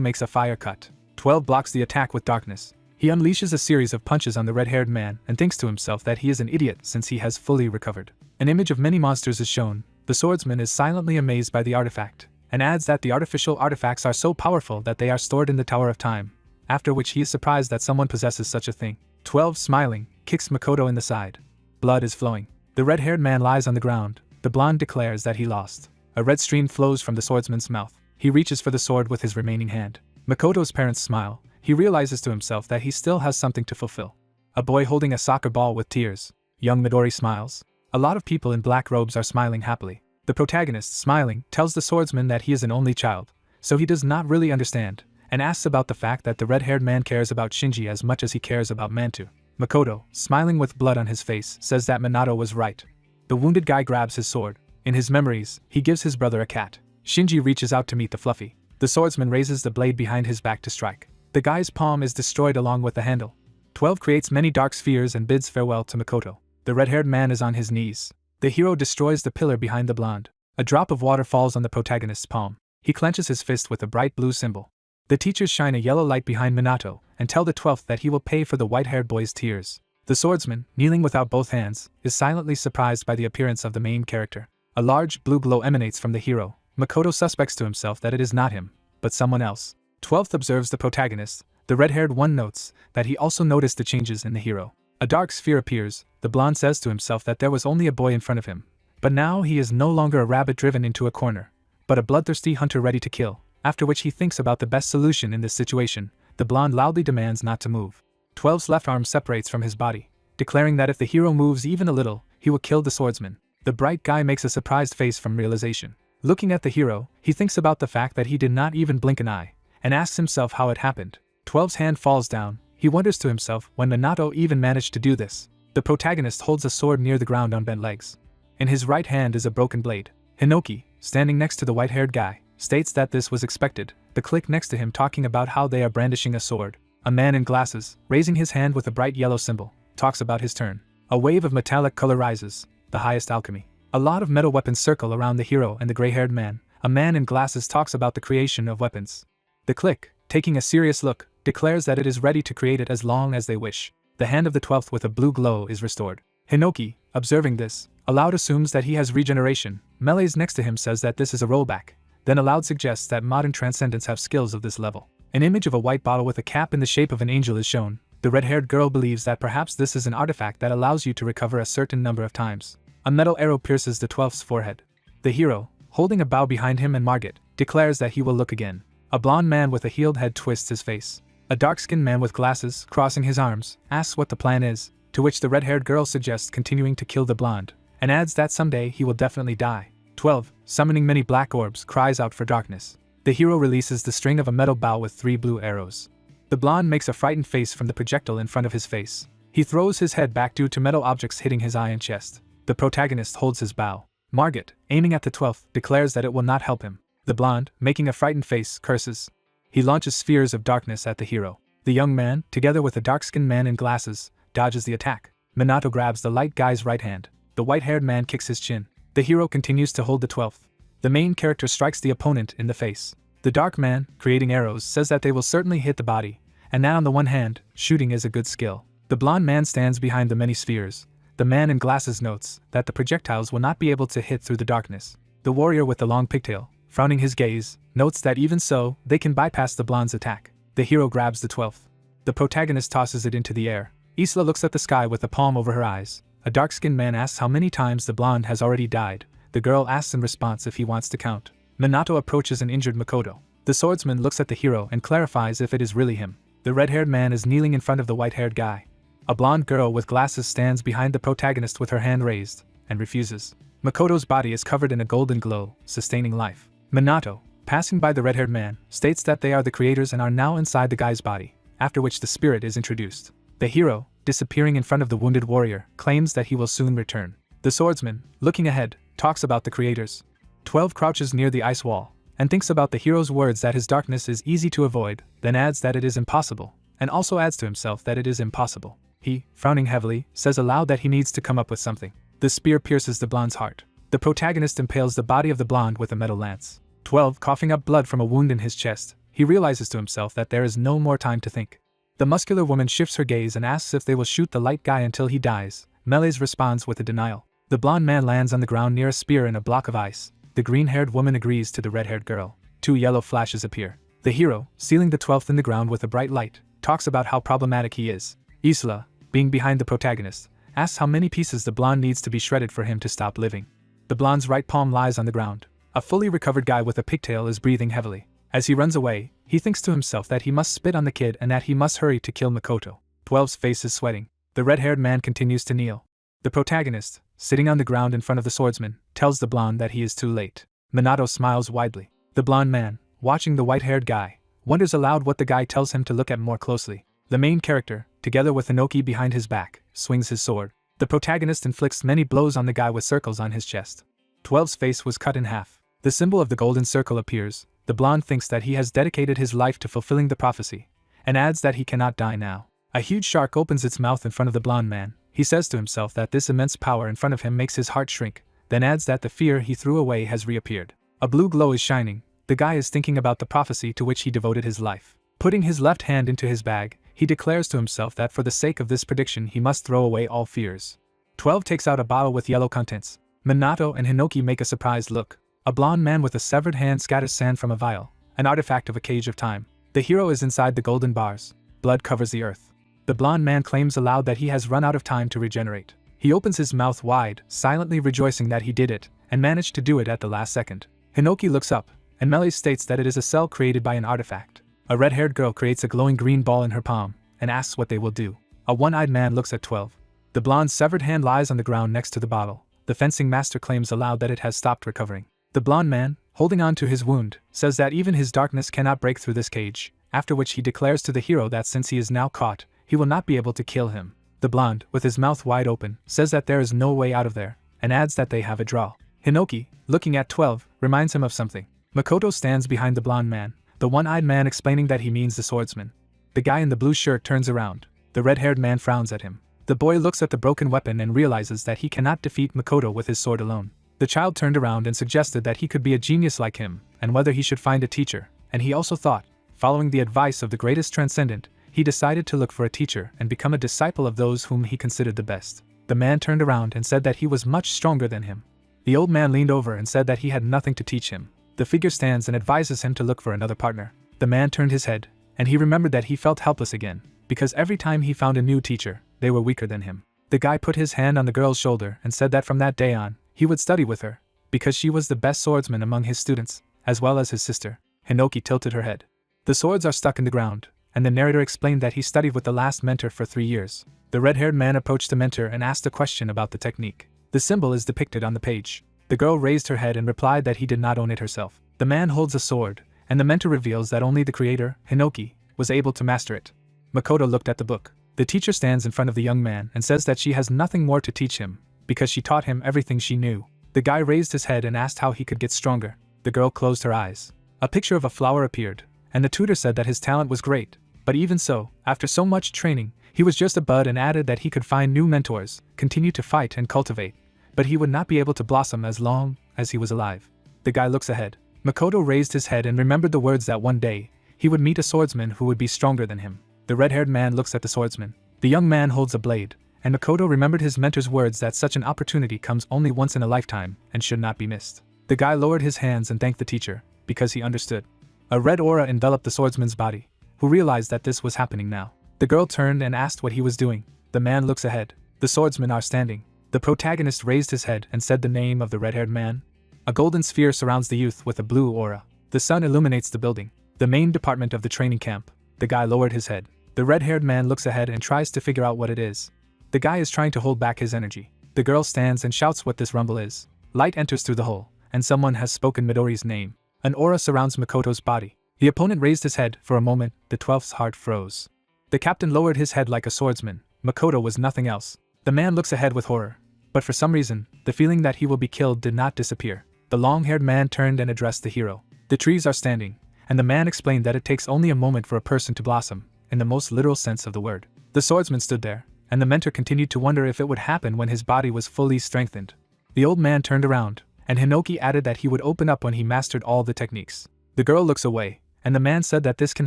makes a fire cut. 12 blocks the attack with darkness. He unleashes a series of punches on the red-haired man and thinks to himself that he is an idiot since he has fully recovered. An image of many monsters is shown. The swordsman is silently amazed by the artifact, and adds that the artificial artifacts are so powerful that they are stored in the Tower of Time, after which he is surprised that someone possesses such a thing. 12, smiling, kicks Makoto in the side. Blood is flowing. The red-haired man lies on the ground. The blonde declares that he lost. A red stream flows from the swordsman's mouth. He reaches for the sword with his remaining hand. Makoto's parents smile. He realizes to himself that he still has something to fulfill. A boy holding a soccer ball with tears. Young Midori smiles. A lot of people in black robes are smiling happily. The protagonist, smiling, tells the swordsman that he is an only child, so he does not really understand, and asks about the fact that the red-haired man cares about Shinji as much as he cares about Mantu. Makoto, smiling with blood on his face, says that Minato was right. The wounded guy grabs his sword. In his memories, he gives his brother a cat. Shinji reaches out to meet the Fluffy. The swordsman raises the blade behind his back to strike. The guy's palm is destroyed along with the handle. 12 creates many dark spheres and bids farewell to Makoto. The red-haired man is on his knees. The hero destroys the pillar behind the blonde. A drop of water falls on the protagonist's palm. He clenches his fist with a bright blue symbol. The teachers shine a yellow light behind Minato and tell the 12th that he will pay for the white-haired boy's tears. The swordsman, kneeling without both hands, is silently surprised by the appearance of the main character. A large blue glow emanates from the hero. Makoto suspects to himself that it is not him, but someone else. 12th observes the protagonist. The red-haired one notes that he also noticed the changes in the hero. A dark sphere appears. The blonde says to himself that there was only a boy in front of him. But now he is no longer a rabbit driven into a corner, but a bloodthirsty hunter ready to kill. After which he thinks about the best solution in this situation. The blonde loudly demands not to move. 12's left arm separates from his body, declaring that if the hero moves even a little, he will kill the swordsman. The bright guy makes a surprised face from realization. Looking at the hero, he thinks about the fact that he did not even blink an eye, and asks himself how it happened. 12's hand falls down. He wonders to himself when Minato even managed to do this. The protagonist holds a sword near the ground on bent legs. In his right hand is a broken blade. Hinoki, standing next to the white-haired guy, states that this was expected. The clique next to him talking about how they are brandishing a sword. A man in glasses, raising his hand with a bright yellow symbol, talks about his turn. A wave of metallic color rises, the highest alchemy. A lot of metal weapons circle around the hero and the gray-haired man. A man in glasses talks about the creation of weapons. The clique, taking a serious look, declares that it is ready to create it as long as they wish. The hand of the 12th with a blue glow is restored. Hinoki, observing this, aloud assumes that he has regeneration. Melee's next to him says that this is a rollback. Then aloud suggests that modern transcendents have skills of this level. An image of a white bottle with a cap in the shape of an angel is shown. The red-haired girl believes that perhaps this is an artifact that allows you to recover a certain number of times. A metal arrow pierces the 12th's forehead. The hero, holding a bow behind him and Margit, declares that he will look again. A blonde man with a healed head twists his face. A dark-skinned man with glasses, crossing his arms, asks what the plan is, to which the red-haired girl suggests continuing to kill the blonde, and adds that someday he will definitely die. 12, summoning many black orbs, cries out for darkness. The hero releases the string of a metal bow with 3 blue arrows. The blonde makes a frightened face from the projectile in front of his face. He throws his head back due to metal objects hitting his eye and chest. The protagonist holds his bow. Margit, aiming at the 12th, declares that it will not help him. The blonde, making a frightened face, curses. He launches spheres of darkness at the hero. The young man, together with a dark-skinned man in glasses, dodges the attack. Minato grabs the light guy's right hand. The white-haired man kicks his chin. The hero continues to hold the 12th. The main character strikes the opponent in the face. The dark man, creating arrows, says that they will certainly hit the body, and that on the one hand, shooting is a good skill. The blonde man stands behind the many spheres. The man in glasses notes that the projectiles will not be able to hit through the darkness. The warrior with the long pigtail, frowning his gaze, notes that even so, they can bypass the blonde's attack. The hero grabs the 12th. The protagonist tosses it into the air. Isla looks at the sky with a palm over her eyes. A dark-skinned man asks how many times the blonde has already died. The girl asks in response if he wants to count. Minato approaches an injured Makoto. The swordsman looks at the hero and clarifies if it is really him. The red-haired man is kneeling in front of the white-haired guy. A blonde girl with glasses stands behind the protagonist with her hand raised, and refuses. Makoto's body is covered in a golden glow, sustaining life. Minato, passing by the red-haired man, states that they are the creators and are now inside the guy's body, after which the spirit is introduced. The hero, disappearing in front of the wounded warrior, claims that he will soon return. The swordsman, looking ahead, talks about the creators. 12 crouches near the ice wall, and thinks about the hero's words that his darkness is easy to avoid, then adds that it is impossible, and also adds to himself that it is impossible. He, frowning heavily, says aloud that he needs to come up with something. The spear pierces the blonde's heart. The protagonist impales the body of the blonde with a metal lance. 12, coughing up blood from a wound in his chest, he realizes to himself that there is no more time to think. The muscular woman shifts her gaze and asks if they will shoot the light guy until he dies. Melee's responds with a denial. The blonde man lands on the ground near a spear and a block of ice. The green-haired woman agrees to the red-haired girl. 2 yellow flashes appear. The hero, sealing the 12th in the ground with a bright light, talks about how problematic he is. Isla, being behind the protagonist, asks how many pieces the blonde needs to be shredded for him to stop living. The blonde's right palm lies on the ground. A fully recovered guy with a pigtail is breathing heavily. As he runs away, he thinks to himself that he must spit on the kid and that he must hurry to kill Makoto. 12's face is sweating. The red-haired man continues to kneel. The protagonist, sitting on the ground in front of the swordsman, tells the blonde that he is too late. Minato smiles widely. The blonde man, watching the white-haired guy, wonders aloud what the guy tells him to look at more closely. The main character, together with Inoki behind his back, swings his sword. The protagonist inflicts many blows on the guy with circles on his chest. 12's face was cut in half. The symbol of the golden circle appears. The blonde thinks that he has dedicated his life to fulfilling the prophecy, and adds that he cannot die now. A huge shark opens its mouth in front of the blonde man. He says to himself that this immense power in front of him makes his heart shrink, then adds that the fear he threw away has reappeared. A blue glow is shining. The guy is thinking about the prophecy to which he devoted his life. Putting his left hand into his bag, he declares to himself that for the sake of this prediction he must throw away all fears. 12 takes out a bottle with yellow contents. Minato and Hinoki make a surprised look. A blonde man with a severed hand scatters sand from a vial, an artifact of a cage of time. The hero is inside the golden bars. Blood covers the earth. The blonde man claims aloud that he has run out of time to regenerate. He opens his mouth wide, silently rejoicing that he did it, and managed to do it at the last second. Hinoki looks up, and Melee states that it is a cell created by an artifact. A red-haired girl creates a glowing green ball in her palm, and asks what they will do. A one-eyed man looks at 12. The blonde's severed hand lies on the ground next to the bottle. The fencing master claims aloud that it has stopped recovering. The blonde man, holding on to his wound, says that even his darkness cannot break through this cage, after which he declares to the hero that since he is now caught, he will not be able to kill him. The blonde, with his mouth wide open, says that there is no way out of there, and adds that they have a draw. Hinoki, looking at 12, reminds him of something. Makoto stands behind the blonde man, the one-eyed man explaining that he means the swordsman. The guy in the blue shirt turns around. The red-haired man frowns at him. The boy looks at the broken weapon and realizes that he cannot defeat Makoto with his sword alone. The child turned around and suggested that he could be a genius like him, and whether he should find a teacher, and he also thought, following the advice of the greatest transcendent, he decided to look for a teacher and become a disciple of those whom he considered the best. The man turned around and said that he was much stronger than him. The old man leaned over and said that he had nothing to teach him. The figure stands and advises him to look for another partner. The man turned his head, and he remembered that he felt helpless again, because every time he found a new teacher, they were weaker than him. The guy put his hand on the girl's shoulder and said that from that day on, he would study with her, because she was the best swordsman among his students, as well as his sister. Hinoki tilted her head. The swords are stuck in the ground, and the narrator explained that he studied with the last mentor for 3 years. The red-haired man approached the mentor and asked a question about the technique. The symbol is depicted on the page. The girl raised her head and replied that he did not own it herself. The man holds a sword, and the mentor reveals that only the creator, Hinoki, was able to master it. Makoto looked at the book. The teacher stands in front of the young man and says that she has nothing more to teach him, because she taught him everything she knew. The guy raised his head and asked how he could get stronger. The girl closed her eyes. A picture of a flower appeared, and the tutor said that his talent was great, but even so, after so much training, he was just a bud, and added that he could find new mentors, continue to fight and cultivate, but he would not be able to blossom as long as he was alive. The guy looks ahead. Makoto raised his head and remembered the words that one day, he would meet a swordsman who would be stronger than him. The red-haired man looks at the swordsman. The young man holds a blade, and Makoto remembered his mentor's words that such an opportunity comes only once in a lifetime and should not be missed. The guy lowered his hands and thanked the teacher, because he understood. A red aura enveloped the swordsman's body, who realized that this was happening now. The girl turned and asked what he was doing. The man looks ahead. The swordsmen are standing. The protagonist raised his head and said the name of the red-haired man. A golden sphere surrounds the youth with a blue aura. The sun illuminates the building, the main department of the training camp. The guy lowered his head. The red-haired man looks ahead and tries to figure out what it is. The guy is trying to hold back his energy. The girl stands and shouts what this rumble is. Light enters through the hole, and someone has spoken Midori's name. An aura surrounds Makoto's body. The opponent raised his head. For a moment, the 12th's heart froze. The captain lowered his head like a swordsman. Makoto was nothing else. The man looks ahead with horror, but for some reason, the feeling that he will be killed did not disappear. The long-haired man turned and addressed the hero. The trees are standing, and the man explained that it takes only a moment for a person to blossom, in the most literal sense of the word. The swordsman stood there, and the mentor continued to wonder if it would happen when his body was fully strengthened. The old man turned around, and Hinoki added that he would open up when he mastered all the techniques. The girl looks away, and the man said that this can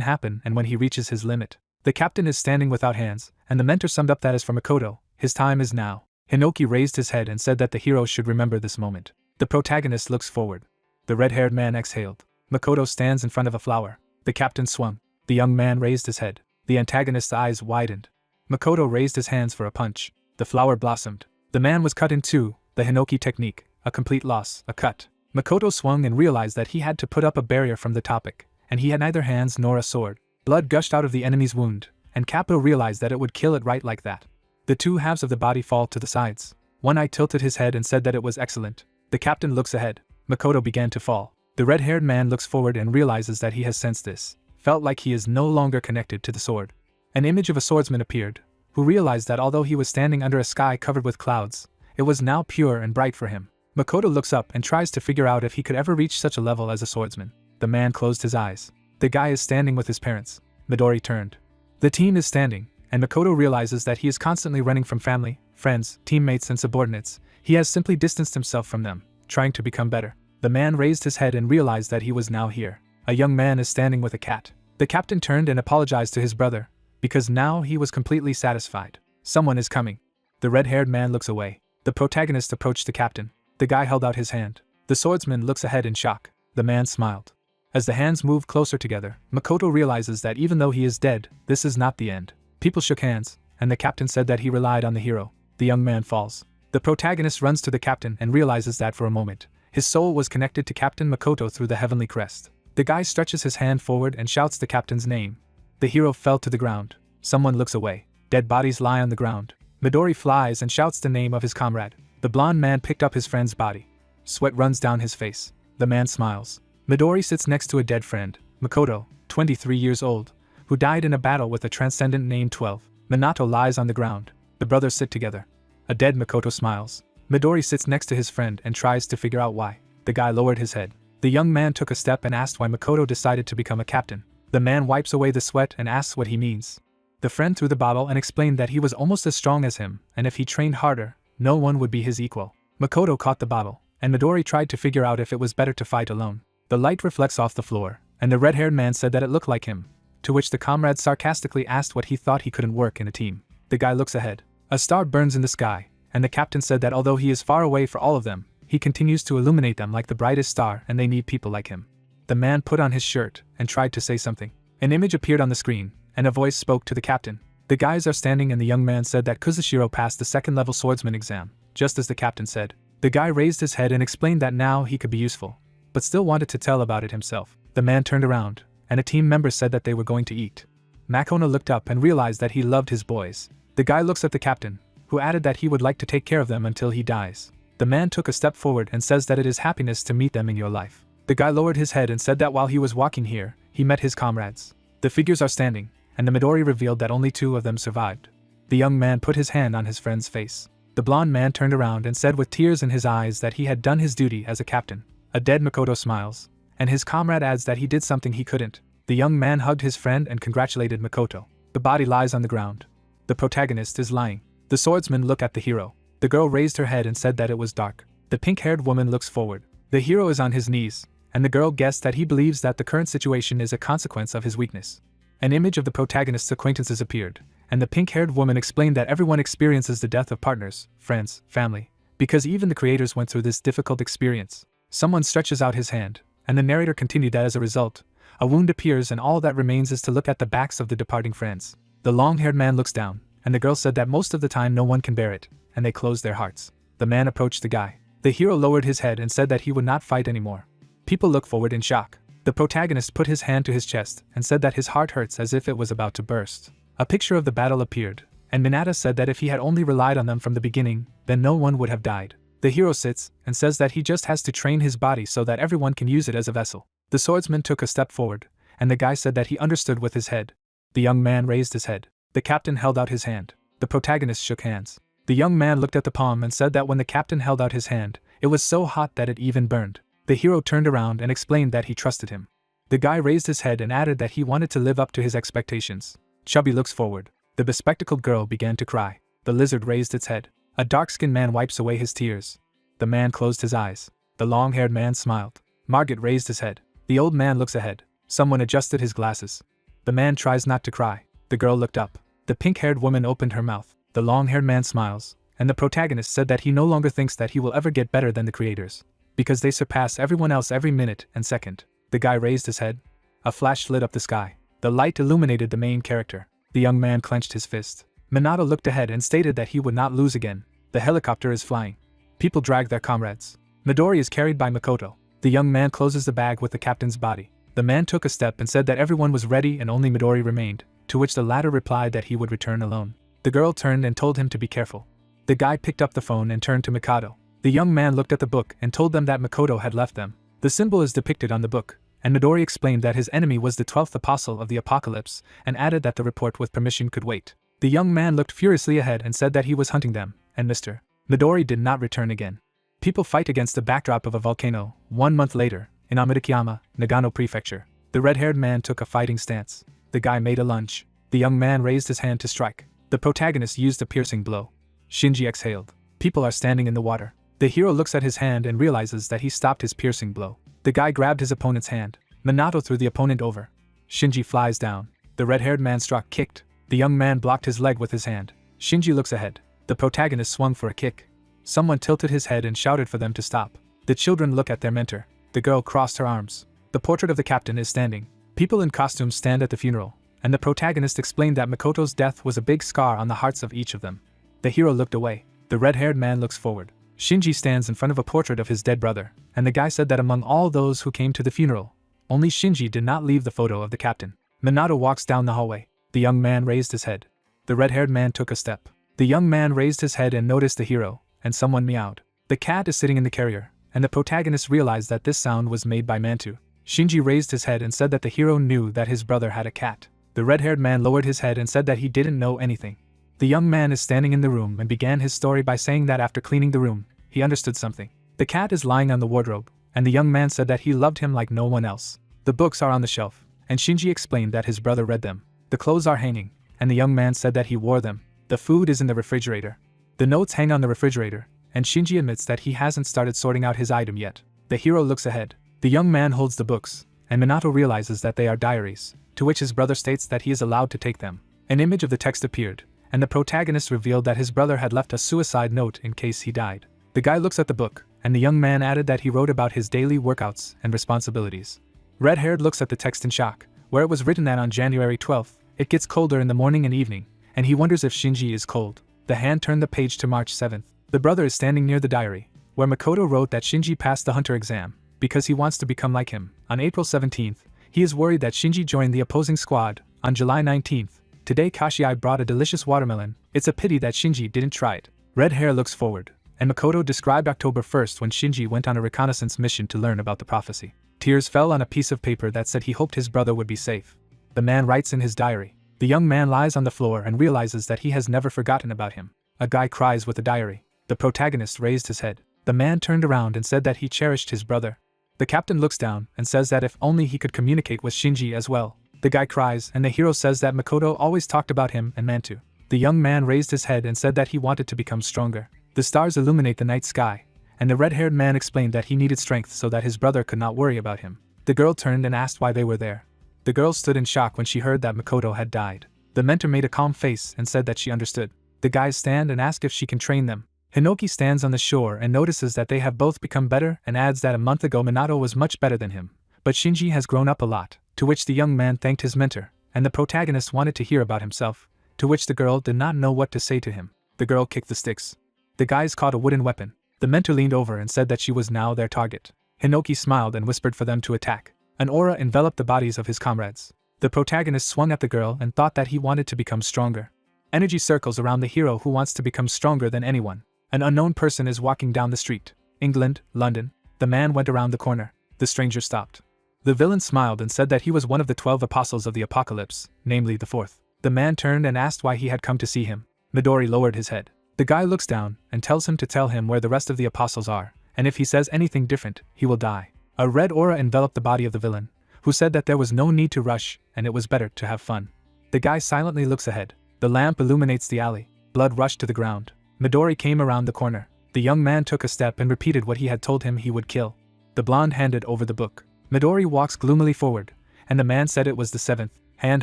happen and when he reaches his limit. The captain is standing without hands, and the mentor summed up that as for Makoto, his time is now. Hinoki raised his head and said that the hero should remember this moment. The protagonist looks forward. The red-haired man exhaled. Makoto stands in front of a flower. The captain swung. The young man raised his head. The antagonist's eyes widened. Makoto raised his hands for a punch. The flower blossomed. The man was cut in two, the Hinoki technique, a complete loss, a cut. Makoto swung and realized that he had to put up a barrier from the topic, and he had neither hands nor a sword. Blood gushed out of the enemy's wound, and Capo realized that it would kill it right like that. The two halves of the body fall to the sides. One eye tilted his head and said that it was excellent. The captain looks ahead. Makoto began to fall. The red-haired man looks forward and realizes that he has sensed this, felt like he is no longer connected to the sword. An image of a swordsman appeared, who realized that although he was standing under a sky covered with clouds, it was now pure and bright for him. Makoto looks up and tries to figure out if he could ever reach such a level as a swordsman. The man closed his eyes. The guy is standing with his parents. Midori turned. The team is standing, and Makoto realizes that he is constantly running from family, friends, teammates and subordinates. He has simply distanced himself from them, trying to become better. The man raised his head and realized that he was now here. A young man is standing with a cat. The captain turned and apologized to his brother, because now he was completely satisfied. Someone is coming. The red-haired man looks away. The protagonist approached the captain. The guy held out his hand. The swordsman looks ahead in shock. The man smiled. As the hands move closer together, Makoto realizes that even though he is dead, this is not the end. People shook hands, and the captain said that he relied on the hero. The young man falls. The protagonist runs to the captain and realizes that for a moment, his soul was connected to Captain Makoto through the heavenly crest. The guy stretches his hand forward and shouts the captain's name. The hero fell to the ground. Someone looks away. Dead bodies lie on the ground. Midori flies and shouts the name of his comrade. The blonde man picked up his friend's body. Sweat runs down his face. The man smiles. Midori sits next to a dead friend, Makoto, 23 years old, who died in a battle with a transcendent named 12. Minato lies on the ground. The brothers sit together. A dead Makoto smiles. Midori sits next to his friend and tries to figure out why. The guy lowered his head. The young man took a step and asked why Makoto decided to become a captain. The man wipes away the sweat and asks what he means. The friend threw the bottle and explained that he was almost as strong as him, and if he trained harder, no one would be his equal. Makoto caught the bottle, and Midori tried to figure out if it was better to fight alone. The light reflects off the floor, and the red-haired man said that it looked like him, to which the comrade sarcastically asked what he thought he couldn't work in a team. The guy looks ahead. A star burns in the sky, and the captain said that although he is far away for all of them, he continues to illuminate them like the brightest star and they need people like him. The man put on his shirt and tried to say something. An image appeared on the screen, and a voice spoke to the captain. The guys are standing and the young man said that Kuzushiro passed the second-level swordsman exam, just as the captain said. The guy raised his head and explained that now he could be useful, but still wanted to tell about it himself. The man turned around, and a team member said that they were going to eat. Makona looked up and realized that he loved his boys. The guy looks at the captain, who added that he would like to take care of them until he dies. The man took a step forward and says that it is happiness to meet them in your life. The guy lowered his head and said that while he was walking here, he met his comrades. The figures are standing, and the Midori revealed that only 2 of them survived. The young man put his hand on his friend's face. The blonde man turned around and said with tears in his eyes that he had done his duty as a captain. A dead Makoto smiles, and his comrade adds that he did something he couldn't. The young man hugged his friend and congratulated Makoto. The body lies on the ground. The protagonist is lying. The swordsman looked at the hero. The girl raised her head and said that it was dark. The pink-haired woman looks forward. The hero is on his knees, and the girl guessed that he believes that the current situation is a consequence of his weakness. An image of the protagonist's acquaintances appeared, and the pink-haired woman explained that everyone experiences the death of partners, friends, family, because even the creators went through this difficult experience. Someone stretches out his hand, and the narrator continued that as a result, a wound appears and all that remains is to look at the backs of the departing friends. The long-haired man looks down, and the girl said that most of the time no one can bear it, and they closed their hearts. The man approached the guy. The hero lowered his head and said that he would not fight anymore. People look forward in shock. The protagonist put his hand to his chest and said that his heart hurts as if it was about to burst. A picture of the battle appeared, and Minata said that if he had only relied on them from the beginning, then no one would have died. The hero sits and says that he just has to train his body so that everyone can use it as a vessel. The swordsman took a step forward, and the guy said that he understood with his head. The young man raised his head. The captain held out his hand. The protagonist shook hands. The young man looked at the palm and said that when the captain held out his hand, it was so hot that it even burned. The hero turned around and explained that he trusted him. The guy raised his head and added that he wanted to live up to his expectations. Chubby looks forward. The bespectacled girl began to cry. The lizard raised its head. A dark-skinned man wipes away his tears. The man closed his eyes. The long-haired man smiled. Margit raised his head. The old man looks ahead. Someone adjusted his glasses. The man tries not to cry. The girl looked up. The pink-haired woman opened her mouth. The long-haired man smiles, and the protagonist said that he no longer thinks that he will ever get better than the creators, because they surpass everyone else every minute and second. The guy raised his head. A flash lit up the sky. The light illuminated the main character. The young man clenched his fist. Minato looked ahead and stated that he would not lose again. The helicopter is flying. People drag their comrades. Midori is carried by Makoto. The young man closes the bag with the captain's body. The man took a step and said that everyone was ready and only Midori remained, to which the latter replied that he would return alone. The girl turned and told him to be careful. The guy picked up the phone and turned to Mikado. The young man looked at the book and told them that Makoto had left them. The symbol is depicted on the book, and Midori explained that his enemy was the 12th apostle of the apocalypse, and added that the report with permission could wait. The young man looked furiously ahead and said that he was hunting them, and Mr. Midori did not return again. People fight against the backdrop of a volcano. 1 month later, in Amitakiyama, Nagano Prefecture, the red-haired man took a fighting stance. The guy made a lunge. The young man raised his hand to strike. The protagonist used a piercing blow. Shinji exhaled. People are standing in the water. The hero looks at his hand and realizes that he stopped his piercing blow. The guy grabbed his opponent's hand. Minato threw the opponent over. Shinji flies down. The red-haired man struck, kicked. The young man blocked his leg with his hand. Shinji looks ahead. The protagonist swung for a kick. Someone tilted his head and shouted for them to stop. The children look at their mentor. The girl crossed her arms. The portrait of the captain is standing. People in costumes stand at the funeral, and the protagonist explained that Makoto's death was a big scar on the hearts of each of them. The hero looked away. The red-haired man looks forward. Shinji stands in front of a portrait of his dead brother, and the guy said that among all those who came to the funeral, only Shinji did not leave the photo of the captain. Minato walks down the hallway. The young man raised his head. The red-haired man took a step. The young man raised his head and noticed the hero, and someone meowed. The cat is sitting in the carrier, and the protagonist realized that this sound was made by Mantu. Shinji raised his head and said that the hero knew that his brother had a cat. The red-haired man lowered his head and said that he didn't know anything. The young man is standing in the room and began his story by saying that after cleaning the room, he understood something. The cat is lying on the wardrobe, and the young man said that he loved him like no one else. The books are on the shelf, and Shinji explained that his brother read them. The clothes are hanging, and the young man said that he wore them. The food is in the refrigerator. The notes hang on the refrigerator, and Shinji admits that he hasn't started sorting out his item yet. The hero looks ahead. The young man holds the books, and Minato realizes that they are diaries, to which his brother states that he is allowed to take them. An image of the text appeared, and the protagonist revealed that his brother had left a suicide note in case he died. The guy looks at the book, and the young man added that he wrote about his daily workouts and responsibilities. Red-haired looks at the text in shock, where it was written that on January 12th, it gets colder in the morning and evening, and he wonders if Shinji is cold. The hand turned the page to March 7th. The brother is standing near the diary, where Makoto wrote that Shinji passed the hunter exam, because he wants to become like him. On April 17th, he is worried that Shinji joined the opposing squad. On July 19th, today Kashiai brought a delicious watermelon. It's a pity that Shinji didn't try it. Red hair looks forward, and Makoto described October 1st when Shinji went on a reconnaissance mission to learn about the prophecy. Tears fell on a piece of paper that said he hoped his brother would be safe. The man writes in his diary. The young man lies on the floor and realizes that he has never forgotten about him. A guy cries with the diary. The protagonist raised his head. The man turned around and said that he cherished his brother. The captain looks down and says that if only he could communicate with Shinji as well. The guy cries and the hero says that Makoto always talked about him and Mantu. The young man raised his head and said that he wanted to become stronger. The stars illuminate the night sky, and the red-haired man explained that he needed strength so that his brother could not worry about him. The girl turned and asked why they were there. The girl stood in shock when she heard that Makoto had died. The mentor made a calm face and said that she understood. The guys stand and ask if she can train them. Hinoki stands on the shore and notices that they have both become better and adds that a month ago Minato was much better than him, but Shinji has grown up a lot, to which the young man thanked his mentor, and the protagonist wanted to hear about himself, to which the girl did not know what to say to him. The girl kicked the sticks. The guys caught a wooden weapon. The mentor leaned over and said that she was now their target. Hinoki smiled and whispered for them to attack. An aura enveloped the bodies of his comrades. The protagonist swung at the girl and thought that he wanted to become stronger. Energy circles around the hero who wants to become stronger than anyone. An unknown person is walking down the street. England, London. The man went around the corner. The stranger stopped. The villain smiled and said that he was one of the 12 apostles of the apocalypse, namely the fourth. The man turned and asked why he had come to see him. Midori lowered his head. The guy looks down and tells him to tell him where the rest of the apostles are, and if he says anything different, he will die. A red aura enveloped the body of the villain, who said that there was no need to rush and it was better to have fun. The guy silently looks ahead. The lamp illuminates the alley. Blood rushed to the ground. Midori came around the corner. The young man took a step and repeated what he had told him he would kill. The blonde handed over the book. Midori walks gloomily forward, and the man said it was the seventh, hand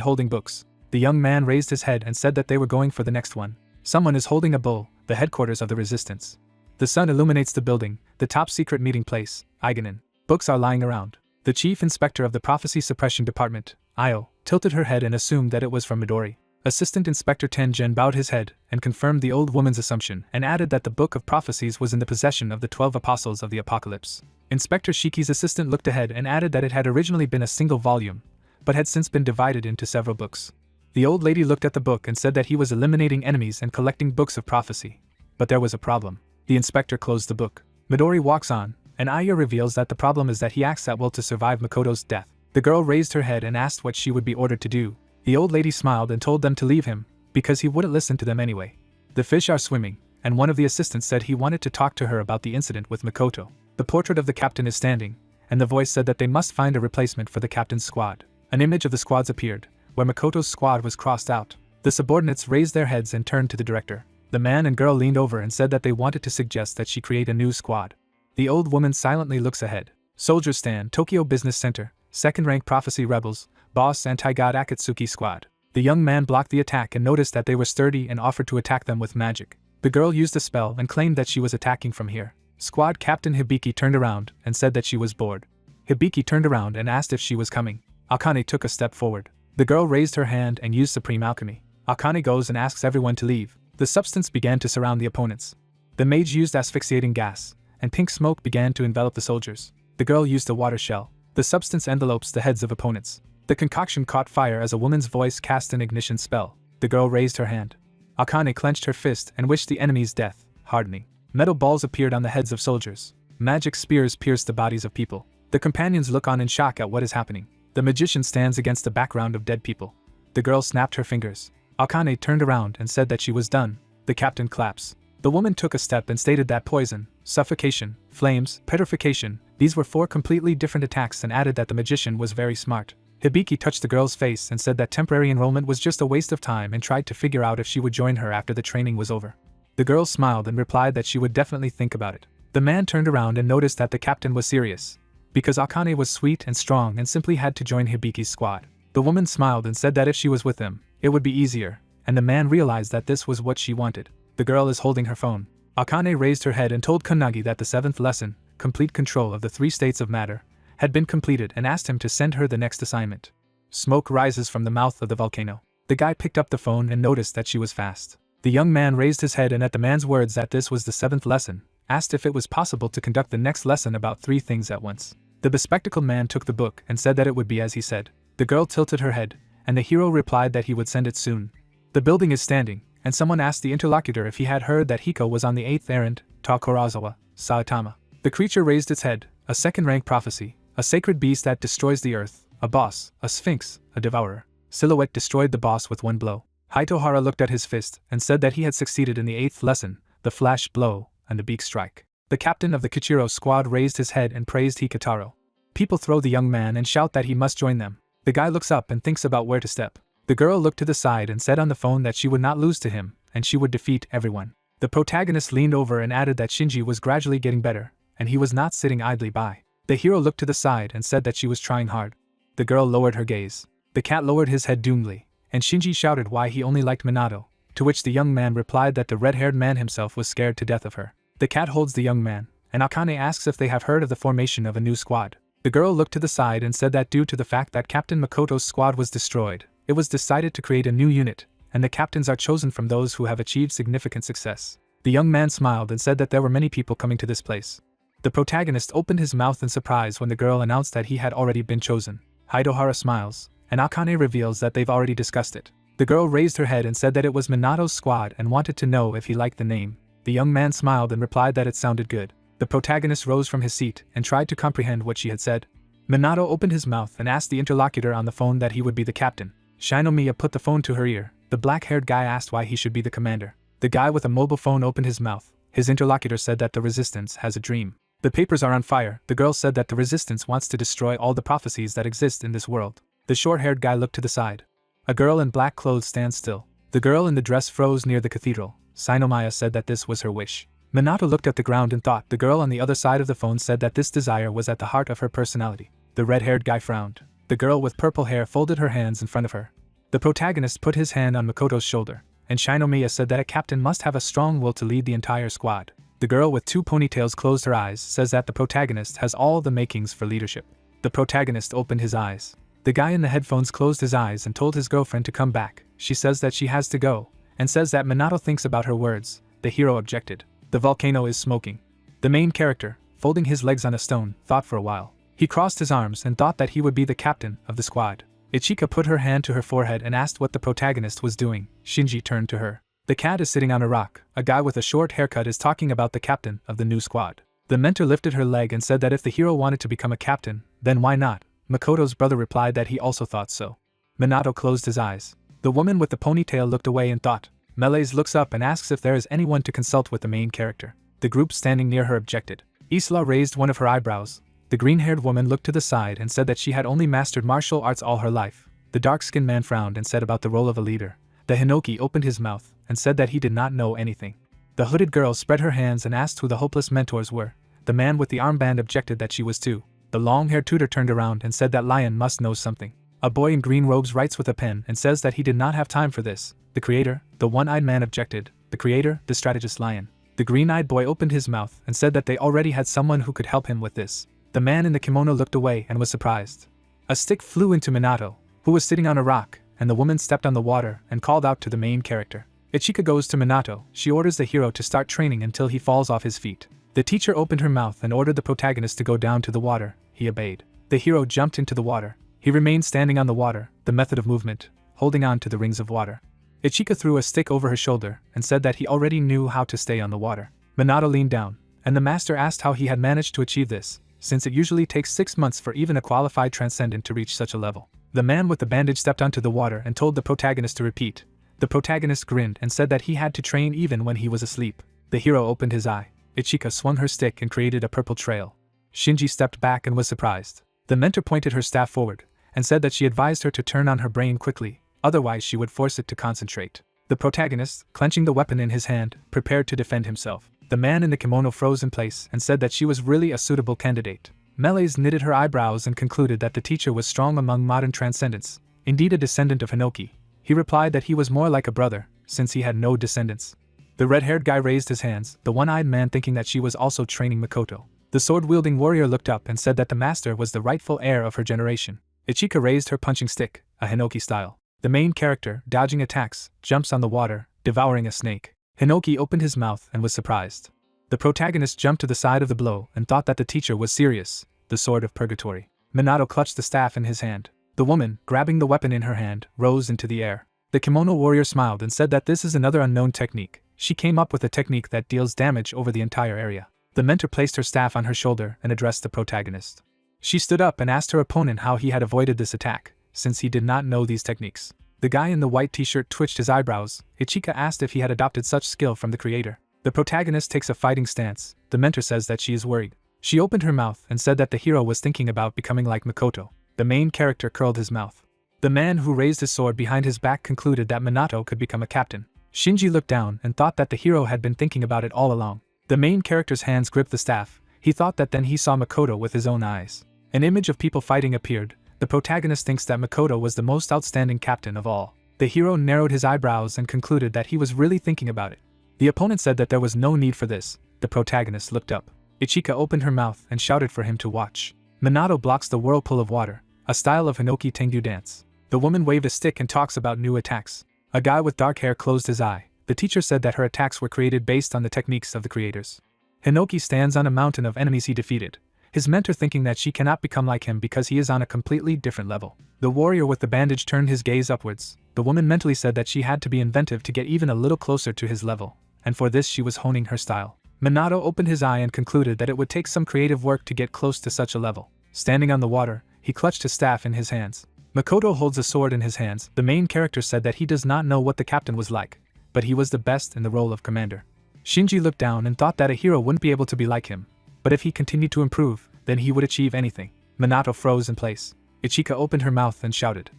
holding books. The young man raised his head and said that they were going for the next one. Someone is holding a bull, the headquarters of the resistance. The sun illuminates the building, the top secret meeting place, Iganin. Books are lying around. The chief inspector of the prophecy suppression department, Io, tilted her head and assumed that it was from Midori. Assistant Inspector Tengen bowed his head and confirmed the old woman's assumption and added that the Book of Prophecies was in the possession of the 12 apostles of the apocalypse. Inspector Shiki's assistant looked ahead and added that it had originally been a single volume, but had since been divided into several books. The old lady looked at the book and said that he was eliminating enemies and collecting books of prophecy. But there was a problem. The inspector closed the book. Midori walks on, and Aya reveals that the problem is that he acts at will to survive Makoto's death. The girl raised her head and asked what she would be ordered to do. The old lady smiled and told them to leave him, because he wouldn't listen to them anyway. The fish are swimming, and one of the assistants said he wanted to talk to her about the incident with Makoto. The portrait of the captain is standing, and the voice said that they must find a replacement for the captain's squad. An image of the squads appeared, where Makoto's squad was crossed out. The subordinates raised their heads and turned to the director. The man and girl leaned over and said that they wanted to suggest that she create a new squad. The old woman silently looks ahead. Soldiers stand, Tokyo Business Center, second-rank Prophecy Rebels, Boss Anti-God Akatsuki Squad. The young man blocked the attack and noticed that they were sturdy and offered to attack them with magic. The girl used a spell and claimed that she was attacking from here. Squad Captain Hibiki turned around and said that she was bored. Hibiki turned around and asked if she was coming. Akane took a step forward. The girl raised her hand and used supreme alchemy. Akane goes and asks everyone to leave. The substance began to surround the opponents. The mage used asphyxiating gas, and pink smoke began to envelop the soldiers. The girl used a water shell. The substance envelopes the heads of opponents. The concoction caught fire as a woman's voice cast an ignition spell. The girl raised her hand. Akane clenched her fist and wished the enemy's death, hardening. Metal balls appeared on the heads of soldiers. Magic spears pierced the bodies of people. The companions look on in shock at what is happening. The magician stands against the background of dead people. The girl snapped her fingers. Akane turned around and said that she was done. The captain claps. The woman took a step and stated that poison, suffocation, flames, petrification, these were 4 completely different attacks, and added that the magician was very smart. Hibiki touched the girl's face and said that temporary enrollment was just a waste of time and tried to figure out if she would join her after the training was over. The girl smiled and replied that she would definitely think about it. The man turned around and noticed that the captain was serious. Because Akane was sweet and strong and simply had to join Hibiki's squad. The woman smiled and said that if she was with him, it would be easier, and the man realized that this was what she wanted. The girl is holding her phone. Akane raised her head and told Kannagi that the 7th lesson, complete control of the 3 states of matter, had been completed and asked him to send her the next assignment. Smoke rises from the mouth of the volcano. The guy picked up the phone and noticed that she was fast. The young man raised his head and at the man's words that this was the 7th lesson, asked if it was possible to conduct the next lesson about 3 things at once. The bespectacled man took the book and said that it would be as he said. The girl tilted her head, and the hero replied that he would send it soon. The building is standing, and someone asked the interlocutor if he had heard that Hiko was on the 8th errand, Ta Korazawa, Saitama. The creature raised its head, a second-rank prophecy, a sacred beast that destroys the earth, a boss, a sphinx, a devourer. Silhouette destroyed the boss with 1 blow. Haitohara looked at his fist and said that he had succeeded in the 8th lesson, the flash blow, and the beak strike. The captain of the Kichiro squad raised his head and praised Hikataro. People throw the young man and shout that he must join them. The guy looks up and thinks about where to step. The girl looked to the side and said on the phone that she would not lose to him, and she would defeat everyone. The protagonist leaned over and added that Shinji was gradually getting better, and he was not sitting idly by. The hero looked to the side and said that she was trying hard. The girl lowered her gaze. The cat lowered his head doomedly, and Shinji shouted why he only liked Minato, to which the young man replied that the red-haired man himself was scared to death of her. The cat holds the young man, and Akane asks if they have heard of the formation of a new squad. The girl looked to the side and said that due to the fact that Captain Makoto's squad was destroyed, it was decided to create a new unit, and the captains are chosen from those who have achieved significant success. The young man smiled and said that there were many people coming to this place. The protagonist opened his mouth in surprise when the girl announced that he had already been chosen. Haitohara smiles, and Akane reveals that they've already discussed it. The girl raised her head and said that it was Minato's squad and wanted to know if he liked the name. The young man smiled and replied that it sounded good. The protagonist rose from his seat and tried to comprehend what she had said. Minato opened his mouth and asked the interlocutor on the phone that he would be the captain. Shinomiya put the phone to her ear. The black-haired guy asked why he should be the commander. The guy with a mobile phone opened his mouth. His interlocutor said that the resistance has a dream. The papers are on fire. The girl said that the resistance wants to destroy all the prophecies that exist in this world. The short-haired guy looked to the side. A girl in black clothes stands still. The girl in the dress froze near the cathedral. Shinomiya said that this was her wish. Minato looked at the ground and thought. The girl on the other side of the phone said that this desire was at the heart of her personality. The red-haired guy frowned. The girl with purple hair folded her hands in front of her. The protagonist put his hand on Makoto's shoulder, and Shinomiya said that a captain must have a strong will to lead the entire squad. The girl with 2 ponytails closed her eyes, says that the protagonist has all the makings for leadership. The protagonist opened his eyes. The guy in the headphones closed his eyes and told his girlfriend to come back. She says that she has to go, and says that Minato thinks about her words. The hero objected. The volcano is smoking. The main character, folding his legs on a stone, thought for a while. He crossed his arms and thought that he would be the captain of the squad. Ichika put her hand to her forehead and asked what the protagonist was doing. Shinji turned to her. The cat is sitting on a rock. A guy with a short haircut is talking about the captain of the new squad. The mentor lifted her leg and said that if the hero wanted to become a captain, then why not? Makoto's brother replied that he also thought so. Minato closed his eyes. The woman with the ponytail looked away and thought. Melees looks up and asks if there is anyone to consult with the main character. The group standing near her objected. Isla raised one of her eyebrows. The green-haired woman looked to the side and said that she had only mastered martial arts all her life. The dark-skinned man frowned and said about the role of a leader. The Hinoki opened his mouth and said that he did not know anything. The hooded girl spread her hands and asked who the hopeless mentors were. The man with the armband objected that she was too. The long-haired tutor turned around and said that Lion must know something. A boy in green robes writes with a pen and says that he did not have time for this. The creator, the one-eyed man, objected. The creator, the strategist lion. The green-eyed boy opened his mouth and said that they already had someone who could help him with this. The man in the kimono looked away and was surprised. A stick flew into Minato, who was sitting on a rock, and the woman stepped on the water and called out to the main character. Ichika goes to Minato. She orders the hero to start training until he falls off his feet. The teacher opened her mouth and ordered the protagonist to go down to the water. He obeyed. The hero jumped into the water. He remained standing on the water, the method of movement, holding on to the rings of water. Ichika threw a stick over her shoulder and said that he already knew how to stay on the water. Minato leaned down, and the master asked how he had managed to achieve this, since it usually takes 6 months for even a qualified transcendent to reach such a level. The man with the bandage stepped onto the water and told the protagonist to repeat. The protagonist grinned and said that he had to train even when he was asleep. The hero opened his eye. Ichika swung her stick and created a purple trail. Shinji stepped back and was surprised. The mentor pointed her staff forward and said that she advised her to turn on her brain quickly, otherwise she would force it to concentrate. The protagonist, clenching the weapon in his hand, prepared to defend himself. The man in the kimono froze in place and said that she was really a suitable candidate. Melees knitted her eyebrows and concluded that the teacher was strong among modern transcendents, indeed a descendant of Hinoki. He replied that he was more like a brother, since he had no descendants. The red-haired guy raised his hands, the one-eyed man thinking that she was also training Makoto. The sword-wielding warrior looked up and said that the master was the rightful heir of her generation. Ichika raised her punching stick, a Hinoki style. The main character, dodging attacks, jumps on the water, devouring a snake. Hinoki opened his mouth and was surprised. The protagonist jumped to the side of the blow and thought that the teacher was serious, the sword of purgatory. Minato clutched the staff in his hand. The woman, grabbing the weapon in her hand, rose into the air. The kimono warrior smiled and said that this is another unknown technique. She came up with a technique that deals damage over the entire area. The mentor placed her staff on her shoulder and addressed the protagonist. She stood up and asked her opponent how he had avoided this attack, since he did not know these techniques. The guy in the white t-shirt twitched his eyebrows. Ichika asked if he had adopted such skill from the creator. The protagonist takes a fighting stance. The mentor says that she is worried. She opened her mouth and said that the hero was thinking about becoming like Makoto. The main character curled his mouth. The man who raised his sword behind his back concluded that Minato could become a captain. Shinji looked down and thought that the hero had been thinking about it all along. The main character's hands gripped the staff. He thought that then he saw Makoto with his own eyes. An image of people fighting appeared. The protagonist thinks that Makoto was the most outstanding captain of all. The hero narrowed his eyebrows and concluded that he was really thinking about it. The opponent said that there was no need for this. The protagonist looked up. Ichika opened her mouth and shouted for him to watch. Minato blocks the whirlpool of water, a style of Hinoki Tengu dance. The woman waved a stick and talks about new attacks. A guy with dark hair closed his eye. The teacher said that her attacks were created based on the techniques of the creators. Hinoki stands on a mountain of enemies he defeated. His mentor thinking that she cannot become like him because he is on a completely different level. The warrior with the bandage turned his gaze upwards. The woman mentally said that she had to be inventive to get even a little closer to his level, and for this she was honing her style. Minato opened his eye and concluded that it would take some creative work to get close to such a level. Standing on the water, he clutched his staff in his hands. Makoto holds a sword in his hands. The main character said that he does not know what the captain was like, but he was the best in the role of commander. Shinji looked down and thought that a hero wouldn't be able to be like him, but if he continued to improve, then he would achieve anything. Minato froze in place. Ichika opened her mouth and shouted.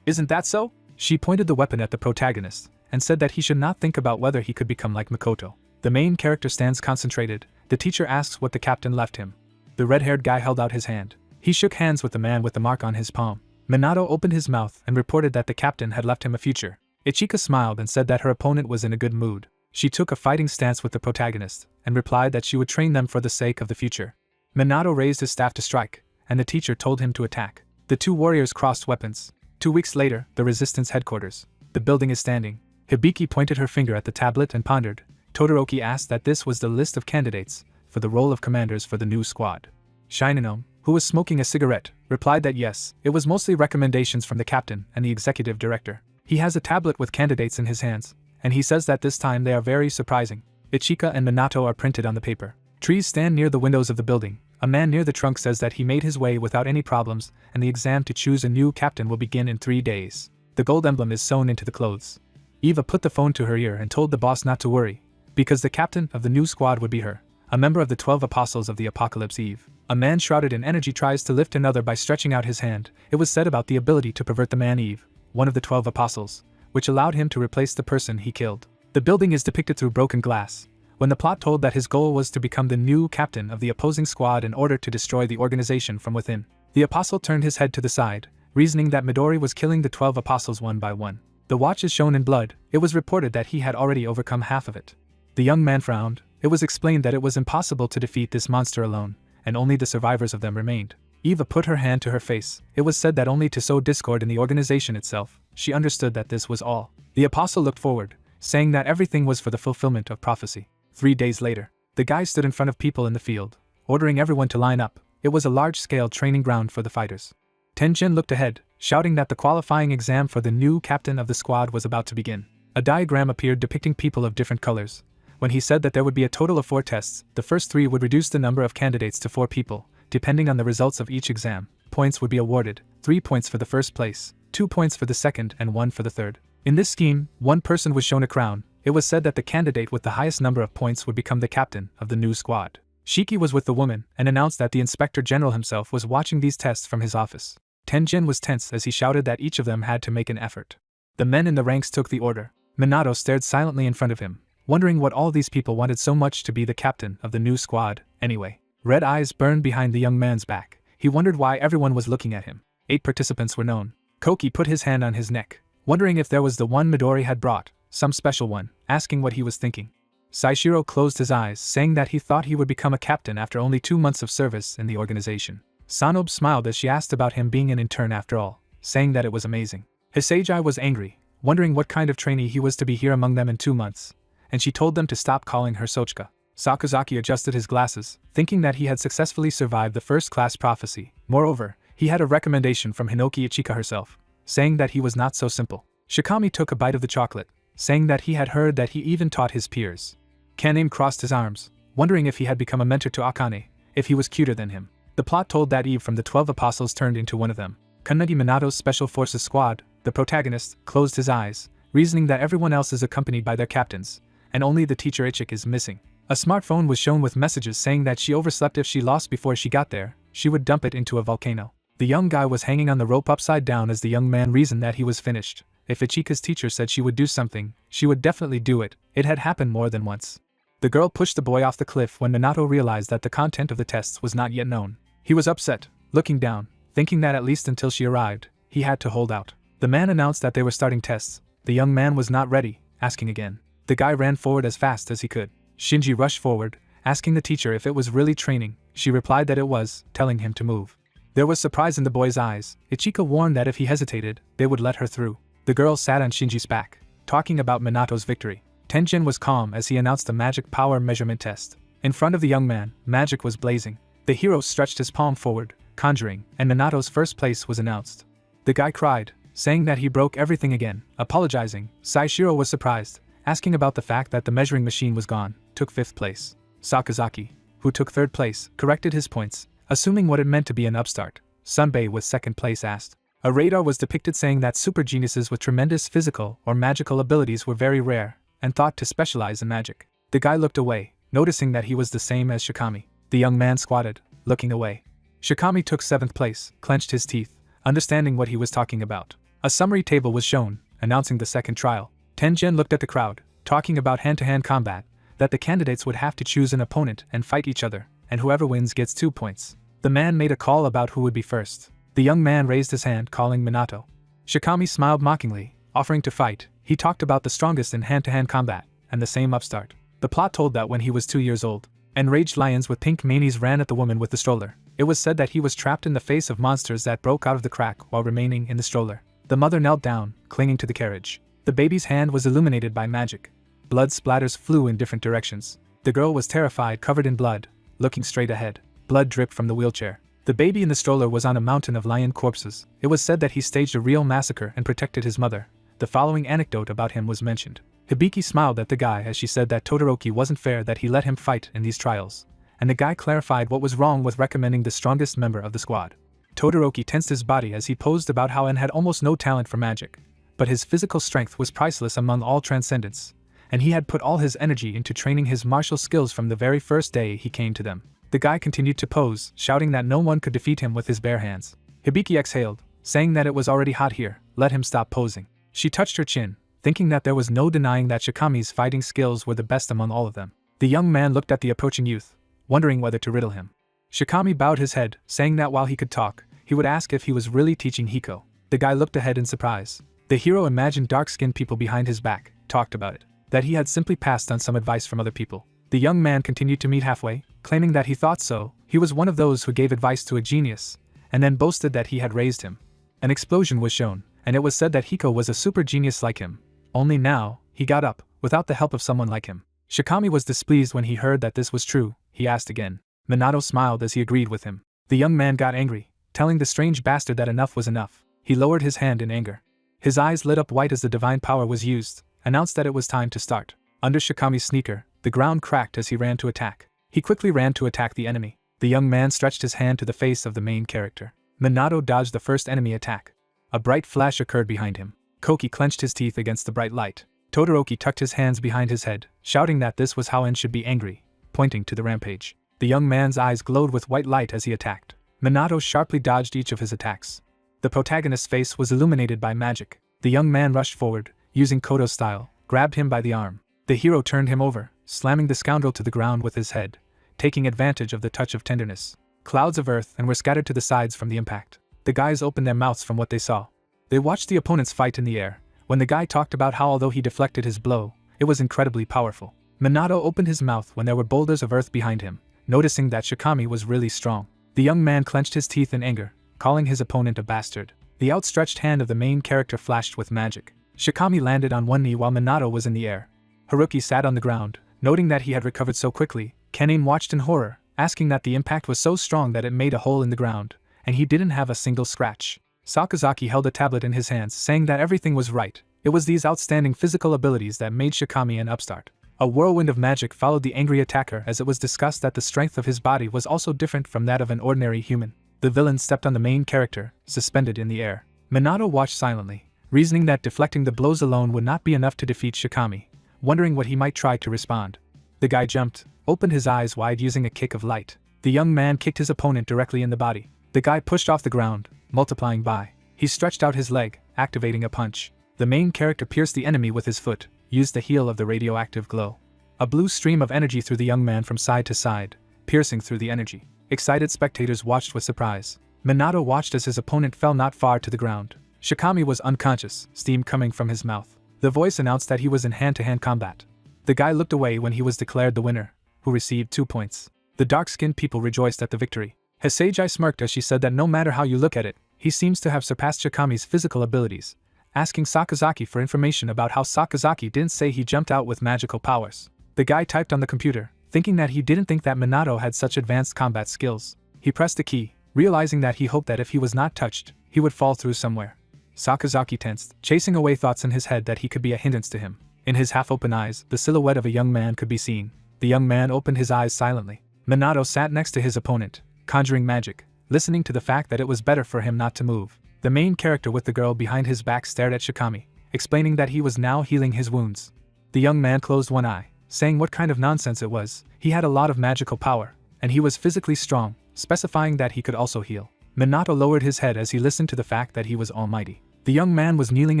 "Isn't that so?" She pointed the weapon at the protagonist, and said that he should not think about whether he could become like Makoto. The main character stands concentrated. The teacher asks what the captain left him. The red-haired guy held out his hand. He shook hands with the man with the mark on his palm. Minato opened his mouth and reported that the captain had left him a future. Ichika smiled and said that her opponent was in a good mood. She took a fighting stance with the protagonist, and replied that she would train them for the sake of the future. Minato raised his staff to strike, and the teacher told him to attack. The two warriors crossed weapons. 2 weeks later, the resistance headquarters. The building is standing. Hibiki pointed her finger at the tablet and pondered. Todoroki asked that this was the list of candidates for the role of commanders for the new squad. Shinano, who was smoking a cigarette, replied that yes, it was mostly recommendations from the captain and the executive director. He has a tablet with candidates in his hands, and he says that this time they are very surprising. Ichika and Minato are printed on the paper. Trees stand near the windows of the building. A man near the trunk says that he made his way without any problems, and the exam to choose a new captain will begin in 3 days. The gold emblem is sewn into the clothes. Eva put the phone to her ear and told the boss not to worry, because the captain of the new squad would be her, a member of the 12 apostles of the Apocalypse Eve. A man shrouded in energy tries to lift another by stretching out his hand. It was said about the ability to pervert the man Eve, one of the 12 apostles, which allowed him to replace the person he killed. The building is depicted through broken glass. When the plot told that his goal was to become the new captain of the opposing squad in order to destroy the organization from within, the apostle turned his head to the side, reasoning that Midori was killing the 12 apostles one by one. The watch is shown in blood. It was reported that he had already overcome half of it. The young man frowned. It was explained that it was impossible to defeat this monster alone, and only the survivors of them remained. Eva put her hand to her face. It was said that only to sow discord in the organization itself. She understood that this was all. The apostle looked forward, saying that everything was for the fulfillment of prophecy. 3 days later, the guy stood in front of people in the field, ordering everyone to line up. It was a large-scale training ground for the fighters. Tenjin looked ahead, shouting that the qualifying exam for the new captain of the squad was about to begin. A diagram appeared depicting people of different colors. When he said that there would be a total of 4 tests, the first 3 would reduce the number of candidates to 4 people. Depending on the results of each exam, points would be awarded: 3 points for the first place, 2 points for the second, and 1 for the third. In this scheme, one person was shown a crown. It was said that the candidate with the highest number of points would become the captain of the new squad. Shiki was with the woman and announced that the inspector general himself was watching these tests from his office. Tenjin was tense as he shouted that each of them had to make an effort. The men in the ranks took the order. Minato stared silently in front of him, wondering what all these people wanted so much to be the captain of the new squad, anyway. Red eyes burned behind the young man's back. He wondered why everyone was looking at him. 8 participants were known. Koki put his hand on his neck, wondering if there was the one Midori had brought, some special one, asking what he was thinking. Saishiro closed his eyes, saying that he thought he would become a captain after only 2 months of service in the organization. Sanobe smiled as she asked about him being an intern after all, saying that it was amazing. Hisagi was angry, wondering what kind of trainee he was to be here among them in 2 months, and she told them to stop calling her Sochika. Sakazaki adjusted his glasses, thinking that he had successfully survived the first-class prophecy. Moreover, he had a recommendation from Hinoki Ichika herself, saying that he was not so simple. Shikami took a bite of the chocolate, saying that he had heard that he even taught his peers. Kanem crossed his arms, wondering if he had become a mentor to Akane, if he was cuter than him. The plot told that Eve from the 12 apostles turned into one of them. Kannagi Minato's Special Forces squad, the protagonist, closed his eyes, reasoning that everyone else is accompanied by their captains, and only the teacher Ichik is missing. A smartphone was shown with messages saying that she overslept. If she lost before she got there, she would dump it into a volcano. The young guy was hanging on the rope upside down as the young man reasoned that he was finished. If Ichika's teacher said she would do something, she would definitely do it. It had happened more than once. The girl pushed the boy off the cliff when Minato realized that the content of the tests was not yet known. He was upset, looking down, thinking that at least until she arrived, he had to hold out. The man announced that they were starting tests. The young man was not ready, asking again. The guy ran forward as fast as he could. Shinji rushed forward, asking the teacher if it was really training. She replied that it was, telling him to move. There was surprise in the boy's eyes. Ichika warned that if he hesitated, they would let her through. The girl sat on Shinji's back, talking about Minato's victory. Tenjin was calm as he announced the magic power measurement test. In front of the young man, magic was blazing. The hero stretched his palm forward, conjuring, and Minato's first place was announced. The guy cried, saying that he broke everything again. Apologizing, Saishiro was surprised, asking about the fact that the measuring machine was gone, took 5th place. Sakazaki, who took 3rd place, corrected his points, assuming what it meant to be an upstart. Sunbei with 2nd place asked. A radar was depicted saying that super geniuses with tremendous physical or magical abilities were very rare, and thought to specialize in magic. The guy looked away, noticing that he was the same as Shikami. The young man squatted, looking away. Shikami took 7th place, clenched his teeth, understanding what he was talking about. A summary table was shown, announcing the second trial. Tenjin looked at the crowd, talking about hand-to-hand combat, that the candidates would have to choose an opponent and fight each other, and whoever wins gets 2 points. The man made a call about who would be first. The young man raised his hand, calling Minato. Shikami smiled mockingly, offering to fight. He talked about the strongest in hand-to-hand combat, and the same upstart. The plot told that when he was 2 years old, enraged lions with pink manes ran at the woman with the stroller. It was said that he was trapped in the face of monsters that broke out of the crack while remaining in the stroller. The mother knelt down, clinging to the carriage. The baby's hand was illuminated by magic. Blood splatters flew in different directions. The girl was terrified, covered in blood, looking straight ahead. Blood dripped from the wheelchair. The baby in the stroller was on a mountain of lion corpses. It was said that he staged a real massacre and protected his mother. The following anecdote about him was mentioned. Hibiki smiled at the guy as she said that Todoroki wasn't fair that he let him fight in these trials, and the guy clarified what was wrong with recommending the strongest member of the squad. Todoroki tensed his body as he posed about how En had almost no talent for magic, but his physical strength was priceless among all transcendents, and he had put all his energy into training his martial skills from the very first day he came to them. The guy continued to pose, shouting that no one could defeat him with his bare hands. Hibiki exhaled, saying that it was already hot here, let him stop posing. She touched her chin, thinking that there was no denying that Shikami's fighting skills were the best among all of them. The young man looked at the approaching youth, wondering whether to riddle him. Shikami bowed his head, saying that while he could talk, he would ask if he was really teaching Hiko. The guy looked ahead in surprise. The hero imagined dark-skinned people behind his back, talked about it, that he had simply passed on some advice from other people. The young man continued to meet halfway, claiming that he thought so. He was one of those who gave advice to a genius, and then boasted that he had raised him. An explosion was shown, and it was said that Hiko was a super genius like him. Only now, he got up, without the help of someone like him. Shikami was displeased when he heard that this was true. He asked again. Minato smiled as he agreed with him. The young man got angry, telling the strange bastard that enough was enough. He lowered his hand in anger. His eyes lit up white as the divine power was used, announced that it was time to start. Under Shikami's sneaker, the ground cracked as he ran to attack. He quickly ran to attack the enemy. The young man stretched his hand to the face of the main character. Minato dodged the first enemy attack. A bright flash occurred behind him. Koki clenched his teeth against the bright light. Todoroki tucked his hands behind his head, shouting that this was how En should be angry, pointing to the rampage. The young man's eyes glowed with white light as he attacked. Minato sharply dodged each of his attacks. The protagonist's face was illuminated by magic. The young man rushed forward, using Kodo style, grabbed him by the arm. The hero turned him over, slamming the scoundrel to the ground with his head, taking advantage of the touch of tenderness. Clouds of earth and were scattered to the sides from the impact. The guys opened their mouths from what they saw. They watched the opponents fight in the air, when the guy talked about how although he deflected his blow, it was incredibly powerful. Minato opened his mouth when there were boulders of earth behind him, noticing that Shikami was really strong. The young man clenched his teeth in anger, calling his opponent a bastard. The outstretched hand of the main character flashed with magic. Shikami landed on one knee while Minato was in the air. Haruki sat on the ground, noting that he had recovered so quickly. Kenin watched in horror, asking that the impact was so strong that it made a hole in the ground, and he didn't have a single scratch. Sakazaki held a tablet in his hands, saying that everything was right. It was these outstanding physical abilities that made Shikami an upstart. A whirlwind of magic followed the angry attacker as it was discussed that the strength of his body was also different from that of an ordinary human. The villain stepped on the main character, suspended in the air. Minato watched silently, reasoning that deflecting the blows alone would not be enough to defeat Shikami, wondering what he might try to respond. The guy jumped, opened his eyes wide using a kick of light. The young man kicked his opponent directly in the body. The guy pushed off the ground, multiplying by. He stretched out his leg, activating a punch. The main character pierced the enemy with his foot, used the heel of the radioactive glow. A blue stream of energy threw the young man from side to side, piercing through the energy. Excited spectators watched with surprise. Minato watched as his opponent fell not far to the ground. Shikami was unconscious, steam coming from his mouth. The voice announced that he was in hand-to-hand combat. The guy looked away when he was declared the winner, who received 2 points. The dark-skinned people rejoiced at the victory. Hisagi smirked as she said that no matter how you look at it, he seems to have surpassed Shikami's physical abilities, asking Sakazaki for information about how Sakazaki didn't say he jumped out with magical powers. The guy typed on the computer, thinking that he didn't think that Minato had such advanced combat skills. He pressed the key, realizing that he hoped that if he was not touched, he would fall through somewhere. Sakazaki tensed, chasing away thoughts in his head that he could be a hindrance to him. In his half-open eyes, the silhouette of a young man could be seen. The young man opened his eyes silently. Minato sat next to his opponent, conjuring magic, listening to the fact that it was better for him not to move. The main character with the girl behind his back stared at Shikami, explaining that he was now healing his wounds. The young man closed one eye, saying what kind of nonsense it was. He had a lot of magical power, and he was physically strong, specifying that he could also heal. Minato lowered his head as he listened to the fact that he was almighty. The young man was kneeling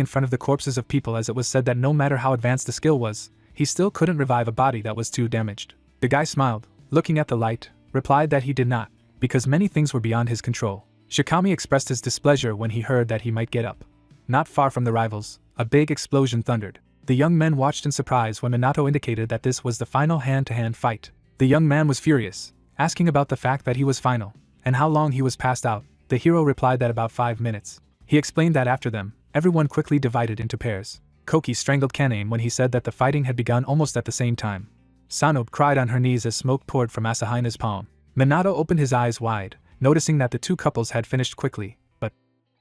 in front of the corpses of people as it was said that no matter how advanced the skill was, he still couldn't revive a body that was too damaged. The guy smiled, looking at the light, replied that he did not, because many things were beyond his control. Shikami expressed his displeasure when he heard that he might get up. Not far from the rivals, a big explosion thundered. The young men watched in surprise when Minato indicated that this was the final hand-to-hand fight. The young man was furious, asking about the fact that he was final, and how long he was passed out. The hero replied that about 5 minutes. He explained that after them, everyone quickly divided into pairs. Koki strangled Kanen when he said that the fighting had begun almost at the same time. Sanobe cried on her knees as smoke poured from Asahina's palm. Minato opened his eyes wide, noticing that the two couples had finished quickly, but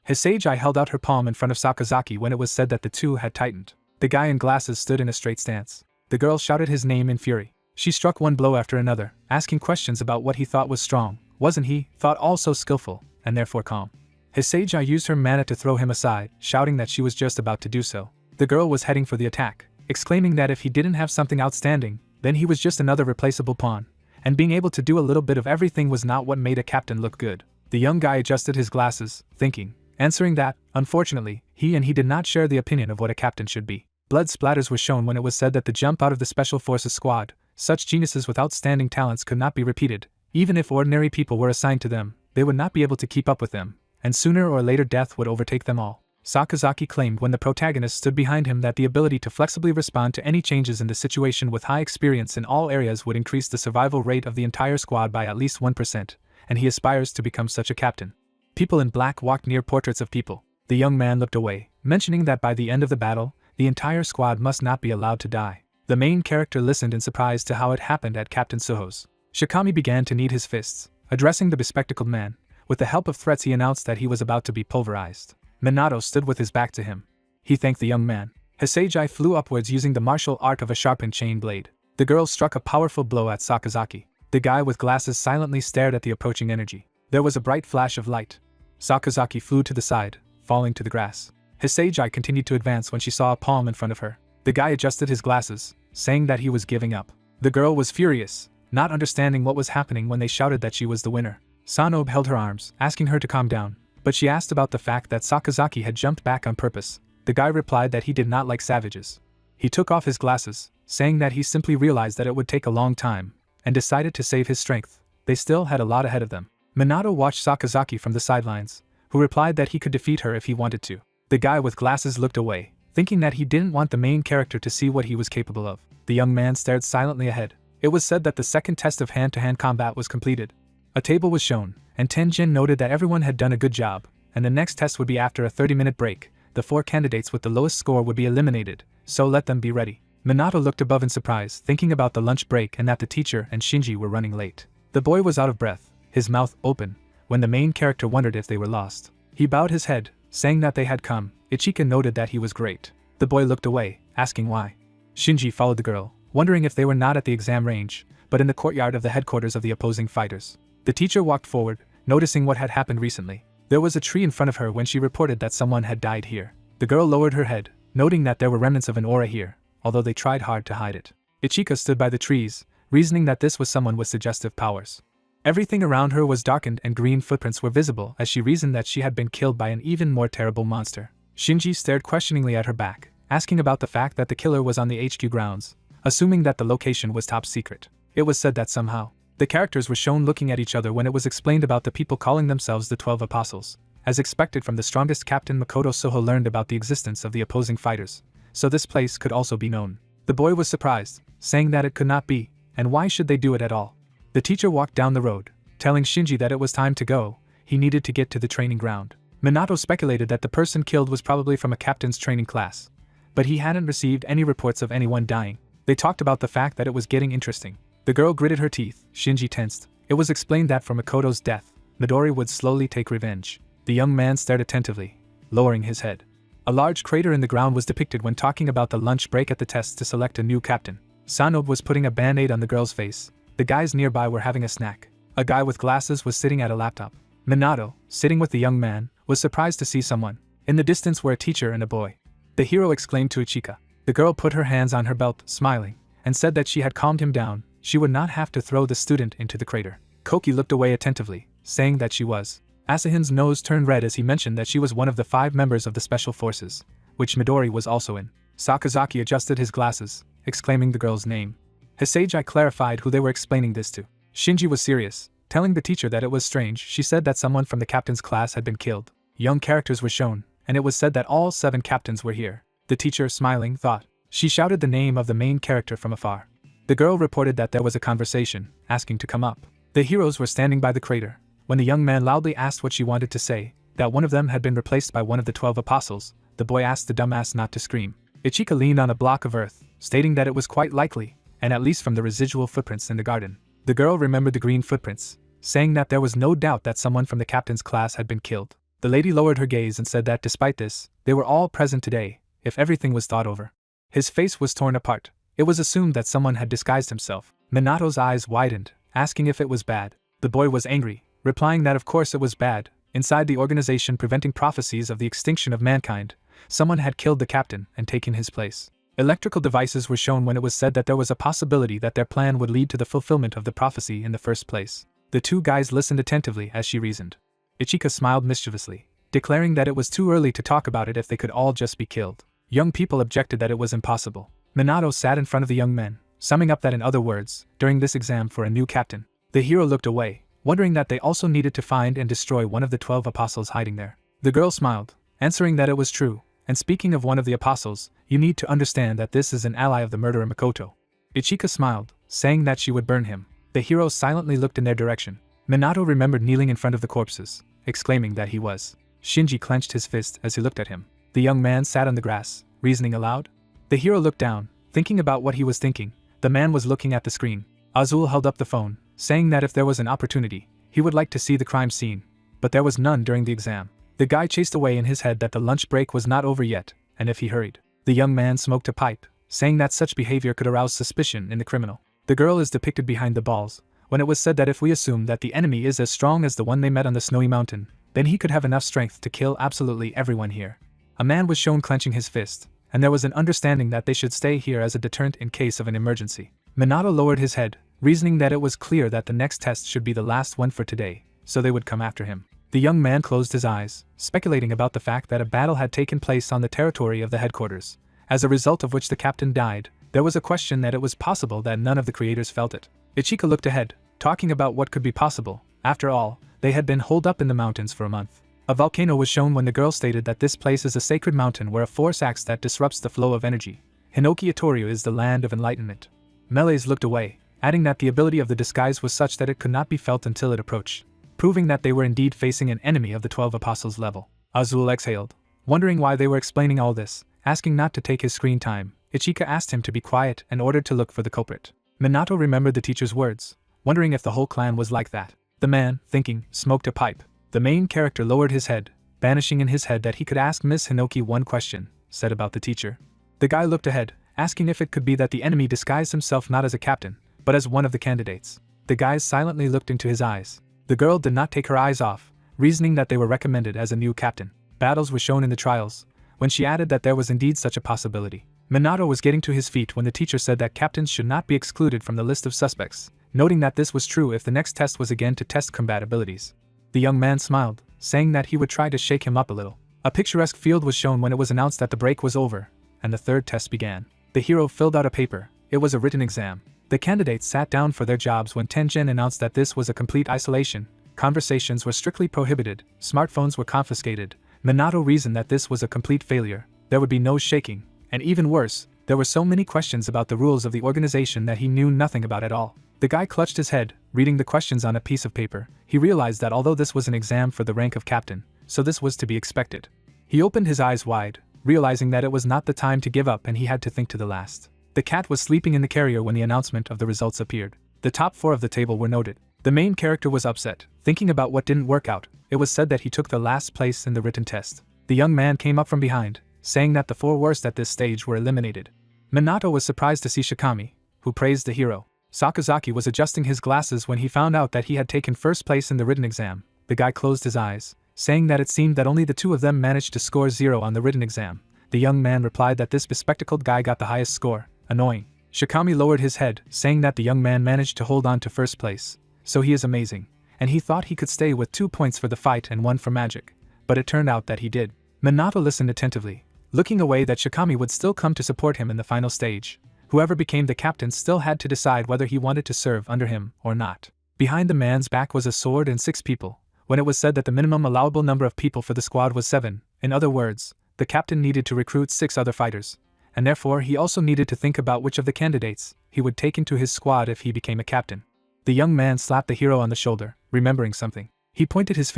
Hisagi held out her palm in front of Sakazaki when it was said that the two had tightened. The guy in glasses stood in a straight stance. The girl shouted his name in fury. She struck one blow after another, asking questions about what he thought was strong. Wasn't he, thought all so skillful, and therefore calm? Hisagi used her mana to throw him aside, shouting that she was just about to do so. The girl was heading for the attack, exclaiming that if he didn't have something outstanding, then he was just another replaceable pawn, and being able to do a little bit of everything was not what made a captain look good. The young guy adjusted his glasses, thinking, answering that, unfortunately, he did not share the opinion of what a captain should be. Blood splatters were shown when it was said that the jump out of the Special Forces squad, such geniuses with outstanding talents could not be repeated. Even if ordinary people were assigned to them, they would not be able to keep up with them, and sooner or later death would overtake them all. Sakazaki claimed when the protagonist stood behind him that the ability to flexibly respond to any changes in the situation with high experience in all areas would increase the survival rate of the entire squad by at least 1%, and he aspires to become such a captain. People in black walked near portraits of people. The young man looked away, mentioning that by the end of the battle, the entire squad must not be allowed to die. The main character listened in surprise to how it happened at Captain Suho's. Shikami began to knead his fists, addressing the bespectacled man. With the help of threats he announced that he was about to be pulverized. Minato stood with his back to him. He thanked the young man. Hisagi flew upwards using the martial art of a sharpened chain blade. The girl struck a powerful blow at Sakazaki. The guy with glasses silently stared at the approaching energy. There was a bright flash of light. Sakazaki flew to the side, falling to the grass. Hisagi continued to advance when she saw a palm in front of her. The guy adjusted his glasses, saying that he was giving up. The girl was furious, not understanding what was happening when they shouted that she was the winner. Sanobe held her arms, asking her to calm down, but she asked about the fact that Sakazaki had jumped back on purpose. The guy replied that he did not like savages. He took off his glasses, saying that he simply realized that it would take a long time, and decided to save his strength. They still had a lot ahead of them. Minato watched Sakazaki from the sidelines, who replied that he could defeat her if he wanted to. The guy with glasses looked away, thinking that he didn't want the main character to see what he was capable of. The young man stared silently ahead. It was said that the second test of hand-to-hand combat was completed. A table was shown, and Tenjin noted that everyone had done a good job, and the next test would be after a 30-minute break. The 4 candidates with the lowest score would be eliminated, so let them be ready. Minato looked above in surprise, thinking about the lunch break and that the teacher and Shinji were running late. The boy was out of breath, his mouth open, when the main character wondered if they were lost. He bowed his head, saying that they had come. Ichika noted that he was great. The boy looked away, asking why. Shinji followed the girl, wondering if they were not at the exam range, but in the courtyard of the headquarters of the opposing fighters. The teacher walked forward, noticing what had happened recently. There was a tree in front of her when she reported that someone had died here. The girl lowered her head, noting that there were remnants of an aura here, although they tried hard to hide it. Ichika stood by the trees, reasoning that this was someone with suggestive powers. Everything around her was darkened and green footprints were visible as she reasoned that she had been killed by an even more terrible monster. Shinji stared questioningly at her back, asking about the fact that the killer was on the HQ grounds, assuming that the location was top secret. It was said that somehow, the characters were shown looking at each other when it was explained about the people calling themselves the 12 Apostles. As expected from the strongest captain, Makoto Soho learned about the existence of the opposing fighters, so this place could also be known. The boy was surprised, saying that it could not be, and why should they do it at all? The teacher walked down the road, telling Shinji that it was time to go. He needed to get to the training ground. Minato speculated that the person killed was probably from a captain's training class, but he hadn't received any reports of anyone dying. They talked about the fact that it was getting interesting. The girl gritted her teeth. Shinji tensed. It was explained that for Makoto's death, Midori would slowly take revenge. The young man stared attentively, lowering his head. A large crater in the ground was depicted when talking about the lunch break at the test to select a new captain. Sanobe was putting a band-aid on the girl's face. The guys nearby were having a snack. A guy with glasses was sitting at a laptop. Minato, sitting with the young man, was surprised to see someone. In the distance were a teacher and a boy. The hero exclaimed to Ichika. The girl put her hands on her belt, smiling, and said that she had calmed him down. She would not have to throw the student into the crater. Koki looked away attentively, saying that she was. Asahin's nose turned red as he mentioned that she was one of the 5 members of the Special Forces, which Midori was also in. Sakazaki adjusted his glasses, exclaiming the girl's name. Hisagi clarified who they were explaining this to. Shinji was serious, telling the teacher that it was strange. She said that someone from the captain's class had been killed. Young characters were shown, and it was said that all 7 captains were here. The teacher, smiling, thought. She shouted the name of the main character from afar. The girl reported that there was a conversation, asking to come up. The heroes were standing by the crater. When the young man loudly asked what she wanted to say, that one of them had been replaced by one of the 12 apostles, the boy asked the dumbass not to scream. Ichika leaned on a block of earth, stating that it was quite likely, and at least from the residual footprints in the garden. The girl remembered the green footprints, saying that there was no doubt that someone from the captain's class had been killed. The lady lowered her gaze and said that despite this, they were all present today, if everything was thought over. His face was torn apart. It was assumed that someone had disguised himself. Minato's eyes widened, asking if it was bad. The boy was angry, replying that of course it was bad. Inside the organization preventing prophecies of the extinction of mankind, someone had killed the captain and taken his place. Electrical devices were shown when it was said that there was a possibility that their plan would lead to the fulfillment of the prophecy in the first place. The 2 guys listened attentively as she reasoned. Ichika smiled mischievously, declaring that it was too early to talk about it if they could all just be killed. Young people objected that it was impossible. Minato sat in front of the young men, summing up that in other words, during this exam for a new captain. The hero looked away, wondering that they also needed to find and destroy one of the 12 apostles hiding there. The girl smiled, answering that it was true, and speaking of one of the apostles, you need to understand that this is an ally of the murderer Makoto. Ichika smiled, saying that she would burn him. The heroes silently looked in their direction. Minato remembered kneeling in front of the corpses, exclaiming that he was. Shinji clenched his fist as he looked at him. The young man sat on the grass, reasoning aloud. The hero looked down, thinking about what he was thinking. The man was looking at the screen. Azul held up the phone, saying that if there was an opportunity, he would like to see the crime scene, but there was none during the exam. The guy chased away in his head that the lunch break was not over yet, and if he hurried. The young man smoked a pipe, saying that such behavior could arouse suspicion in the criminal. The girl is depicted behind the balls, when it was said that if we assume that the enemy is as strong as the one they met on the snowy mountain, then he could have enough strength to kill absolutely everyone here. A man was shown clenching his fist, and there was an understanding that they should stay here as a deterrent in case of an emergency. Minato lowered his head, reasoning that it was clear that the next test should be the last one for today, so they would come after him. The young man closed his eyes, speculating about the fact that a battle had taken place on the territory of the headquarters, as a result of which the captain died. There was a question that it was possible that none of the creators felt it. Ichika looked ahead, talking about what could be possible. After all, they had been holed up in the mountains for a month. A volcano was shown when the girl stated that this place is a sacred mountain where a force acts that disrupts the flow of energy. Hinoki Itorio is the land of enlightenment. Melees looked away, adding that the ability of the disguise was such that it could not be felt until it approached, proving that they were indeed facing an enemy of the 12 apostles level. Azul exhaled, wondering why they were explaining all this, asking not to take his screen time. Ichika asked him to be quiet and ordered to look for the culprit. Minato remembered the teacher's words, wondering if the whole clan was like that. The man, thinking, smoked a pipe. The main character lowered his head, banishing in his head that he could ask Miss Hinoki one question, said about the teacher. The guy looked ahead, asking if it could be that the enemy disguised himself not as a captain, but as one of the candidates. The guys silently looked into his eyes. The girl did not take her eyes off, reasoning that they were recommended as a new captain. Battles were shown in the trials, when she added that there was indeed such a possibility. Minato was getting to his feet when the teacher said that captains should not be excluded from the list of suspects, noting that this was true if the next test was again to test combat abilities. The young man smiled, saying that he would try to shake him up a little. A picturesque field was shown when it was announced that the break was over, and the third test began. The hero filled out a paper. It was a written exam. The candidates sat down for their jobs when Tenjin announced that this was a complete isolation. Conversations were strictly prohibited, smartphones were confiscated. Minato reasoned that this was a complete failure. There would be no shaking, and even worse, there were so many questions about the rules of the organization that he knew nothing about at all. The guy clutched his head, reading the questions on a piece of paper. He realized that although this was an exam for the rank of captain, so this was to be expected. He opened his eyes wide, realizing that it was not the time to give up and he had to think to the last. The cat was sleeping in the carrier when the announcement of the results appeared. The top 4 of the table were noted. The main character was upset, thinking about what didn't work out. It was said that he took the last place in the written test. The young man came up from behind, saying that the 4 worst at this stage were eliminated. Minato was surprised to see Shikami, who praised the hero. Sakazaki was adjusting his glasses when he found out that he had taken first place in the written exam. The guy closed his eyes, saying that it seemed that only the 2 of them managed to score 0 on the written exam. The young man replied that this bespectacled guy got the highest score. Annoying. Shikami lowered his head, saying that the young man managed to hold on to first place. So he is amazing, and he thought he could stay with 2 points for the fight and 1 for magic. But it turned out that he did. Minato listened attentively, looking away that Shikami would still come to support him in the final stage. Whoever became the captain still had to decide whether he wanted to serve under him or not. Behind the man's back was a sword and 6 people, when it was said that the minimum allowable number of people for the squad was 7. In other words, the captain needed to recruit 6 other fighters, and therefore he also needed to think about which of the candidates he would take into his squad if he became a captain. The young man slapped the hero on the shoulder, remembering something. He pointed his finger